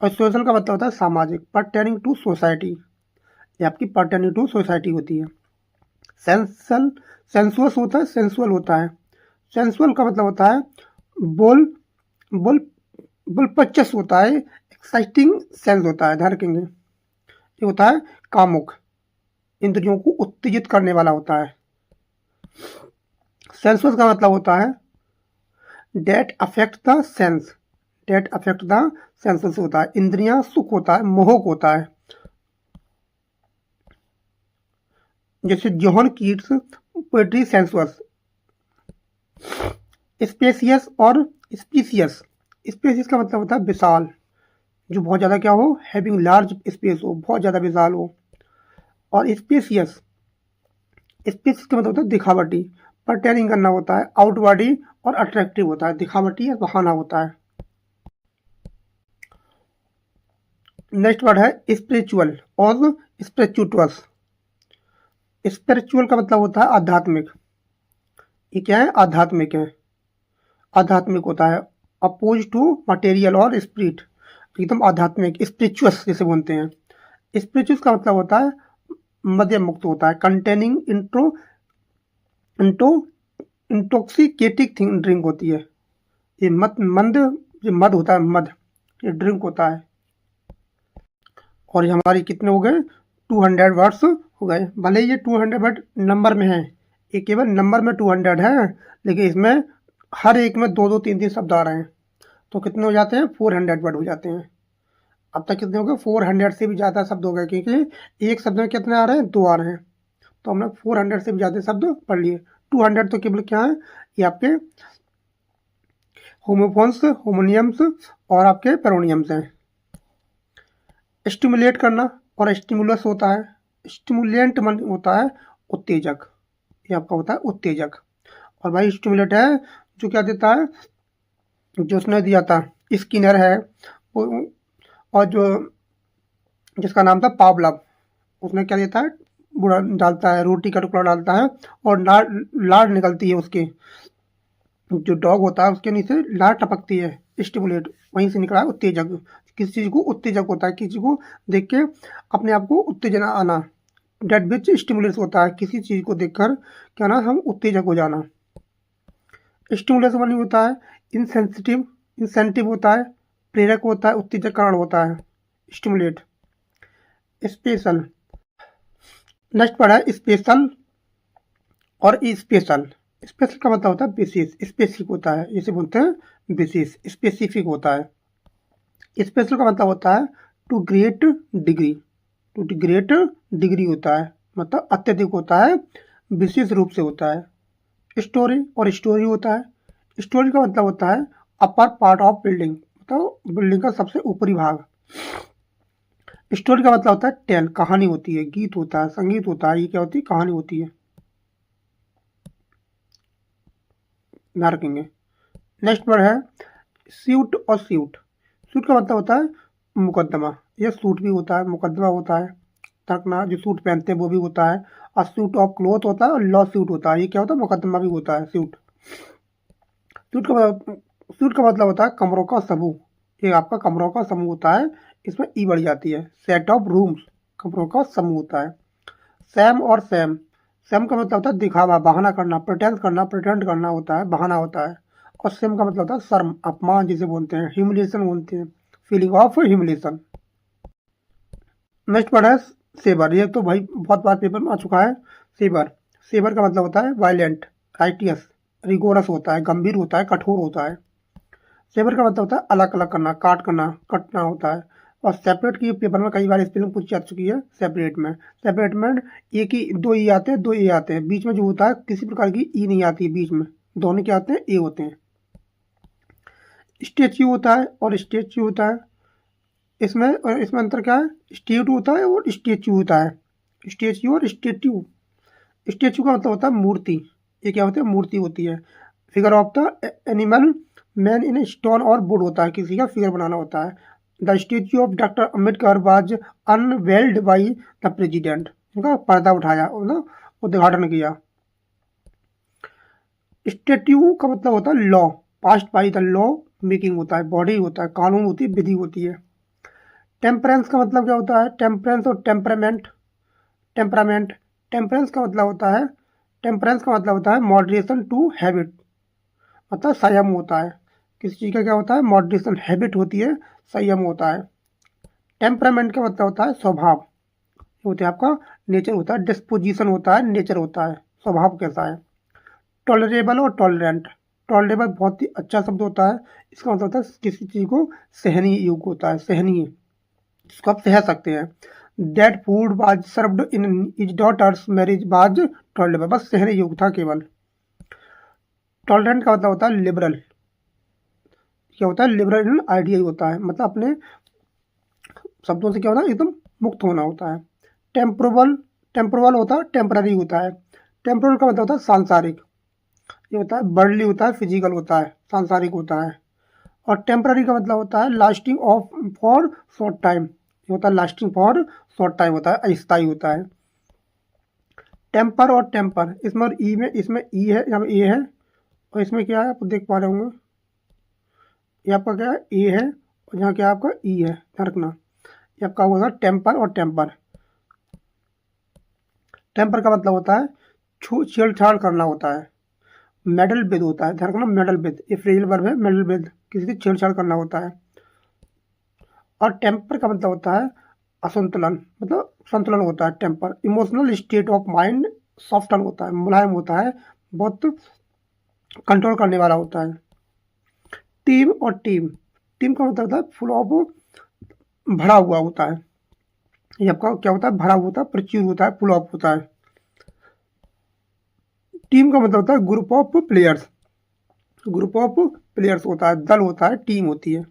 और सोशल का मतलब होता है सामाजिक, पर्टेनिंग टू सोसाइटी, ये आपकी पर्टेनिंग टू सोसाइटी होती है। सेंसल, सेंसुअस होता है, सेंसुअल होता है। सेंसुअल का मतलब होता है बोल बोल बुलपचस होता है, एक्साइटिंग सेंस होता है, ध्यान रखेंगे, ये होता है कामुक, इंद्रियों को उत्तेजित करने वाला होता है। सेंसुअस का मतलब होता है that affect the sense, that affect the senses होता है, इंद्रियां सुख होता है, मोहक होता है। जैसे John Keats poetry sensuous. Spacious और स्पीसियस। स्पेसियस का मतलब होता है विशाल, जो बहुत ज़्यादा क्या हो, हैविंग लार्ज स्पेस हो, बहुत ज़्यादा विशाल हो। और स्पेसियस, स्पेसियस का मतलब होता है दिखावटी, पर्टेनिंग करना होता है, आउटवर्डी और अट्रैक्टिव होता है, दिखावटी या बहाना होता है। नेक्स्ट वर्ड है स्पिरिचुअल और स्पिरिचुअस। स्पिरिचुअल का मतलब होता है आध्यात्मिक, ये क्या है, आध्यात्मिक है, आध्यात्मिक होता है, अपोज टू मटेरियल और स्पिरिट, एकदम आध्यात्मिक, स्पिरिचुअस जैसे बोलते हैं। स्पिरिचुअस का मतलब होता है मद्य मुक्त होता है, containing intro into intoxicating drink होती है, ये मद होता है, मद, ये ड्रिंक होता है। और ये हमारी कितने हो गए, 200 वर्ड्स हो गए। भले ये 200 वर्ड नंबर में है, ये केवल नंबर में 200 है, लेकिन इसमें हर एक में दो दो तीन तीन शब्द आ रहे हैं, तो कितने हो जाते हैं, 400 वर्ड हो जाते हैं। अब तक कितने हो गए, 400 से भी ज़्यादा शब्द हो गए, क्योंकि एक शब्द में कितने आ रहे हैं, दो आ रहे हैं, तो हमने 400 से भी ज़्यादा शब्द पढ़ लिए। 200 तो केवल क्या है, ये आपके होमोफोन्स, होमोनियम्स और आपके पेरोनियम्स हैं। स्टिमुलेट करना और स्टिमुलस होता है, स्टिमुलेंट मन होता है उत्तेजक, ये आपका होता है उत्तेजक। और भाई स्टिमुलेट है जो क्या देता है, जो उसने दिया था स्किनर है वो, और जो जिसका नाम था पावलव, उसने क्या देता है, बुरा डालता है, रोटी का टुकड़ा डालता है और लार निकलती है उसके, जो डॉग होता है उसके नीचे लार टपकती है, स्टिमुलेट वहीं से निकला है उत्तेजक। किसी चीज को उत्तेजक होता है, किसी को देख के अपने आप को उत्तेजना आना, डेट विच स्टिमुलेट होता है, किसी चीज को देखकर क्या ना हम उत्तेजक हो जाना। स्टिमुलस वन होता है इंसेंसिटिव, इंसेंटिव होता है, प्रेरक होता है, उत्तेजक कारण होता है स्टिमुलेट। स्पेशल, नेक्स्ट पढ़ा है स्पेशल और स्पेशल। स्पेशल का मतलब होता है विशेष, स्पेसिफिक होता है, इसे बोलते हैं विशेष, स्पेसिफिक होता है। स्पेशल का मतलब होता है to great degree, to great degree होता है, मतलब अत्यधिक होता है, विशेष रूप से होता है। स्टोरी और स्टोरी होता है। स्टोरी का मतलब होता है अपर पार्ट ऑफ बिल्डिंग, मतलब बिल्डिंग का सबसे ऊपरी भाग। स्टोरी का मतलब होता है टेल, कहानी होती है, गीत होता है, संगीत होता है, ये क्या होती है, कहानी होती है। ध्यान रखेंगे। नेक्स्ट वर्ड है सूट और सूट। सूट का मतलब होता है मुकदमा, ये सूट भी होता है, मुकदमा होता है, तकना जो सूट पहनते हैं वो भी होता है। और सूट ऑफ क्लोथ होता है और लॉ सूट होता है, ये क्या होता है, मुकदमा भी होता है सूट। सूट का मतलब होता है कमरों का समूह, ये आपका कमरों का समूह होता है, इसमें ई बढ़ जाती है। सेट ऑफ रूम्स, कमरों का समूह होता है। सैम और सैम, सैम का मतलब होता है दिखावा, बहाना करना, प्रिटेंस करना, प्रिटेंड करना होता है, बहाना होता है। और सेम का मतलब होता है शर्म, अपमान जिसे बोलते हैं, ह्यूमिलेशन बोलते हैं, feeling of humiliation. Next word है सेबर, ये तो भाई बहुत बार पेपर में आ चुका है। सेबर, सेबर का मतलब होता है वायलेंट, राइटियस, रिगोरस होता है, गंभीर होता है, कठोर होता है। सेबर का मतलब होता है अलग अलग करना, काट करना, कटना होता है। और सेपरेट की पेपर में कई बार स्पेलिंग पूछी जा चुकी है। सेपरेट में, सेपरेट में एक ही दो ई आते हैं, दो ए आते हैं, बीच में जो होता है किसी प्रकार की ई नहीं आती है, बीच में दोनों क्या आते हैं, ए होते हैं। स्टेच्यू होता है और स्टेच्यू होता है, इसमें और इसमें अंतर क्या है, स्टेट होता है और स्टेच्यू होता है। स्टेच्यू और स्टेट्यू, स्टेच्यू का मतलब होता है मूर्ति, ये क्या होती है, मूर्ति होती है। Figure of the animal man in stone और वुड होता है, किसी का फिगर बनाना होता है। The statue of doctor Ambedkar was unveiled by the president, उनका पर्दा उठाया, ना उद्घाटन किया। स्टेट्यू का मतलब होता है law, past by the law making होता है, बॉडी होता है, कानून होती है, विधि होती है। टेम्परेंस का मतलब क्या होता है, टेम्परेंस और टेम्परामेंट, टेम्परामेंट, टेम्परेंस का मतलब होता है, टेम्परेंस का मतलब होता है मॉडरेशन टू हैबिट, मतलब संयम होता है, किसी चीज़ का क्या होता है, मॉडरेशन, हैबिट होती है, संयम होता है। टेम्परामेंट का मतलब होता है स्वभाव, होता है आपका नेचर होता है, डिस्पोजिशन होता है, नेचर होता है, स्वभाव कैसा है। टॉलरेबल और टॉलरेंट, टॉलरेबल बहुत ही अच्छा शब्द होता है, इसका मतलब होता है किसी चीज़ को सहनीय योग्य होता है, सहनीय, जिसको आप सह सकते हैं। That food was served in his daughter's marriage was tolerable, बस सहने योग्य था केवल। टॉलरेंट का मतलब होता है लिबरल, क्या होता है, लिबरल इन आइडिया होता है, मतलब अपने शब्दों से क्या होता है, एकदम मुक्त होना होता है। टेम्पोरल, टेम्पोरल होता है, टेम्पररी होता है। टेम्पोरल का मतलब होता है सांसारिक, ये होता है वर्ल्डली होता है, फिजिकल होता है, सांसारिक होता है। और टेम्पररी का मतलब होता है lasting of for short time, ये होता है लास्टिंग फॉर शॉर्ट टाइम होता है, अस्थायी होता है। टेम्पर और टेम्पर, इसमें ई में, इसमें ई है, यहाँ पे ए है, और इसमें क्या है आप देख पा रहे होंगे, ये आपका क्या है, ए है, और यहाँ क्या आपका ई है, ध्यान रखना। ये आपका होगा टेम्पर और टेम्पर। टेम्पर का मतलब होता है छेड़छाड़ करना होता है। मेडल विद होता है, ध्यान रखना, मेडल विद, ये फ्रेजल वर्ब है, मेडल विद, किसी से छेड़छाड़ करना होता है। और टेम्पर का मतलब होता है असंतुलन, मतलब संतुलन होता है temper. Emotional state of mind, soften होता है, मुलायम होता है, बहुत कंट्रोल करने वाला होता है। टीम और टीम, टीम का मतलब होता है फुल ऑफ, भरा हुआ होता है, ये आपका क्या होता है, भरा हुआ होता है, प्रचुर होता है, फुल ऑफ होता है। टीम का मतलब होता है group of players, group of players होता है, दल होता है, टीम होती है।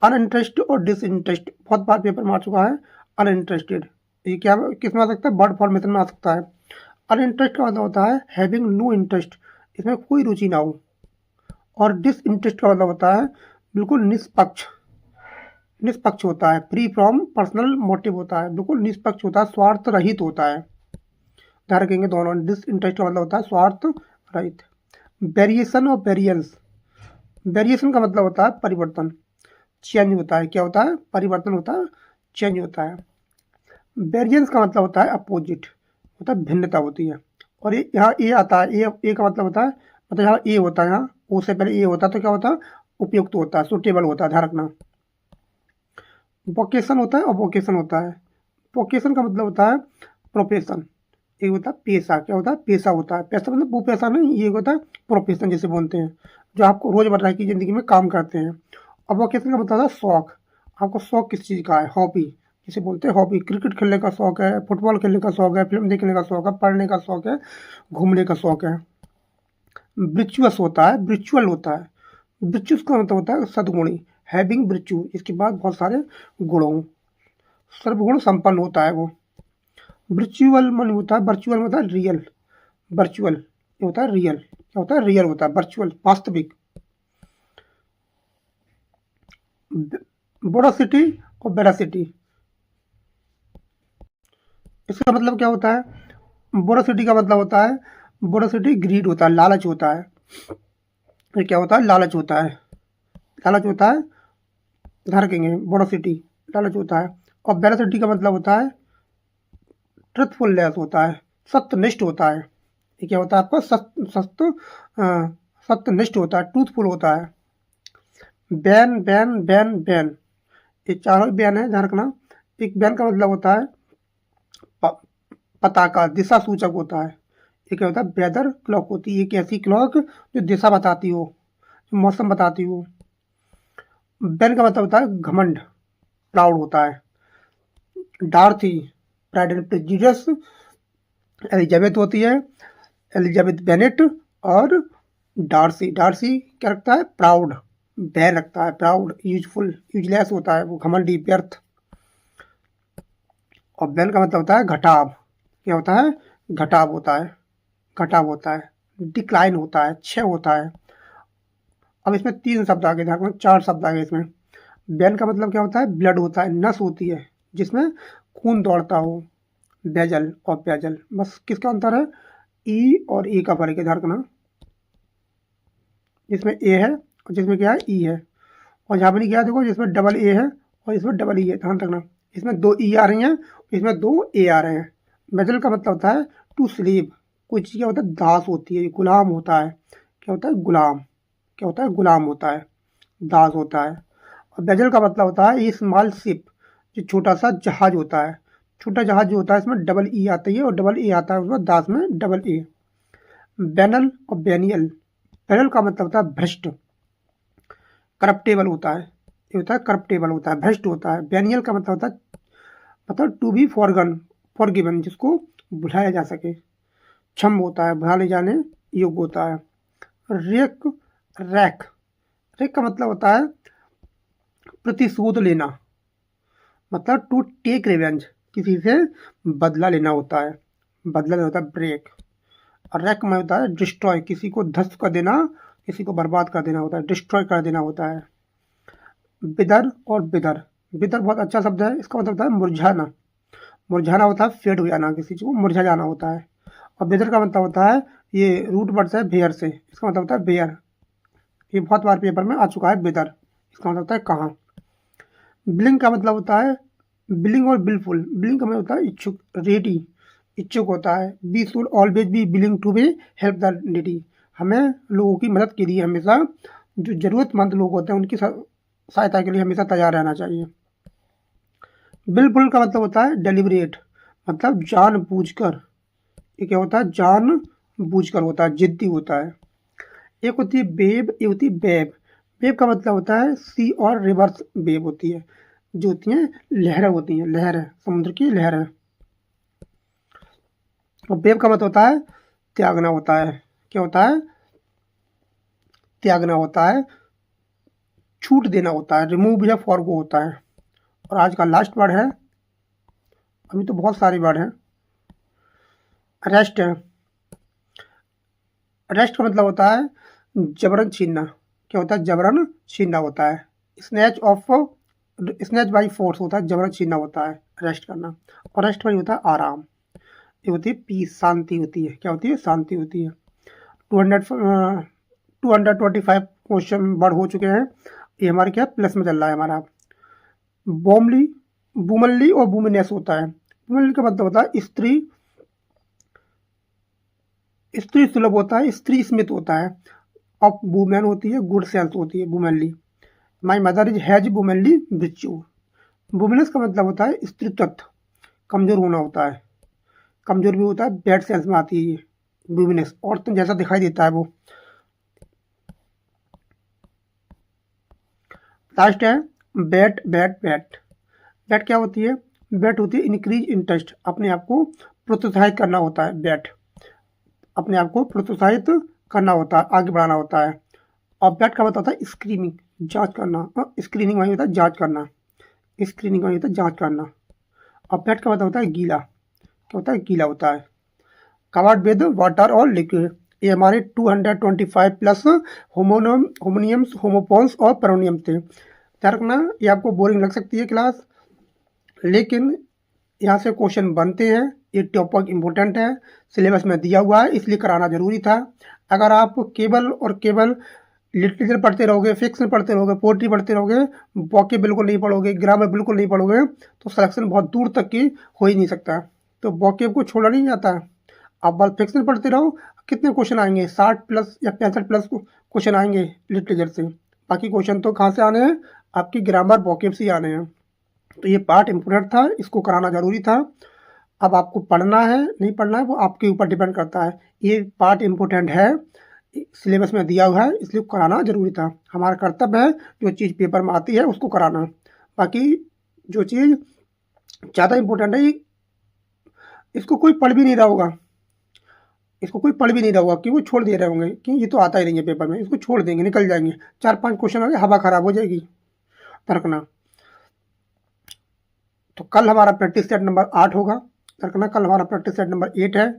अनइंटरेस्टेड और डिसइंटरेस्ट, बहुत बार पेपर में आ चुका है। अनइंटरेस्टेड, ये क्या किस में आ सकता है, वर्ड फॉर्मेशन में आ सकता है। अनइंटरेस्ट का मतलब होता है हैविंग नो इंटरेस्ट, इसमें कोई रुचि ना हो। और डिसइंटरेस्ट का मतलब होता है बिल्कुल निष्पक्ष, निष्पक्ष होता है। फ्री फ्रॉम पर्सनल मोटिव होता है, बिल्कुल निष्पक्ष होता है, स्वार्थ रहित होता है। ध्यान रखेंगे दोनों। डिसइंटरेस्ट का मतलब होता है स्वार्थ रहित। वेरिएशन और वेरिएंस, वेरिएशन का मतलब होता है परिवर्तन, चेंज होता है। क्या होता है? परिवर्तन होता है, चेंज होता है। वेरिएंस का मतलब होता है अपोजिट, होता है भिन्नता होती है। और ये यहाँ ए आता है, ए का मतलब होता है, मतलब यहाँ ए होता है, यहाँ ओ से पहले ए होता है तो क्या होता है? उपयुक्त होता है, सुटेबल होता है। ध्यान रखना। वोकेशन होता है और वोकेशन होता है। वोकेशन का मतलब होता है प्रोफेशन, एक होता है पेशा। क्या होता है? पेशा होता है। पैसा मतलब वो पैसा नहीं, ये होता है प्रोफेशन जिसे बोलते हैं, जो आपको रोजमर्रा की जिंदगी में काम करते हैं। और वोकेशन का मतलब होता है शौक, आपको शौक किस चीज़ का है? हॉबी जिसे बोलते हैं हॉबी। क्रिकेट खेलने का शौक है, फुटबॉल खेलने का शौक है, फिल्म देखने का शौक है, पढ़ने का शौक है, घूमने का शौक है। ब्रिचुअस होता है, ब्रिचुअल होता है। ब्रिचुअस का मतलब होता है सद्गुणी, हैविंग ब्रिचु, इसके बाद बहुत सारे गुणों, सर्वगुण संपन्न होता है वो। वर्चुअल मन होता है, वर्चुअल में होता है रियल, वर्चुअल ये होता है रियल। क्या होता है? रियल होता है, वर्चुअल वास्तविक। बोरासिटी और बेरासिटी, इसका मतलब क्या होता है? बोरासिटी का मतलब होता है, बोरासिटी ग्रीड होता है, लालच होता है। ये क्या होता है? लालच होता है, लालच होता है। ध्यान रखेंगे, बोरासिटी लालच होता है। और बेरासिटी का मतलब होता है ट्रुथफुलनेस होता है, सत्यनिष्ठ होता है। ये क्या होता है आपका? सत्यनिष्ठ होता है, ट्रूथफुल होता है। बैन बैन बैन बैन, ये चारों बैन है, ध्यान रखना। एक बैन का मतलब होता है पताका, दिशा सूचक होता है। ये क्या होता है? वेदर क्लॉक होती है, एक ऐसी क्लॉक जो दिशा बताती हो, मौसम बताती हो। बैन का मतलब होता है घमंड, प्राउड होता है। डार्थी, प्राइड एंड प्रेजुडिस। एलिजाबेथ होती है, एलिजाबेथ बेनेट। और डार्सी, डार्सी क्या रखता है? प्राउड, बैन रखता है, प्राउड। यूजफुल, यूजलेस होता है वो, घमंडी, व्यर्थ। और बैन का मतलब होता है घटाव। क्या होता है? घटाव होता है, घटाव होता है। डिक्लाइन होता है, क्षय होता है। अब इसमें 3 शब्द आ गए, ध्यान रखना, 4 शब्द आ गए इसमें। बैन का मतलब क्या होता है? ब्लड होता है, नस होती है जिसमें खून दौड़ता हो। बेजल और पेजल, बस किसका अंतर है? ई और ए का फर्क है, ध्यान रखना। जिसमें ए है और जिसमें क्या है? ई है। और यहाँ पर नहीं क्या, देखो जिसमें डबल ए है और इसमें डबल ई है, ध्यान रखना। इसमें 2 ई आ रही हैं, इसमें 2 ए आ रहे हैं। बेजल का मतलब होता है टू स्लीव, कोई चीज़ क्या होता है? दास होती है, गुलाम होता है। क्या होता है? गुलाम। क्या होता है? गुलाम होता है, दास होता है। और बेजल का मतलब होता है स्मॉल शिप, जो छोटा सा जहाज होता है। छोटा जहाज जो होता है इसमें डबल ई आती है और डबल ए आता है उसमें, दास में डबल ए। बैनल और बैनियल, बैनल का मतलब होता है भ्रष्ट, करप्टेबल होता है। ये होता है करप्टेबल होता है, भ्रष्ट होता है। बैनियल का मतलब होता है, मतलब टू बी फॉरगिवन, जिसको भुलाया जा सके। क्षम होता है, भुलाने जाने योग्य होता है। रेक, रैक, रेक का मतलब होता है प्रतिशोध लेना, मतलब टू टेक रिवेंज, किसी से बदला लेना होता है, बदला लेना होता है ब्रेक। और रैक में होता है डिस्ट्रॉय, किसी को ध्वस्त कर देना, किसी को बर्बाद कर देना होता है, डिस्ट्रॉय कर देना होता है। बिदर और बिदर, बिदर बहुत अच्छा शब्द है, इसका मतलब होता है मुरझाना, मुरझाना होता है फेड हो जाना, किसी चीज़ को मुरझा जाना होता है। और बिदर का मतलब होता है, ये रूट वर्ड से बेयर से, इसका मतलब होता है बेयर। ये बहुत बार पेपर में आ चुका है बिदर, इसका मतलब होता है कहाँ। बिलिंग का मतलब होता है बिलिंग और बिलफुल, बिलिंग का मतलब होता है इच्छुक, रेडी, इच्छुक होता है। We should always be willing to be help the needy, हमें लोगों की मदद के लिए हमेशा, जो ज़रूरतमंद लोग होते हैं उनकी सहायता के लिए हमेशा तैयार रहना चाहिए। बिलफुल का मतलब होता है डेलिबरेट, मतलब जानबूझकर। ये क्या होता है? जानबूझकर होता है, जिद्दी होता है। एक होती है बेब, एक होती है बेब। बेब का मतलब होता है सी और रिवर्स बेब होती है, जो होती हैं लहरें होती हैं, लहर, समुद्र की लहर। और बेब का मतलब होता है त्यागना होता है। क्या होता है? त्यागना होता है, छूट देना होता है, रिमूव या फॉरगो होता है। और आज का लास्ट वर्ड है, अभी तो बहुत सारे वर्ड हैं। रेस्ट है। रेस्ट का मतलब होता है जबरन छीनना। क्या होता है? जबरन छीनना होता है। स्नैच बाई फोर्स होता है, जबरन छीनना होता है रेस्ट करना। और रेस्ट में होता है आराम। ये होती है पीस, शांति होती है। क्या होती है? शांति होती है। 225 क्वेश्चन बढ़ हो चुके हैं। ये हमारे क्या प्लस में चल रहा है हमारा। बोमली, बुमनली और बुमिनेस होता है। बुमनली का मतलब होता है स्त्री, स्त्री सुलभ होता है, स्त्री स्मित होता है। ऑफ वुमेन होती है, गुड सेंस होती है womanly. My mother is has womanly विच्यू। वुमेनेस का मतलब होता है स्त्रीत्व, कमजोर होना होता है। कमजोर भी होता है, बैड सेंस में आती है वुमेनेस, और तुम जैसा दिखाई देता है वो। लास्ट है बैट बैट बैट। बैट क्या होती है? बैट होती है इंक्रीज इंटरेस्ट, अपने आप को प्रोत्साहित करना होता है। बैट अपने आप को प्रोत्साहित करना होता है, आगे बढ़ाना होता है। और बैट का मतलब होता है स्क्रीनिंग, जांच करना। स्क्रीनिंग वही होता है जांच करना। स्क्रीनिंग वही होता है जांच करना। और बैट का मतलब होता है गीला। क्या होता है? गीला होता है। कवर्ड विद वाटर और लिक्विड। ये हमारे 225 प्लस होमोनियम्स, होमोपोन्स और पेरोनियम थे। ध्यान रखना, ये आपको बोरिंग लग सकती है क्लास, लेकिन यहाँ से क्वेश्चन बनते हैं। ये टॉपिक इम्पोर्टेंट है, सिलेबस में दिया हुआ है, इसलिए कराना जरूरी था। अगर आप केवल और केवल लिटरेचर पढ़ते रहोगे, फिक्शन पढ़ते रहोगे, पोएट्री पढ़ते रहोगे, वॉके बिल्कुल नहीं पढ़ोगे, ग्रामर बिल्कुल नहीं पढ़ोगे, तो सिलेक्शन बहुत दूर तक की हो ही नहीं सकता। तो वॉके को छोड़ा नहीं जाता। आप बस फिक्शन पढ़ते रहो, कितने क्वेश्चन आएंगे? 60 प्लस या 65 प्लस क्वेश्चन आएंगे लिटरेचर से। बाकी क्वेश्चन तो कहाँ से आने हैं? आपकी ग्रामर वॉकेब से ही आने हैं। तो ये पार्ट इम्पोर्टेंट था, इसको कराना जरूरी था। अब आपको पढ़ना है नहीं पढ़ना है वो आपके ऊपर डिपेंड करता है। ये पार्ट इम्पोर्टेंट है, सिलेबस में दिया हुआ है, इसलिए कराना जरूरी था। हमारा कर्तव्य है जो चीज़ पेपर में आती है उसको कराना। बाकी जो चीज़ ज़्यादा इम्पोर्टेंट है, इसको कोई पढ़ भी नहीं रहा होगा, इसको कोई पढ़ भी नहीं रहा होगा कि वो छोड़ दे रहे होंगे कि ये तो आता ही नहीं है पेपर में, इसको छोड़ देंगे, निकल जाएंगे। 4-5 क्वेश्चन आ गए, हवा खराब हो जाएगी। रखना। तो कल हमारा प्रैक्टिस सेट नंबर 8 होगा। रखना, कल हमारा प्रैक्टिस सेट नंबर 8 है।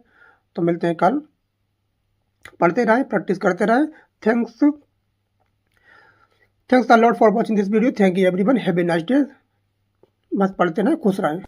तो मिलते हैं कल। पढ़ते रहे, प्रैक्टिस करते रहे। Thanks a lot for watching this video. Thank you everyone, have a nice day. बस पढ़ते रहें, खुश रहें।